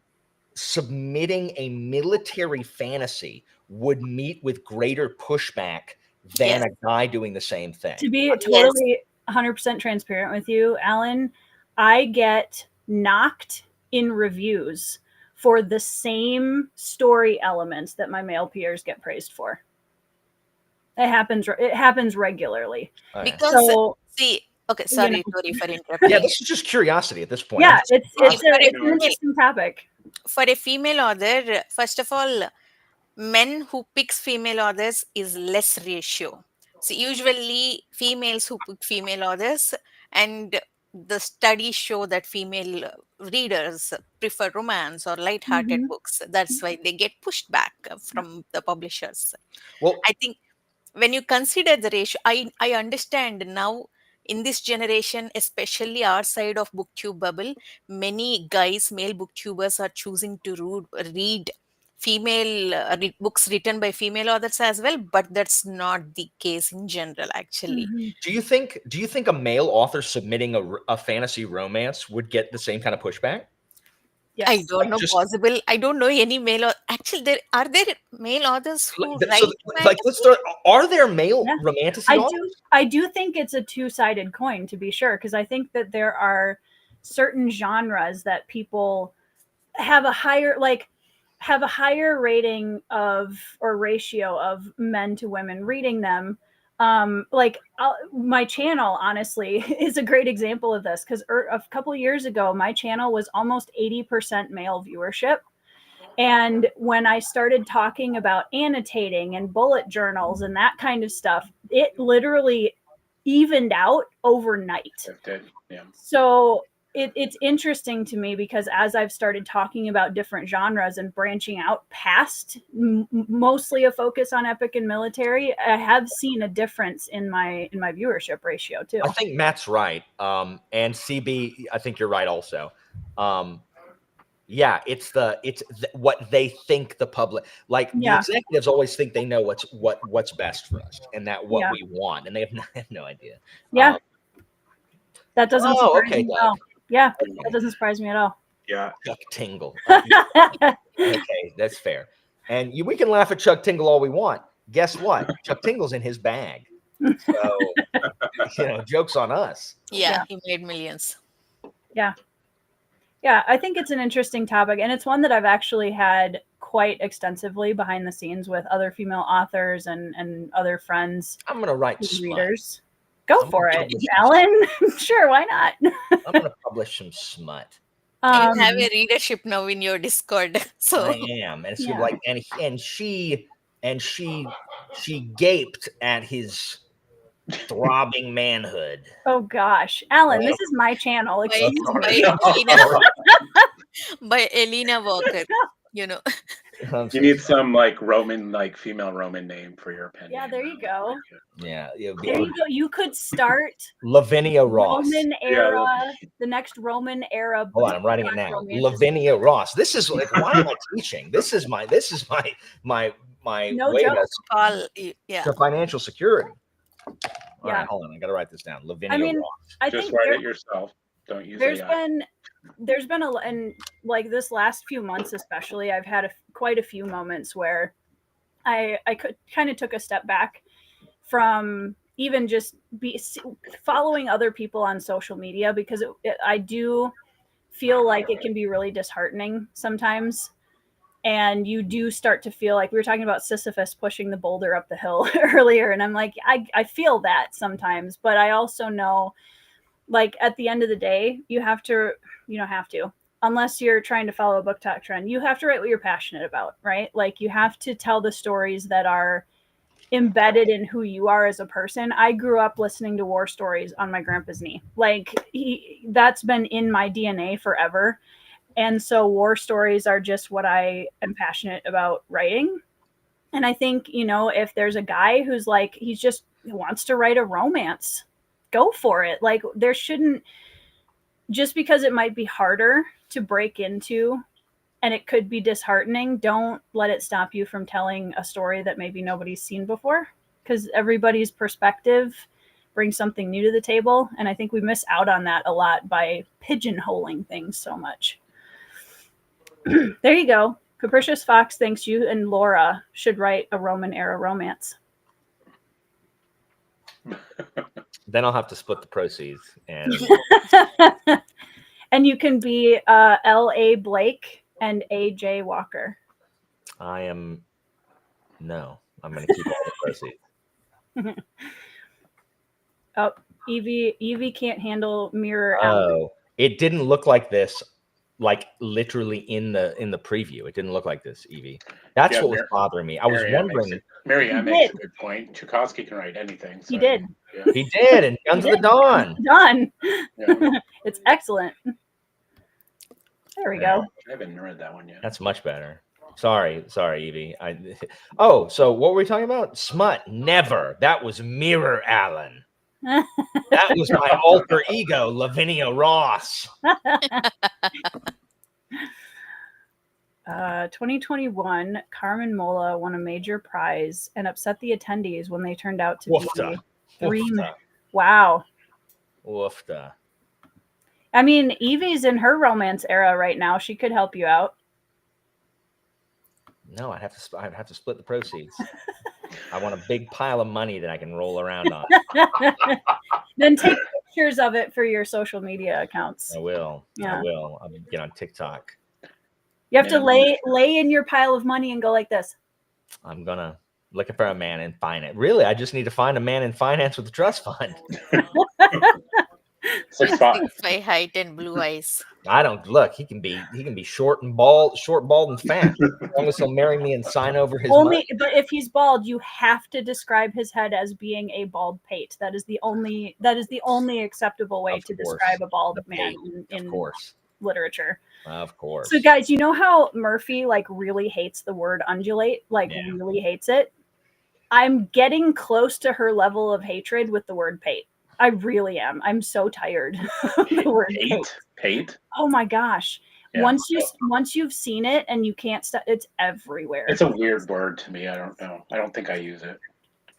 submitting a military fantasy would meet with greater pushback than a guy doing the same thing? To be totally 100% transparent with you, Alan, I get knocked in reviews for the same story elements that my male peers get praised for. It happens regularly. Because sorry for interrupting. Yeah, this is just curiosity at this point. Yeah, it's an interesting topic. For a female author, first of all, men who picks female authors is less ratio. So usually females who pick female authors, and the studies show that female readers prefer romance or light-hearted books. That's why they get pushed back from the publishers. Well, I think when you consider the ratio, I understand now in this generation, especially our side of booktube bubble, many male booktubers are choosing to read female books written by female authors as well, but that's not the case in general. Actually, do you think a male author submitting a fantasy romance would get the same kind of pushback? Yes. I don't know. Possible. I don't know any male. Actually, are there male authors who write? Let's start. Are there male romantic authors? I do think it's a two-sided coin, to be sure, because I think that there are certain genres that people have a higher rating of or ratio of men to women reading them. My channel honestly is a great example of this, because a couple of years ago my channel was almost 80% male viewership, and when I started talking about annotating and bullet journals and that kind of stuff, it literally evened out overnight. Shifted, yeah. So it's interesting to me because as I've started talking about different genres and branching out past mostly a focus on epic and military, I have seen a difference in my viewership ratio too. I think Matt's right. And CB, I think you're right also. Yeah, it's what they think the public, like the Yeah. executives always think they know what's best for us and that what Yeah. we want, and they have no idea. Yeah. That doesn't surprise okay, me at all. Yeah, Okay. that doesn't surprise me at all. Yeah. Chuck Tingle. Okay, that's fair. And we can laugh at Chuck Tingle all we want. Guess what? Chuck Tingle's in his bag. So, joke's on us. Yeah, he made millions. Yeah. Yeah, I think it's an interesting topic, and it's one that I've actually had quite extensively behind the scenes with other female authors and other friends, I'm gonna write smut. readers. Go I'm for gonna it, publish Alan. Sure, why not? I'm gonna publish some smut. You have a readership now in your Discord, so I am, and it's Yeah. like, and she gaped at his throbbing manhood. Oh gosh, Alan, this is my channel. Excuse me. by Elena Walker. You know, You need some like Roman, like female Roman name for your pen. Yeah, name. there you go. Yeah, There you go. You could start Lavinia Ross. Roman era, the next Roman era. Hold on, I'm writing it now. romanticism. Lavinia Ross. This is like, why am I teaching? This is my No way joke. Paul. Yeah, to financial security. All Yeah. right, hold on. I got to write this down. Lavinia I mean, Ross. I Just think write it yourself. Don't use there's AI. been and like this last few months especially, I've had quite a few moments where I kind of took a step back from even just following other people on social media, because I do feel like it can be really disheartening sometimes, and you do start to feel like we were talking about Sisyphus pushing the boulder up the hill earlier, and I'm like, I feel that sometimes, but I also know, like, at the end of the day, you don't have to, unless you're trying to follow a book talk trend, you have to write what you're passionate about, right? Like, you have to tell the stories that are embedded in who you are as a person. I grew up listening to war stories on my grandpa's knee. Like, that's been in my DNA forever. And so war stories are just what I am passionate about writing. And I think, if there's a guy who's like, he wants to write a romance, go for it. Like, there shouldn't, just because it might be harder to break into and it could be disheartening, don't let it stop you from telling a story that maybe nobody's seen before, because everybody's perspective brings something new to the table. And I think we miss out on that a lot by pigeonholing things so much. There you go. Capricious Fox thinks you and Laura should write a Roman era romance. Then I'll have to split the proceeds. And And you can be L.A. Blake and A.J. Walker. I'm going to keep all the proceeds. Oh, Evie can't handle mirror. Oh, it didn't look like this, like literally in the preview. It didn't look like this, Evie. That's what was bothering me. I was wondering. Marianne makes a good point. Tchaikovsky can write anything. So, He did. Yeah. He did, and Guns of the Dawn. Done. Yeah. It's excellent. There we go. I haven't read that one yet. That's much better. Sorry, Evie. So what were we talking about? Smut. Never. That was Mirror Alan. That was my alter ego, Lavinia Ross. 2021, Carmen Mola won a major prize and upset the attendees when they turned out to be three. Wow. Woofda. I mean, Evie's in her romance era right now. She could help you out. No, I'd have to split the proceeds. I want a big pile of money that I can roll around on. Then take pictures of it for your social media accounts. I will. Yeah. I will. I'll get on TikTok. You have to lay in your pile of money and go like this. I'm gonna looking for a man in finance. Really, I just need to find a man in finance with a trust fund. 6'5". 6'5" height and blue eyes. I don't look. He can be short, bald, and fat. As long as he'll marry me and sign over his money. But if he's bald, you have to describe his head as being a bald pate. That is the only acceptable way to describe a bald man in literature. Of course. So guys, you know how Murphy like really hates the word undulate, really hates it? I'm getting close to her level of hatred with the word pate. I really am. I'm so tired of the word Pate? Oh my gosh. Yeah. Once you've seen it and you can't stop, it's everywhere. It's a weird word to me. I don't know. I don't think I use it.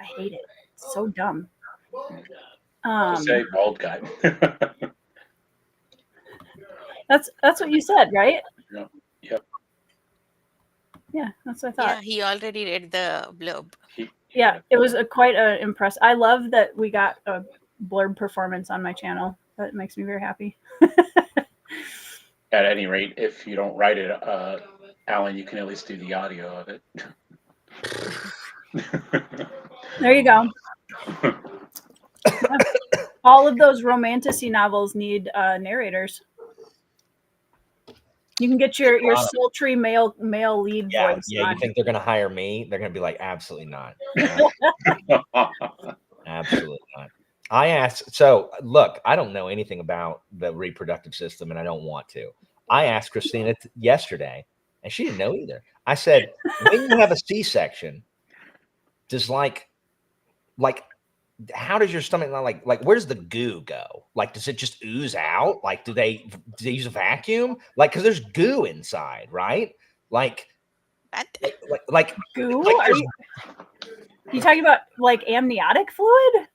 I hate it. It's so dumb. Just say bald guy. That's what you said, right? Yep. Yeah, that's what I thought. Yeah, he already read the blurb. Yeah, it was quite an impressive. I love that we got a blurb performance on my channel. That makes me very happy. At any rate, if you don't write it, Alan, you can at least do the audio of it. There you go. All of those romantasy novels need narrators. You can get your sultry male lead voice. Yeah, you think they're gonna hire me? They're gonna be like, absolutely not. Absolutely not. I asked, so look, I don't know anything about the reproductive system and I don't want to. I asked Christina yesterday and she didn't know either. I said, when you have a C-section, does like how does your stomach like where does the goo go? Like, does it just ooze out? Like, do they use a vacuum? Like, because there's goo inside, right? Like goo? Are you talking about like amniotic fluid?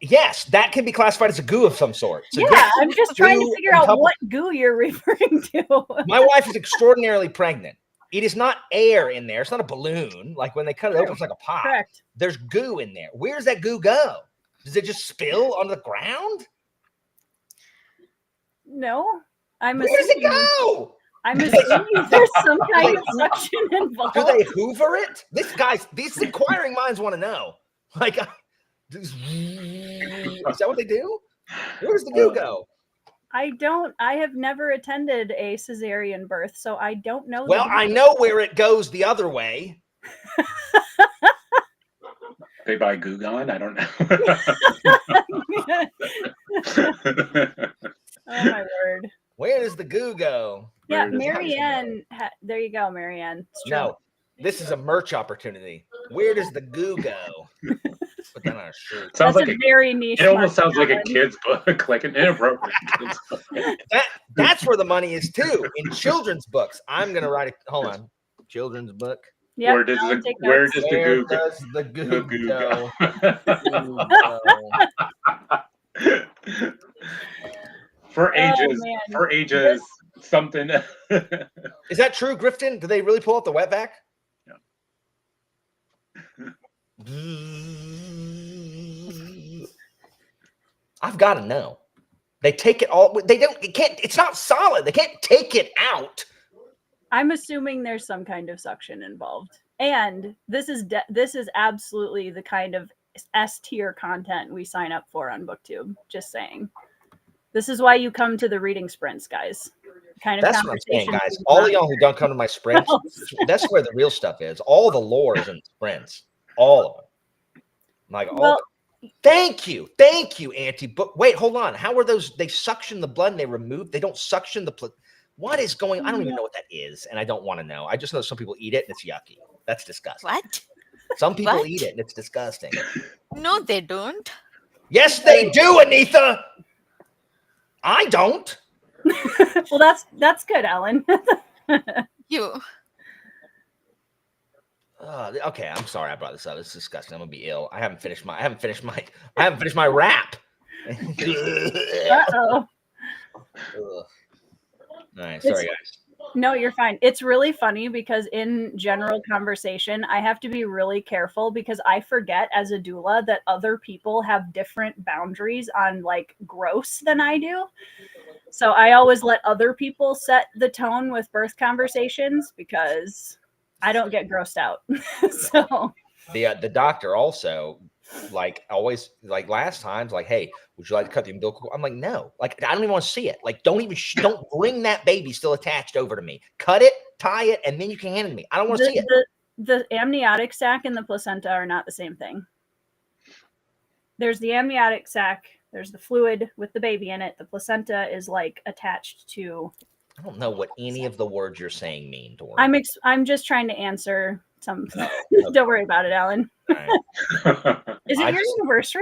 Yes, that can be classified as a goo of some sort. So yeah, I'm just trying to figure out what goo you're referring to. My wife is extraordinarily pregnant. It is not air in there. It's not a balloon. Like when they cut it open, it's like a pop. Correct. There's goo in there. Where does that goo go? Does it just spill on the ground? No. Where does it go? I'm assuming there's some kind of suction involved. Do they hoover it? These inquiring minds want to know. Like, is that what they do? Where does the goo go? I have never attended a cesarean birth, so I don't know. Well, I know where it goes the other way. They buy Goo Gone? I don't know. Oh my word. Where does the goo go? Yeah, Marianne. There you go, Marianne. No, this is a merch opportunity. Where does the goo go? Put that on a shirt. Sounds like a very niche. It almost sounds like a kid's book, like an inappropriate kid's book. That's where the money is too. In children's books, I'm gonna write it. Hold on, children's book. Yeah. Where does the goo go? For ages, something. Is that true, Grifton? Do they really pull out the wet vac? I've got to know. They take it all. They don't. It can't. It's not solid. They can't take it out. I'm assuming there's some kind of suction involved, and this is absolutely the kind of S tier content we sign up for on BookTube. Just saying. This is why you come to the reading sprints, guys. That's what I'm saying, guys. All of y'all who don't come to my sprints, that's where the real stuff is. All the lore is in the sprints. All of them. Thank you, Auntie. But wait, hold on. How are those? They suction the blood and they remove. They don't suction the. What is going? I don't even know what that is, and I don't want to know. I just know some people eat it and it's yucky. That's disgusting. What? Some people eat it and it's disgusting. No, they don't. Yes, they do, Anitha. I don't. Well, that's good, Ellen. You. Okay, I'm sorry I brought this up. It's disgusting. I'm gonna be ill. I haven't finished my wrap. Uh-oh. All right, sorry guys. No, you're fine. It's really funny because in general conversation, I have to be really careful because I forget as a doula that other people have different boundaries on like gross than I do. So I always let other people set the tone with birth conversations because I don't get grossed out. So the doctor also like always, like last time's like, hey, would you like to cut the umbilical cord? I'm like, no, like I don't even want to see it. Like, don't even don't bring that baby still attached over to me. Cut it, tie it, and then you can hand it to me. I don't want to see it. The amniotic sac and the placenta are not the same thing. There's the amniotic sac. There's the fluid with the baby in it. The placenta is like attached to. I don't know what any of the words you're saying mean, Tori. I'm just trying to answer some. Oh, okay. Don't worry about it, Alan. Right. Is it your anniversary?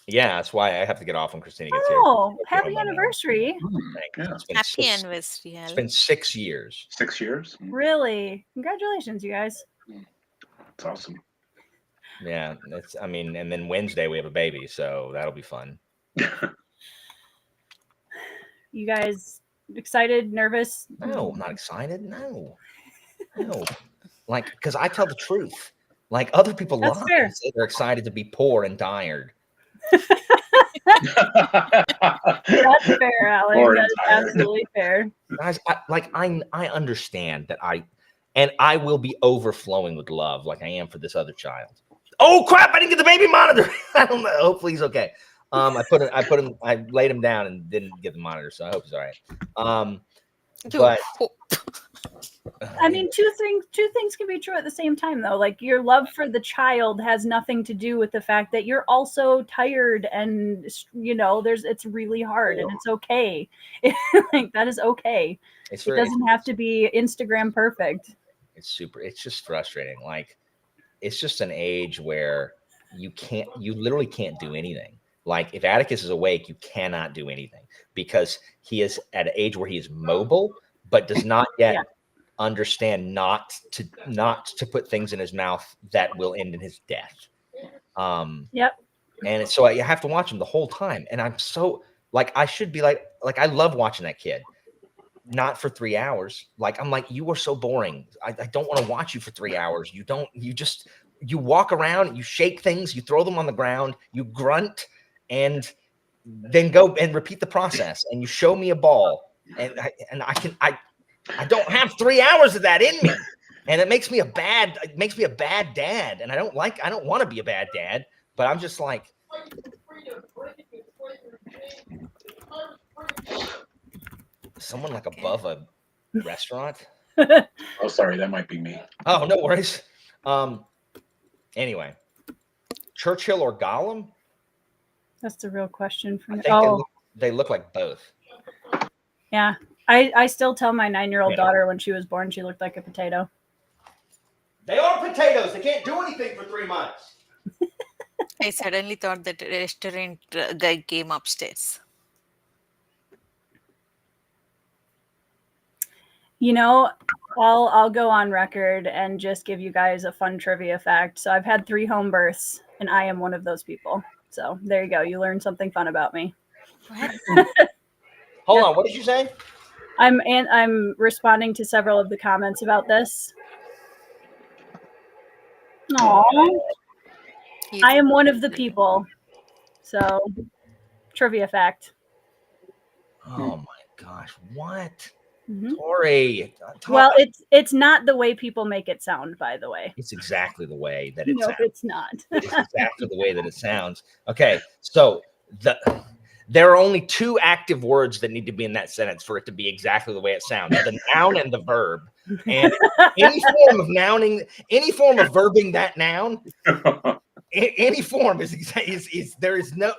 Yeah, that's why I have to get off when Christina gets here. Oh, happy anniversary! Yeah. Happy anniversary, It's Alan. been 6 years. 6 years. Really, congratulations, you guys. It's awesome. Yeah, I mean, and then Wednesday we have a baby, so that'll be fun. You guys excited, nervous? No, I'm not excited. No. Like, because I tell the truth. Like other people That's lie fair. and say they're excited to be poor and tired. That's fair, Alan. That's absolutely fair. Guys, I understand that I will be overflowing with love like I am for this other child. Oh crap! I didn't get the baby monitor. I don't know. Hopefully he's okay. I laid him down and didn't get the monitor, so I hope he's all right. But I mean, two things can be true at the same time, though. Like your love for the child has nothing to do with the fact that you're also tired, and it's really hard, and it's okay. Like that is okay. It doesn't have to be Instagram perfect. It's just frustrating. Like it's just an age where you literally can't do anything. Like if Atticus is awake, you cannot do anything because he is at an age where he is mobile, but does not yet understand not to put things in his mouth that will end in his death. Yep. And so you have to watch him the whole time. And I'm so like, I should be like I love watching that kid. Not for 3 hours. Like, I'm like, you are so boring. I don't want to watch you for 3 hours. You walk around, you shake things, you throw them on the ground, you grunt, and then go and repeat the process. And you show me a ball. And I don't have 3 hours of that in me. And it makes me a bad dad. And I don't want to be a bad dad, but I'm just like, someone like above a restaurant. Oh, sorry, that might be me. Oh, no worries. Anyway, Churchill or Gollum? That's the real question for me. I think they look like both. Yeah. I still tell my 9-year-old daughter when she was born, she looked like a potato. They are potatoes. They can't do anything for 3 months. I suddenly thought that a restaurant guy came upstairs. I'll go on record and just give you guys a fun trivia fact. So I've had 3 home births, and I am one of those people. So there you go. You learned something fun about me. Hold on. What did you say? I'm responding to several of the comments about this. Aww. I am one of the people. So, trivia fact. Oh my gosh! What, Mm-hmm. Tori? Well, it's not the way people make it sound. By the way, it's exactly the way that it no, sounds. it's not. It's exactly the way that it sounds. Okay, so there are only 2 active words that need to be in that sentence for it to be exactly the way it sounds: the noun and the verb. And any form of nouning, any form of verbing that noun, any form is there's no.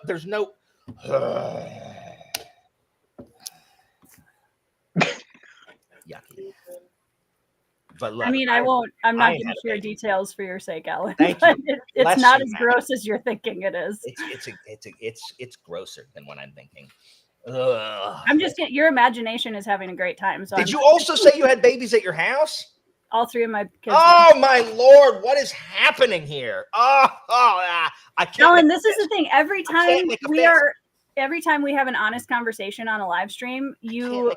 Yucky. But look, I mean, I'm not going to share details for your sake, Alan. Thank but you. It's not as gross as you're thinking it is. It's grosser than what I'm thinking. Ugh. I'm just getting, your imagination is having a great time. So did you also say you had babies at your house? All 3 of my kids. Oh my Lord, what is happening here? I can't. Alan, this is the thing. Every time we have an honest conversation on a live stream, you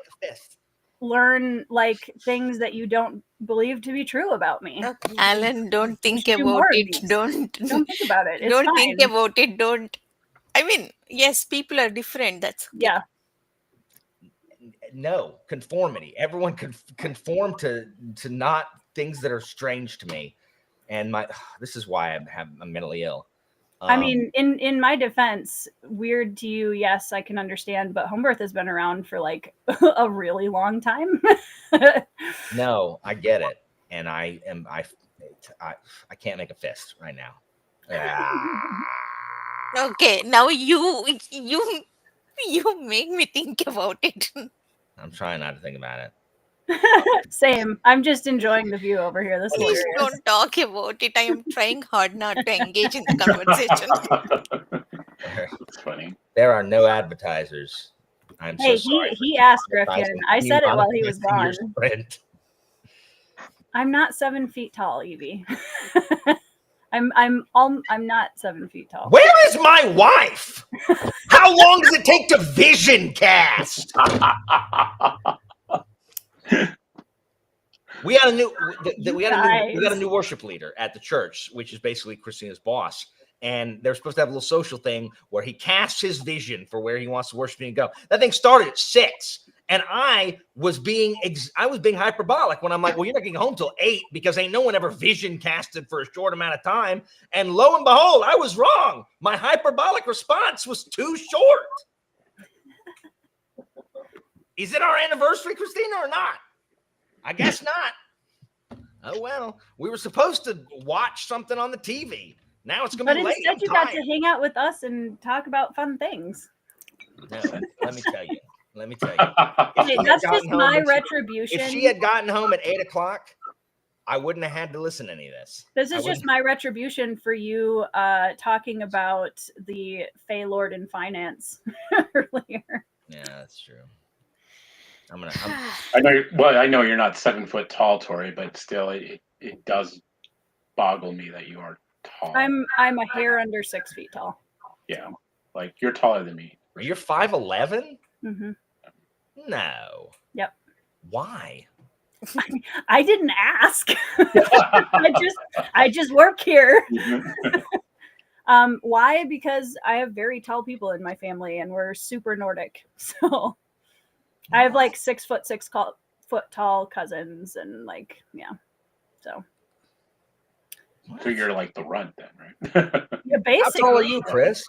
learn like things that you don't believe to be true about me. Alan, don't think about it. Don't think about it. It's don't fine. think about it. Don't. I mean, yes, people are different. That's yeah. No conformity. Everyone conform to not things that are strange to me, and this is why I'm mentally ill. I mean, in my defense, weird to you, yes, I can understand, but home birth has been around for like a really long time. no, I get it, and I can't make a fist right now. Okay, now you make me think about it. I'm trying not to think about it. Same. I'm just enjoying the view over here. This is Please hilarious. don't talk about it. I am trying hard not to engage in the conversation. It's funny. There are no advertisers. I'm Hey, so sorry. he asked Griffin. I said it while he was gone. I'm not 7 feet tall, Evie. I'm not 7 feet tall. Where is my wife? How long does it take to vision cast? We got a new we got a new worship leader at the church, which is basically Christina's boss. And they're supposed to have a little social thing where he casts his vision for where he wants to worship and go. That thing started at 6. And I was being hyperbolic when I'm like, well, you're not getting home till 8 because ain't no one ever vision casted for a short amount of time. And lo and behold, I was wrong. My hyperbolic response was too short. Is it our anniversary, Christina, or not? I guess not. Oh, well, we were supposed to watch something on the TV. Now it's going to be late. But instead, you got to hang out with us and talk about fun things. No, let me tell you. Hey, that's just my retribution. If she had gotten home at 8 o'clock, I wouldn't have had to listen to any of this. This is just my retribution for you talking about the Fey Lord in finance earlier. Yeah, that's true. I know you're not 7 foot tall, Tori, but still, it does boggle me that you are tall. I'm a hair under 6 feet tall. Yeah, like you're taller than me. You're 5'11"? Mm-hmm. No. Yep. Why? I didn't ask. I just work here. Why? Because I have very tall people in my family, and we're super Nordic. So I have like 6'6" foot tall cousins, and like So you're like the runt then, right? Yeah, basically. How tall are you, Chris?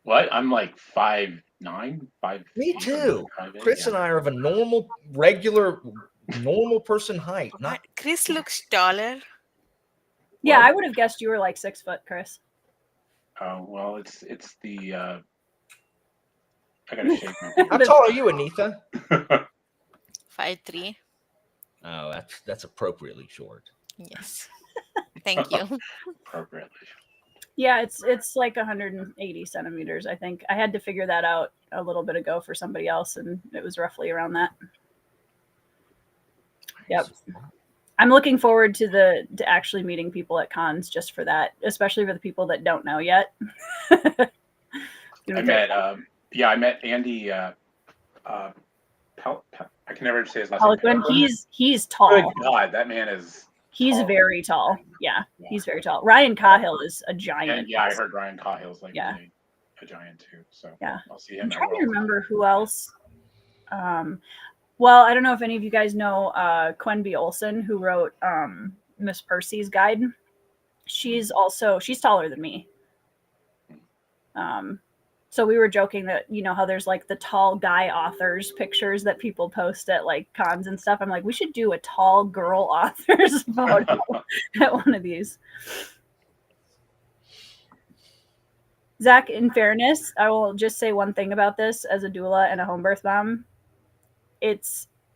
What? I'm like 5'9", 5. Me too. Chris and I are of a regular person height. Not Chris looks taller. Yeah, I would have guessed you were like 6 foot, Chris. Oh well, it's the. I gotta shake my beard. How tall are you, Anitha? 5'3". Oh, that's appropriately short. Yes. Thank you. Appropriately. Yeah, it's like 180 centimeters, I think. I had to figure that out a little bit ago for somebody else, and it was roughly around that. Yep. I'm looking forward to actually meeting people at cons just for that, especially for the people that don't know yet. I met Andy. I can never say his last name. He's tall. Good God, that man is. He's tall. very tall. Yeah, he's very tall. Ryan Cahill is a giant. And yeah, I heard Ryan Cahill's like really a giant too. So yeah, I'll see him. I'm trying to remember who else. Well, I don't know if any of you guys know Quenby Olson, who wrote Miss Percy's Guide. She's taller than me. So we were joking that, how there's like the tall guy authors pictures that people post at like cons and stuff. I'm like, we should do a tall girl authors photo at one of these. Zach, in fairness, I will just say one thing about this as a doula and a home birth mom.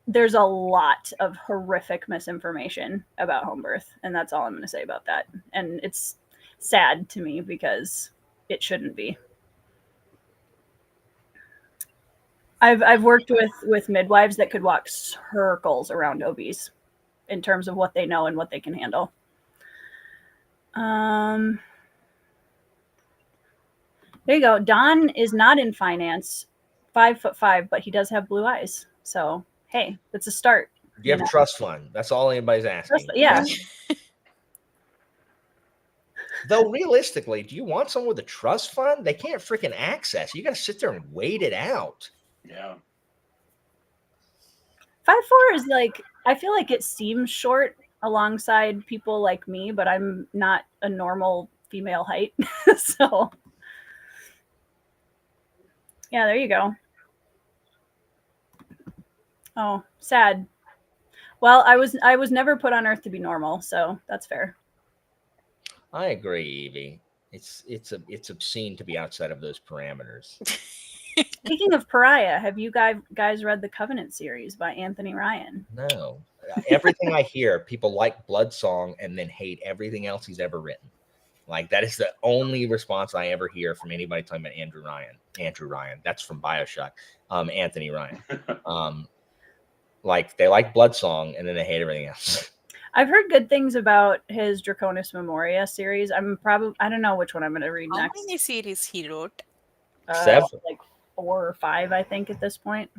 There's a lot of horrific misinformation about home birth, and that's all I'm going to say about that. And it's sad to me because it shouldn't be. I've worked with midwives that could walk circles around OBs in terms of what they know and what they can handle. There you go. Don is not in finance, 5'5", but he does have blue eyes. So hey, that's a start. Do you have a trust fund? That's all anybody's asking. Yeah. Though realistically, do you want someone with a trust fund? They can't freaking access. You got to sit there and wait it out. Yeah. 5'4" is like, I feel like it seems short alongside people like me, but I'm not a normal female height. So yeah, there you go. Oh, sad. Well, I was never put on Earth to be normal, so that's fair. I agree, Evie. It's obscene to be outside of those parameters. Speaking of Pariah, have you guys read the Covenant series by Anthony Ryan? No. Everything I hear, people like Bloodsong and then hate everything else he's ever written. Like, that is the only response I ever hear from anybody talking about Andrew Ryan. Andrew Ryan. That's from BioShock. Anthony Ryan. Like, they like Bloodsong and then they hate everything else. I've heard good things about his Draconis Memoria series. I don't know which one I'm going to read How next. many series he wrote? Several. Like 4 or 5, I think, at this point.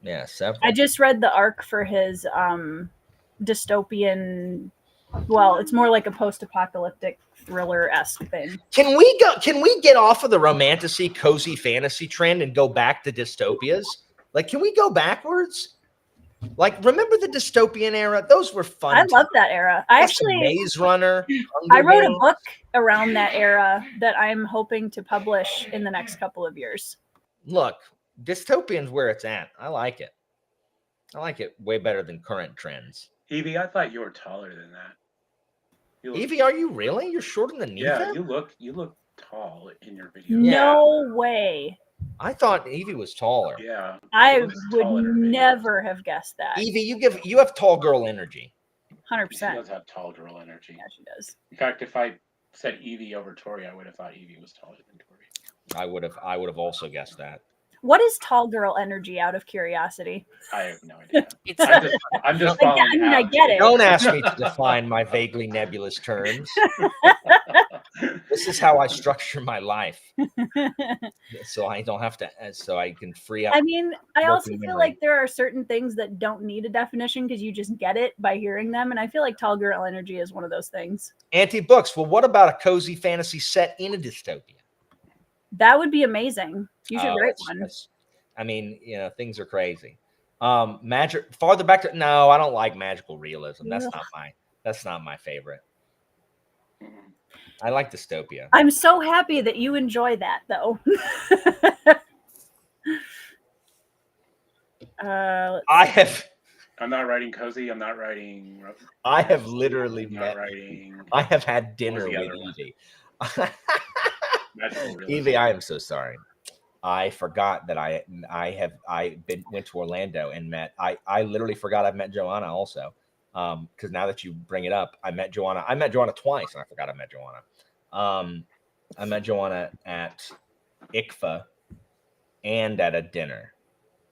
Yeah, several. I just read the arc for his dystopian. Well, it's more like a post-apocalyptic thriller-esque thing. Can we get off of the romantasy, cozy fantasy trend and go back to dystopias? Like, can we go backwards? Like, remember the dystopian era? Those were fun. I love that era. I actually Maze Runner. I wrote a book around that era that I'm hoping to publish in the next couple of years. Look, dystopian's where it's at. I like it. I like it way better than current trends. Evie, I thought you were taller than that. Evie, are you really? You're shorter than Neva? Yeah, you look tall in your video. No way. I thought Evie was taller. Yeah. I would never have guessed that. Evie, you have tall girl energy. 100%. She does have tall girl energy. Yeah, she does. In fact, if I said Evie over Tori, I would have thought Evie was taller than Tori. I would have also guessed that. What is tall girl energy, out of curiosity? I have no idea. It's I'm just following. I mean, I get it. Don't ask me to define my vaguely nebulous terms. This is how I structure my life, so I don't have to. So I can free up. I mean, I also working feel memory. like there are certain things that don't need a definition because you just get it by hearing them, and I feel like tall girl energy is one of those things. Anti-books. Well, what about a cozy fantasy set in a dystopia? That would be amazing. You should write one. I mean, things are crazy. Magic. Farther back to no, I don't like magical realism. That's not my favorite. I like dystopia. I'm so happy that you enjoy that, though. I'm not writing cozy. I'm not writing. I have literally not writing. I have had dinner with Evie. Evie, I am so sorry. I forgot that went to Orlando and met. I literally forgot I've met Joanna also. Because now that you bring it up, I met Joanna twice, and I forgot I met Joanna. I met Joanna at ICFA and at a dinner,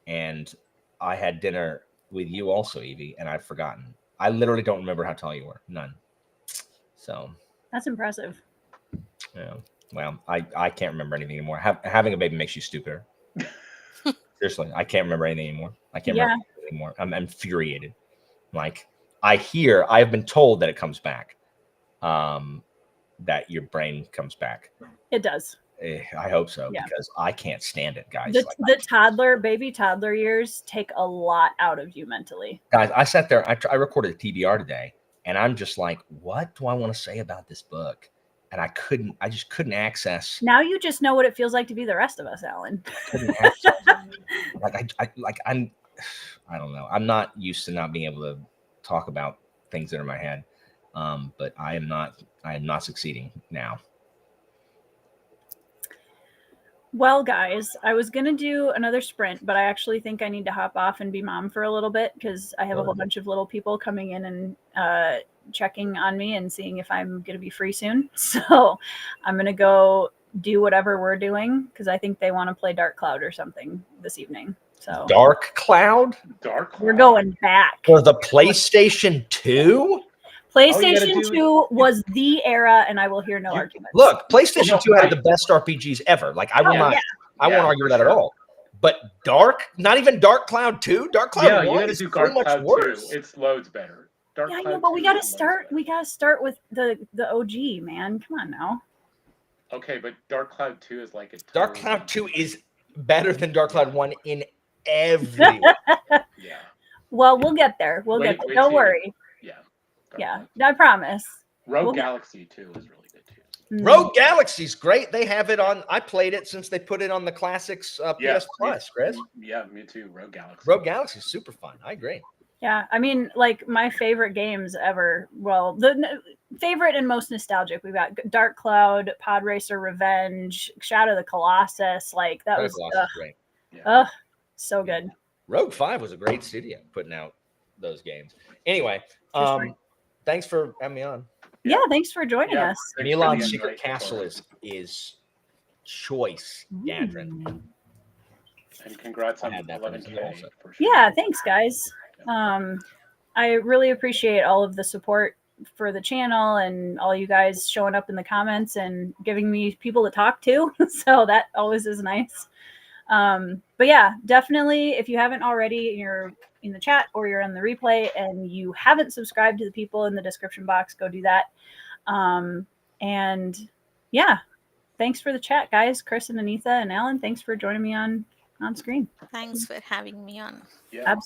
and I had dinner with you also, Evie, and I've forgotten. I literally don't remember how tall you were. None. So that's impressive. Yeah. Well, I can't remember anything anymore. Having a baby makes you stupider. Seriously, I can't remember anything anymore. I can't remember anything anymore. I'm infuriated. Like, I've been told that it comes back. That your brain comes back. It does. I hope so, because I can't stand it, guys. The baby toddler years take a lot out of you mentally. Guys, I sat there, I recorded a TBR today, and I'm just like, what do I want to say about this book? And I just couldn't access. Now you just know what it feels like to be the rest of us, Alan. I don't know. I'm not used to not being able to talk about things that are in my head. But I am not succeeding now. Well, guys, I was going to do another sprint, but I actually think I need to hop off and be mom for a little bit because I have a whole bunch of little people coming in and checking on me and seeing if I'm going to be free soon. So I'm going to go do whatever we're doing because I think they want to play Dark Cloud or something this evening. So Dark Cloud? We're going back. For the PlayStation 2? PlayStation 2 was the era, and I will hear no arguments. Look, PlayStation 2 had the best RPGs ever. Like, I won't argue with that at all. But not even Dark Cloud 2? Dark Cloud 1 is pretty much worse. It's loads better. I know, but we gotta start with the OG, man. Come on now. Okay, but Dark Cloud 2 is like Dark Cloud 2 is better than Dark Cloud 1 in every way. Yeah. Well, we'll get there. Don't worry. Yeah. Yeah, I promise. Rogue Galaxy 2 is really good too. Rogue Galaxy's great. They have it on. I played it since they put it on the classics PS Plus, Chris. Yeah, me too. Rogue Galaxy. Rogue Galaxy is super fun. I agree. Yeah, I mean, like my favorite games ever. Well, the favorite and most nostalgic. We've got Dark Cloud, Pod Racer Revenge, Shadow of the Colossus. Like that was great. Yeah. So good. Rogue 5 was a great studio putting out those games. Anyway, thanks for having me on. Yeah, thanks for joining us. Milan's Secret Castle is choice, Gadrin. And congrats on 11K. Also. Yeah, thanks, guys. I really appreciate all of the support for the channel and all you guys showing up in the comments and giving me people to talk to. So that always is nice. But yeah, definitely, if you haven't already, you're in the chat or you're in the replay and you haven't subscribed to the people in the description box, go do that. And yeah, thanks for the chat, guys. Chris and Anitha and Alan, thanks for joining me on screen. Thanks for having me on. Yeah.